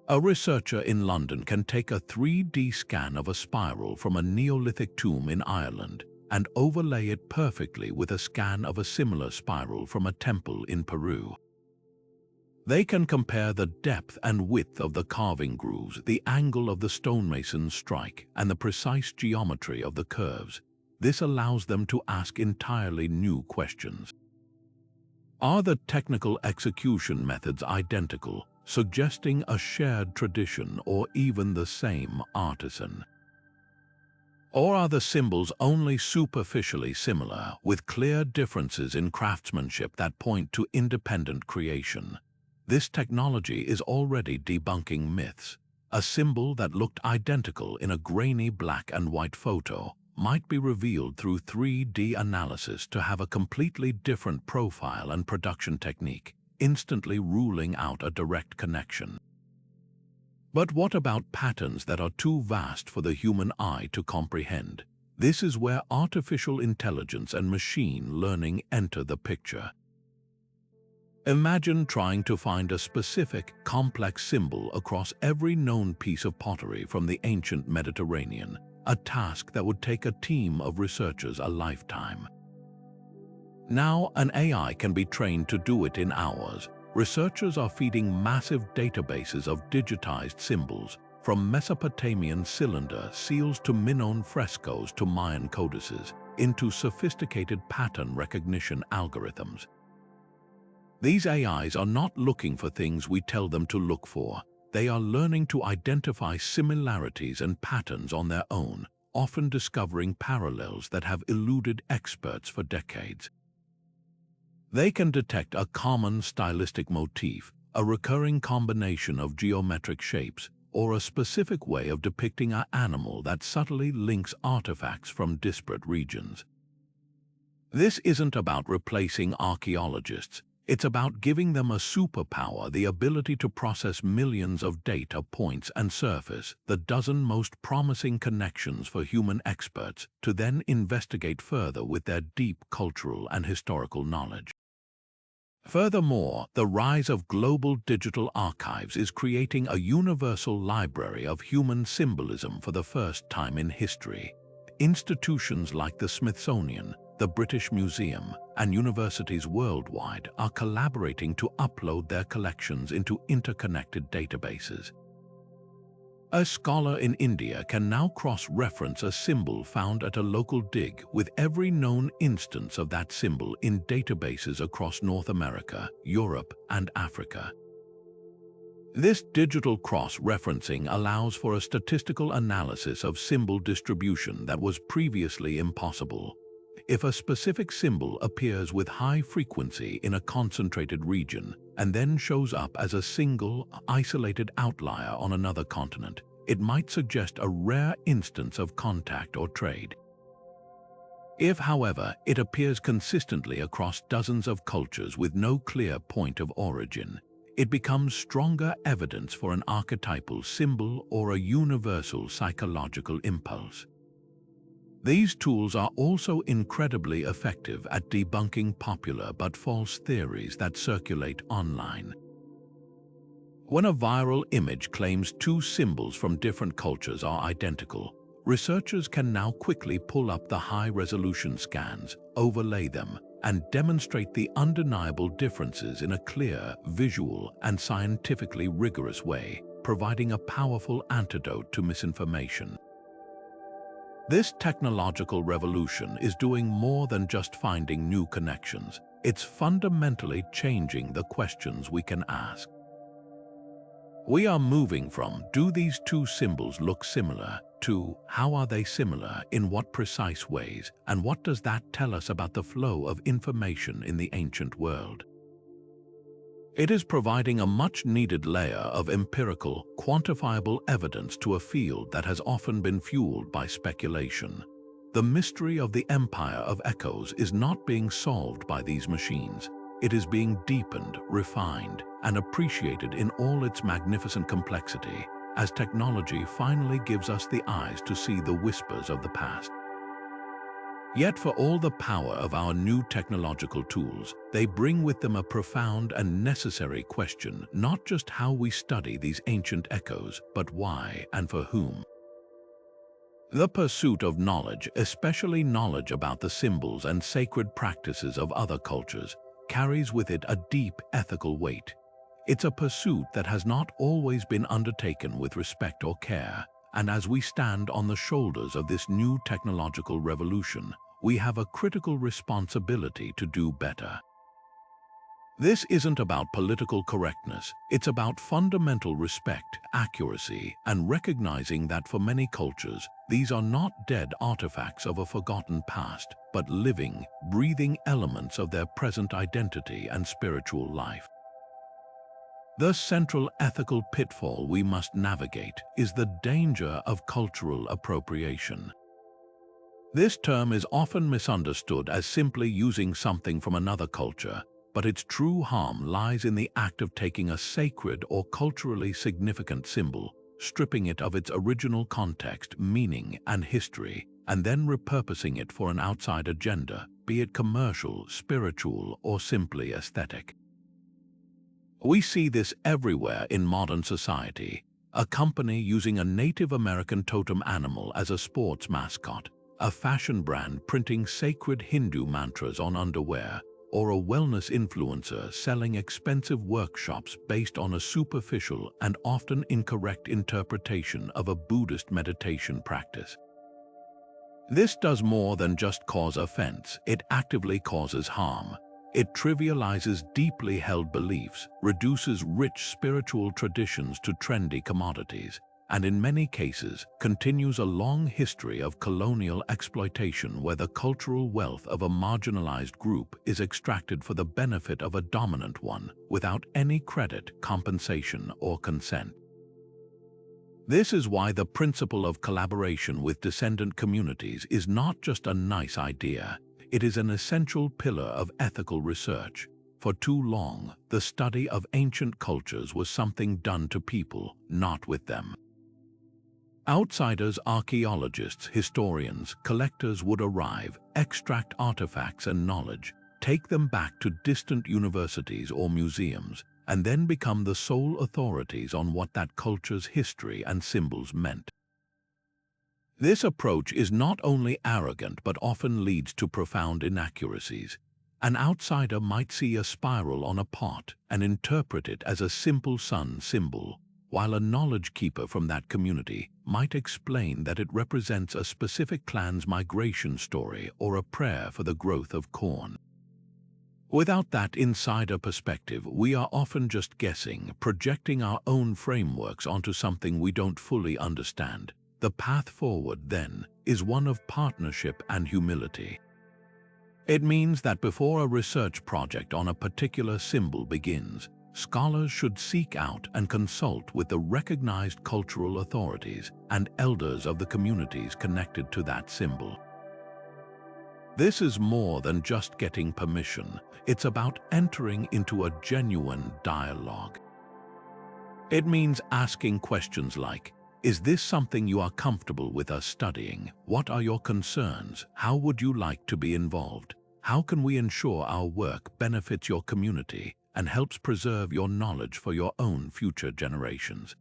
A researcher in London can take a 3D scan of a spiral from a Neolithic tomb in Ireland and overlay it perfectly with a scan of a similar spiral from a temple in Peru. They can compare the depth and width of the carving grooves, the angle of the stonemason's strike, and the precise geometry of the curves. This allows them to ask entirely new questions. Are the technical execution methods identical, suggesting a shared tradition or even the same artisan? Or are the symbols only superficially similar, with clear differences in craftsmanship that point to independent creation? This technology is already debunking myths. A symbol that looked identical in a grainy black and white photo might be revealed through 3D analysis to have a completely different profile and production technique, instantly ruling out a direct connection. But what about patterns that are too vast for the human eye to comprehend? This is where artificial intelligence and machine learning enter the picture. Imagine trying to find a specific, complex symbol across every known piece of pottery from the ancient Mediterranean, a task that would take a team of researchers a lifetime. Now, an AI can be trained to do it in hours. Researchers are feeding massive databases of digitized symbols, from Mesopotamian cylinder seals to Minoan frescoes to Mayan codices, into sophisticated pattern recognition algorithms. These AIs are not looking for things we tell them to look for. They are learning to identify similarities and patterns on their own, often discovering parallels that have eluded experts for decades. They can detect a common stylistic motif, a recurring combination of geometric shapes, or a specific way of depicting an animal that subtly links artifacts from disparate regions. This isn't about replacing archaeologists. It's about giving them a superpower, the ability to process millions of data points and surface the dozen most promising connections for human experts to then investigate further with their deep cultural and historical knowledge. Furthermore, the rise of global digital archives is creating a universal library of human symbolism for the first time in history. Institutions like the Smithsonian, the British Museum, and universities worldwide are collaborating to upload their collections into interconnected databases. A scholar in India can now cross-reference a symbol found at a local dig with every known instance of that symbol in databases across North America, Europe, and Africa. This digital cross-referencing allows for a statistical analysis of symbol distribution that was previously impossible. If a specific symbol appears with high frequency in a concentrated region and then shows up as a single, isolated outlier on another continent, it might suggest a rare instance of contact or trade. If, however, it appears consistently across dozens of cultures with no clear point of origin, it becomes stronger evidence for an archetypal symbol or a universal psychological impulse. These tools are also incredibly effective at debunking popular but false theories that circulate online. When a viral image claims two symbols from different cultures are identical, researchers can now quickly pull up the high-resolution scans, overlay them, and demonstrate the undeniable differences in a clear, visual, and scientifically rigorous way, providing a powerful antidote to misinformation. This technological revolution is doing more than just finding new connections. It's fundamentally changing the questions we can ask. We are moving from, do these two symbols look similar, to, how are they similar, in what precise ways, and what does that tell us about the flow of information in the ancient world? It is providing a much-needed layer of empirical, quantifiable evidence to a field that has often been fueled by speculation. The mystery of the empire of echoes is not being solved by these machines. It is being deepened, refined, and appreciated in all its magnificent complexity, as technology finally gives us the eyes to see the whispers of the past. Yet for all the power of our new technological tools, they bring with them a profound and necessary question, not just how we study these ancient echoes, but why and for whom. The pursuit of knowledge, especially knowledge about the symbols and sacred practices of other cultures, carries with it a deep ethical weight. It's a pursuit that has not always been undertaken with respect or care, and as we stand on the shoulders of this new technological revolution, we have a critical responsibility to do better. This isn't about political correctness, it's about fundamental respect, accuracy, and recognizing that for many cultures, these are not dead artifacts of a forgotten past, but living, breathing elements of their present identity and spiritual life. The central ethical pitfall we must navigate is the danger of cultural appropriation. This term is often misunderstood as simply using something from another culture, but its true harm lies in the act of taking a sacred or culturally significant symbol, stripping it of its original context, meaning, and history, and then repurposing it for an outside agenda, be it commercial, spiritual, or simply aesthetic. We see this everywhere in modern society. A company using a Native American totem animal as a sports mascot, a fashion brand printing sacred Hindu mantras on underwear, or a wellness influencer selling expensive workshops based on a superficial and often incorrect interpretation of a Buddhist meditation practice. This does more than just cause offense, it actively causes harm. It trivializes deeply held beliefs, reduces rich spiritual traditions to trendy commodities, and in many cases continues a long history of colonial exploitation where the cultural wealth of a marginalized group is extracted for the benefit of a dominant one without any credit, compensation, or consent. This is why the principle of collaboration with descendant communities is not just a nice idea, it is an essential pillar of ethical research. For too long, the study of ancient cultures was something done to people, not with them. Outsiders, archaeologists, historians, collectors would arrive, extract artifacts and knowledge, take them back to distant universities or museums, and then become the sole authorities on what that culture's history and symbols meant. This approach is not only arrogant but often leads to profound inaccuracies. An outsider might see a spiral on a pot and interpret it as a simple sun symbol, while a knowledge keeper from that community might explain that it represents a specific clan's migration story or a prayer for the growth of corn. Without that insider perspective, we are often just guessing, projecting our own frameworks onto something we don't fully understand. The path forward, then, is one of partnership and humility. It means that before a research project on a particular symbol begins, scholars should seek out and consult with the recognized cultural authorities and elders of the communities connected to that symbol. This is more than just getting permission. It's about entering into a genuine dialogue. It means asking questions like, is this something you are comfortable with us studying? What are your concerns? How would you like to be involved? How can we ensure our work benefits your community and helps preserve your knowledge for your own future generations?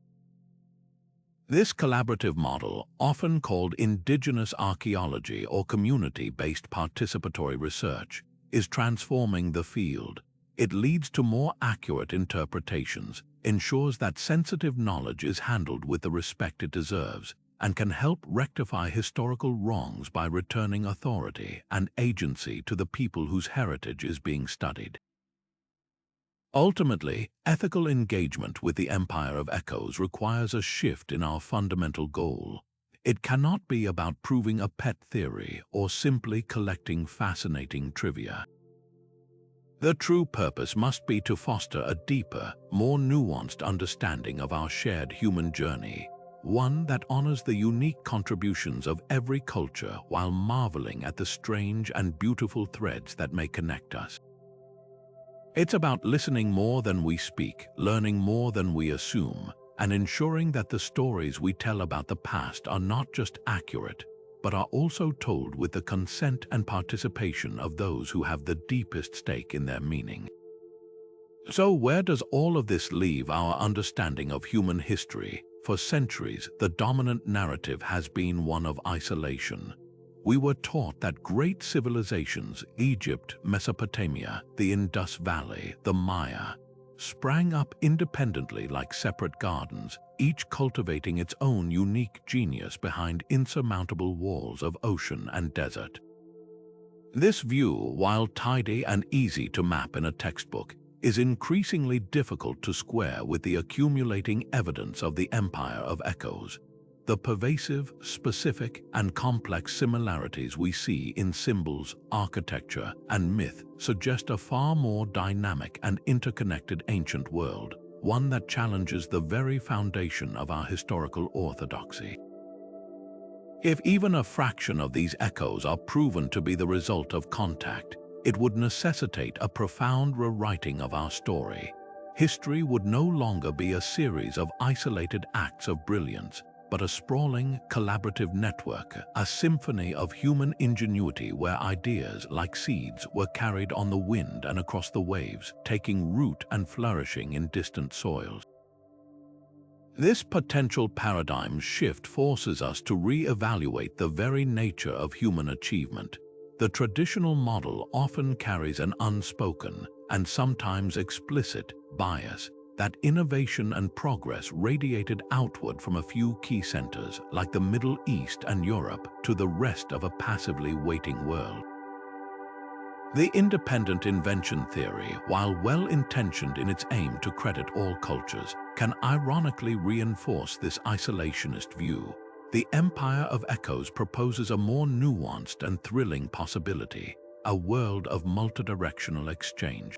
This collaborative model, often called indigenous archaeology or community-based participatory research, is transforming the field. It leads to more accurate interpretations, ensures that sensitive knowledge is handled with the respect it deserves, and can help rectify historical wrongs by returning authority and agency to the people whose heritage is being studied. Ultimately, ethical engagement with the Empire of Echoes requires a shift in our fundamental goal. It cannot be about proving a pet theory or simply collecting fascinating trivia. The true purpose must be to foster a deeper, more nuanced understanding of our shared human journey, one that honors the unique contributions of every culture while marveling at the strange and beautiful threads that may connect us. It's about listening more than we speak, learning more than we assume, and ensuring that the stories we tell about the past are not just accurate, but are also told with the consent and participation of those who have the deepest stake in their meaning. So where does all of this leave our understanding of human history? For centuries, the dominant narrative has been one of isolation. We were taught that great civilizations, Egypt, Mesopotamia, the Indus Valley, the Maya, sprang up independently like separate gardens, each cultivating its own unique genius behind insurmountable walls of ocean and desert. This view, while tidy and easy to map in a textbook, is increasingly difficult to square with the accumulating evidence of the Empire of Echoes. The pervasive, specific, and complex similarities we see in symbols, architecture, and myth suggest a far more dynamic and interconnected ancient world, one that challenges the very foundation of our historical orthodoxy. If even a fraction of these echoes are proven to be the result of contact, it would necessitate a profound rewriting of our story. History would no longer be a series of isolated acts of brilliance, but a sprawling, collaborative network, a symphony of human ingenuity where ideas, like seeds, were carried on the wind and across the waves, taking root and flourishing in distant soils. This potential paradigm shift forces us to re-evaluate the very nature of human achievement. The traditional model often carries an unspoken, and sometimes explicit, bias, that innovation and progress radiated outward from a few key centers, like the Middle East and Europe, to the rest of a passively waiting world. The independent invention theory, while well-intentioned in its aim to credit all cultures, can ironically reinforce this isolationist view. The Empire of Echoes proposes a more nuanced and thrilling possibility, a world of multidirectional exchange.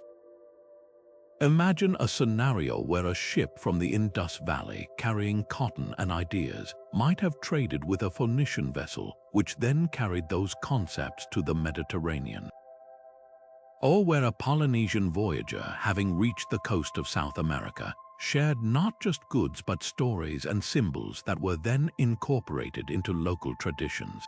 Imagine a scenario where a ship from the Indus Valley carrying cotton and ideas might have traded with a Phoenician vessel, which then carried those concepts to the Mediterranean. Or where a Polynesian voyager, having reached the coast of South America, shared not just goods but stories and symbols that were then incorporated into local traditions.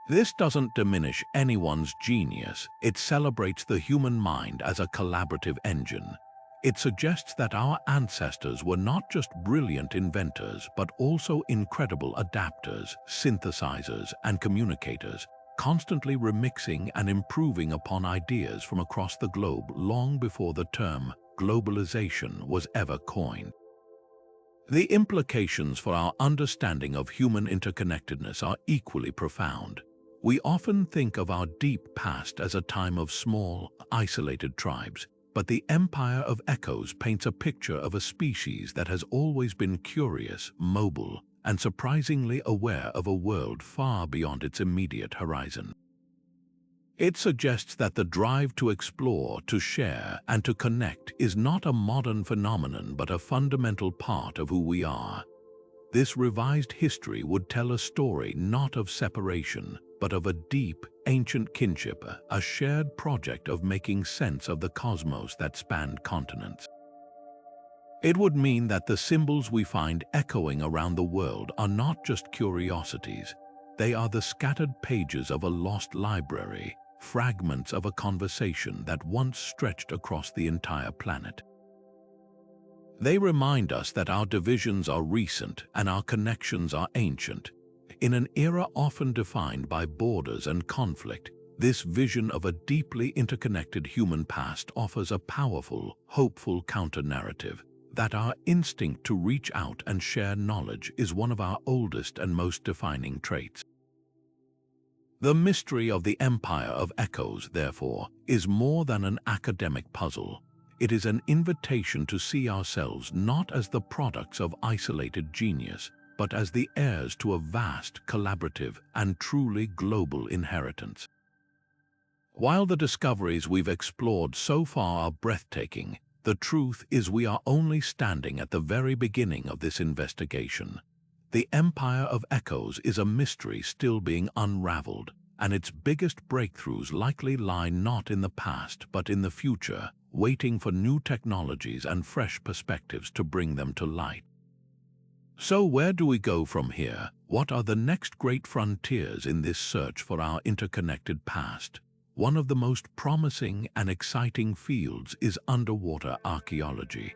This doesn't diminish anyone's genius, it celebrates the human mind as a collaborative engine. It suggests that our ancestors were not just brilliant inventors, but also incredible adapters, synthesizers, and communicators, constantly remixing and improving upon ideas from across the globe long before the term globalization was ever coined. The implications for our understanding of human interconnectedness are equally profound. We often think of our deep past as a time of small, isolated tribes, but the Empire of Echoes paints a picture of a species that has always been curious, mobile, and surprisingly aware of a world far beyond its immediate horizon. It suggests that the drive to explore, to share, and to connect is not a modern phenomenon but a fundamental part of who we are. This revised history would tell a story not of separation, but of a deep, ancient kinship, a shared project of making sense of the cosmos that spanned continents. It would mean that the symbols we find echoing around the world are not just curiosities. They are the scattered pages of a lost library, fragments of a conversation that once stretched across the entire planet. They remind us that our divisions are recent and our connections are ancient. In an era often defined by borders and conflict, this vision of a deeply interconnected human past offers a powerful, hopeful counter-narrative that our instinct to reach out and share knowledge is one of our oldest and most defining traits. The mystery of the Empire of Echoes, therefore, is more than an academic puzzle. It is an invitation to see ourselves not as the products of isolated genius, but as the heirs to a vast, collaborative, and truly global inheritance. While the discoveries we've explored so far are breathtaking, the truth is we are only standing at the very beginning of this investigation. The Empire of Echoes is a mystery still being unraveled, and its biggest breakthroughs likely lie not in the past but in the future, waiting for new technologies and fresh perspectives to bring them to light. So where do we go from here? What are the next great frontiers in this search for our interconnected past? One of the most promising and exciting fields is underwater archaeology.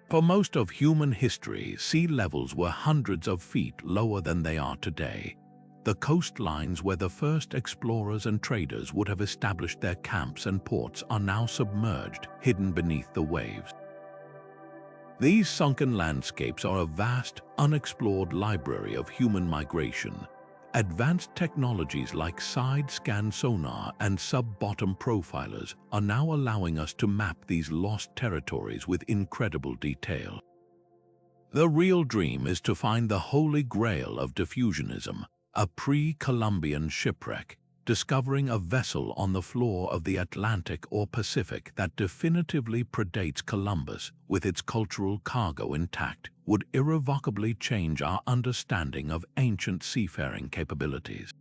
For most of human history, sea levels were hundreds of feet lower than they are today. The coastlines where the first explorers and traders would have established their camps and ports are now submerged, hidden beneath the waves. These sunken landscapes are a vast, unexplored library of human migration. Advanced technologies like side-scan sonar and sub-bottom profilers are now allowing us to map these lost territories with incredible detail. The real dream is to find the holy grail of diffusionism, a pre-Columbian shipwreck, discovering a vessel on the floor of the Atlantic or Pacific that definitively predates Columbus with its cultural cargo intact would irrevocably change our understanding of ancient seafaring capabilities.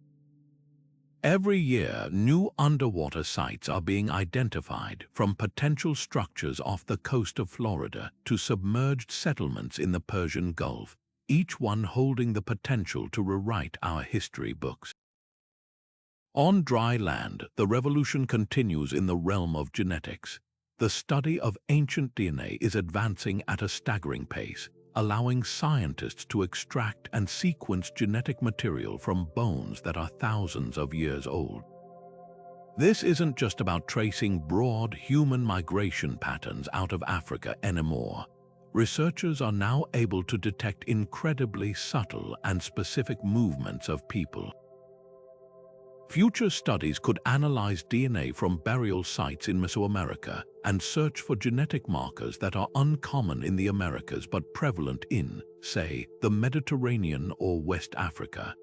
Every year, new underwater sites are being identified, from potential structures off the coast of Florida to submerged settlements in the Persian Gulf, each one holding the potential to rewrite our history books. On dry land, the revolution continues in the realm of genetics. The study of ancient DNA is advancing at a staggering pace, allowing scientists to extract and sequence genetic material from bones that are thousands of years old. This isn't just about tracing broad human migration patterns out of Africa anymore. Researchers are now able to detect incredibly subtle and specific movements of people. Future studies could analyze DNA from burial sites in Mesoamerica and search for genetic markers that are uncommon in the Americas but prevalent in, say, the Mediterranean or West Africa.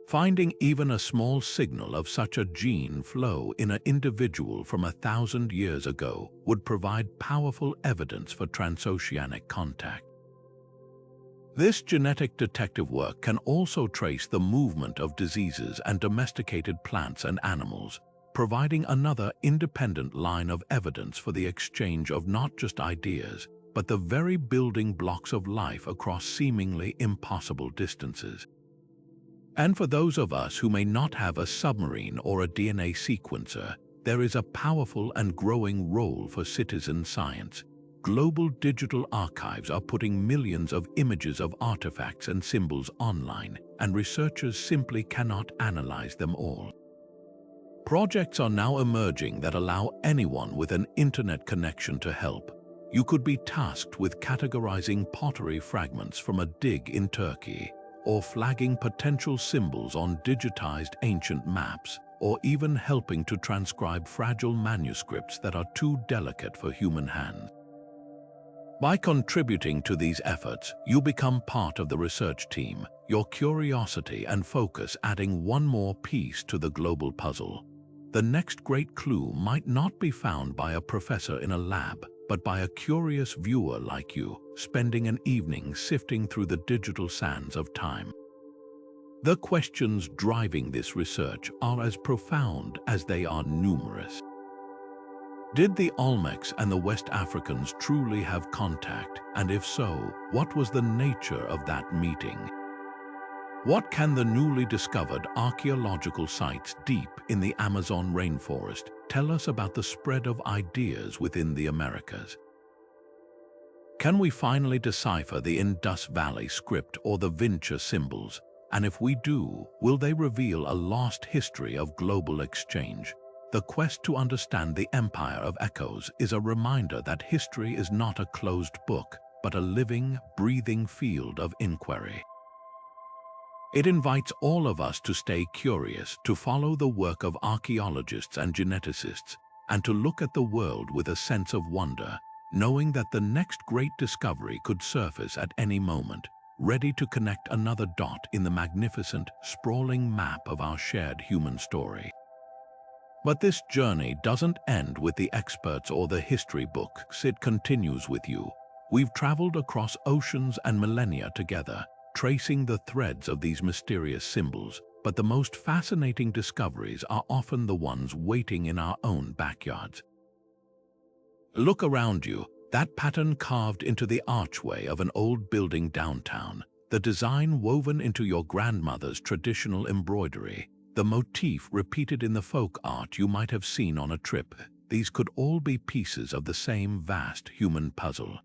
Finding even a small signal of such a gene flow in an individual from 1,000 years ago would provide powerful evidence for transoceanic contact. This genetic detective work can also trace the movement of diseases and domesticated plants and animals, providing another independent line of evidence for the exchange of not just ideas, but the very building blocks of life across seemingly impossible distances. And for those of us who may not have a submarine or a DNA sequencer, there is a powerful and growing role for citizen science. Global digital archives are putting millions of images of artifacts and symbols online, and researchers simply cannot analyze them all. Projects are now emerging that allow anyone with an internet connection to help. You could be tasked with categorizing pottery fragments from a dig in Turkey, or flagging potential symbols on digitized ancient maps, or even helping to transcribe fragile manuscripts that are too delicate for human hands. By contributing to these efforts, you become part of the research team, your curiosity and focus adding one more piece to the global puzzle. The next great clue might not be found by a professor in a lab, but by a curious viewer like you, spending an evening sifting through the digital sands of time. The questions driving this research are as profound as they are numerous. Did the Olmecs and the West Africans truly have contact, and if so, what was the nature of that meeting? What can the newly discovered archaeological sites deep in the Amazon rainforest tell us about the spread of ideas within the Americas? Can we finally decipher the Indus Valley script or the Vinca symbols? And if we do, will they reveal a lost history of global exchange? The quest to understand the Empire of Echoes is a reminder that history is not a closed book, but a living, breathing field of inquiry. It invites all of us to stay curious, to follow the work of archaeologists and geneticists, and to look at the world with a sense of wonder, knowing that the next great discovery could surface at any moment, ready to connect another dot in the magnificent, sprawling map of our shared human story. But this journey doesn't end with the experts or the history books, it continues with you. We've traveled across oceans and millennia together, tracing the threads of these mysterious symbols, but the most fascinating discoveries are often the ones waiting in our own backyards. Look around you, that pattern carved into the archway of an old building downtown, the design woven into your grandmother's traditional embroidery, the motif repeated in the folk art you might have seen on a trip. These could all be pieces of the same vast human puzzle.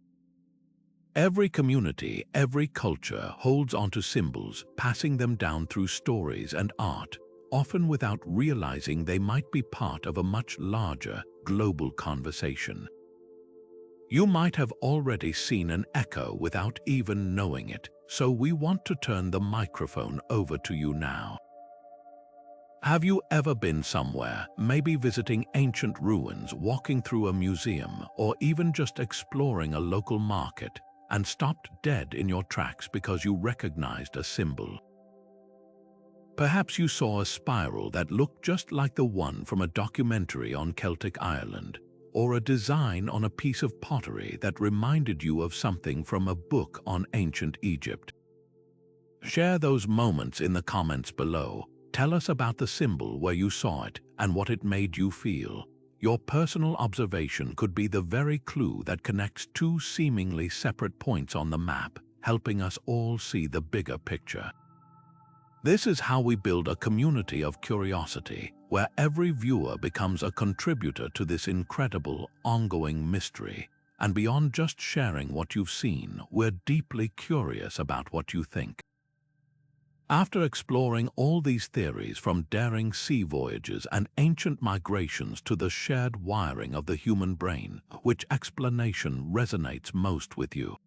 Every community, every culture holds onto symbols, passing them down through stories and art, often without realizing they might be part of a much larger, global conversation. You might have already seen an echo without even knowing it, so we want to turn the microphone over to you now. Have you ever been somewhere, maybe visiting ancient ruins, walking through a museum, or even just exploring a local market, and stopped dead in your tracks because you recognized a symbol? Perhaps you saw a spiral that looked just like the one from a documentary on Celtic Ireland, or a design on a piece of pottery that reminded you of something from a book on ancient Egypt. Share those moments in the comments below. Tell us about the symbol where you saw it and what it made you feel. Your personal observation could be the very clue that connects two seemingly separate points on the map, helping us all see the bigger picture. This is how we build a community of curiosity, where every viewer becomes a contributor to this incredible, ongoing mystery. And beyond just sharing what you've seen, we're deeply curious about what you think. After exploring all these theories, from daring sea voyages and ancient migrations to the shared wiring of the human brain, which explanation resonates most with you?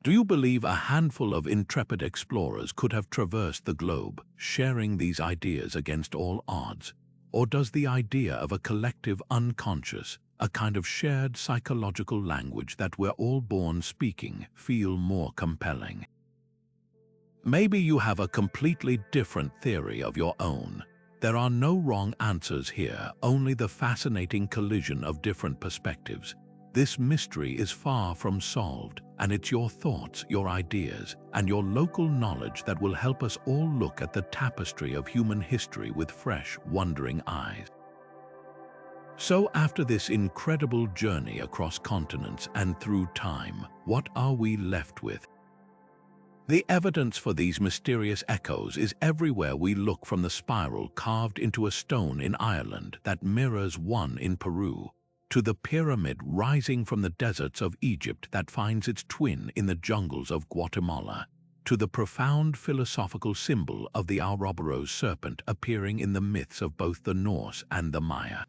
Do you believe a handful of intrepid explorers could have traversed the globe, sharing these ideas against all odds? Or does the idea of a collective unconscious, a kind of shared psychological language that we're all born speaking, feel more compelling? Maybe you have a completely different theory of your own. There are no wrong answers here, only the fascinating collision of different perspectives. This mystery is far from solved, and it's your thoughts, your ideas, and your local knowledge that will help us all look at the tapestry of human history with fresh, wondering eyes. So after this incredible journey across continents and through time, what are we left with? The evidence for these mysterious echoes is everywhere we look, from the spiral carved into a stone in Ireland that mirrors one in Peru, to the pyramid rising from the deserts of Egypt that finds its twin in the jungles of Guatemala, to the profound philosophical symbol of the Ouroboros serpent appearing in the myths of both the Norse and the Maya.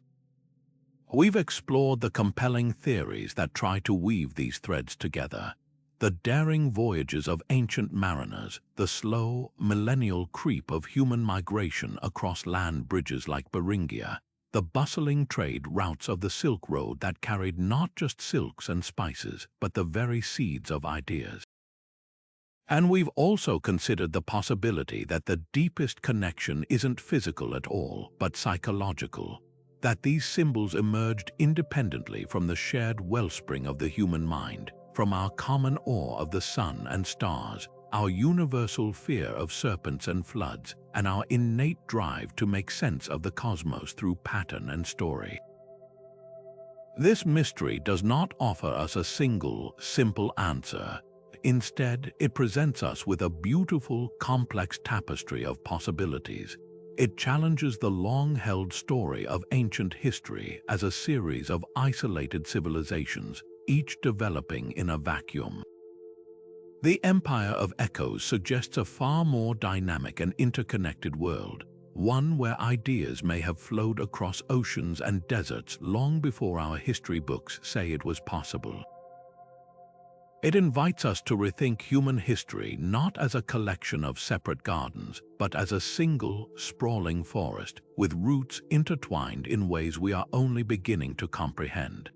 We've explored the compelling theories that try to weave these threads together. The daring voyages of ancient mariners, the slow, millennial creep of human migration across land bridges like Beringia, the bustling trade routes of the Silk Road that carried not just silks and spices, but the very seeds of ideas. And we've also considered the possibility that the deepest connection isn't physical at all, but psychological, that these symbols emerged independently from the shared wellspring of the human mind, from our common awe of the sun and stars, our universal fear of serpents and floods, and our innate drive to make sense of the cosmos through pattern and story. This mystery does not offer us a single, simple answer. Instead, it presents us with a beautiful, complex tapestry of possibilities. It challenges the long-held story of ancient history as a series of isolated civilizations, each developing in a vacuum. The Empire of Echoes suggests a far more dynamic and interconnected world, one where ideas may have flowed across oceans and deserts long before our history books say it was possible. It invites us to rethink human history not as a collection of separate gardens, but as a single, sprawling forest, with roots intertwined in ways we are only beginning to comprehend.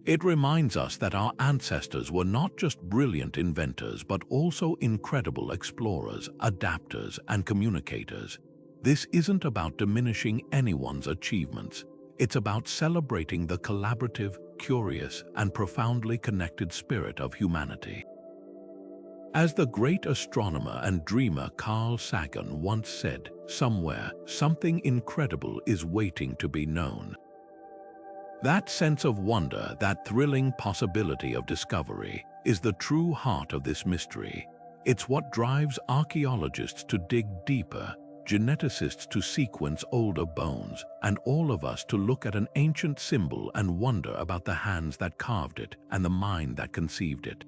It reminds us that our ancestors were not just brilliant inventors, but also incredible explorers, adapters, and communicators. This isn't about diminishing anyone's achievements. It's about celebrating the collaborative, curious, and profoundly connected spirit of humanity. As the great astronomer and dreamer Carl Sagan once said, "Somewhere, something incredible is waiting to be known." That sense of wonder, that thrilling possibility of discovery, is the true heart of this mystery. It's what drives archaeologists to dig deeper, geneticists to sequence older bones, and all of us to look at an ancient symbol and wonder about the hands that carved it and the mind that conceived it.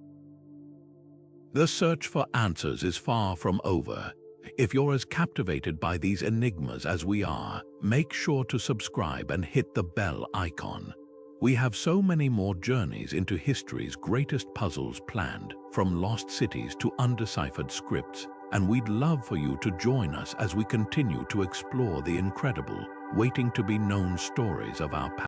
The search for answers is far from over. If you're as captivated by these enigmas as we are, make sure to subscribe and hit the bell icon. We have so many more journeys into history's greatest puzzles planned, from lost cities to undeciphered scripts, and we'd love for you to join us as we continue to explore the incredible, waiting to be known stories of our past.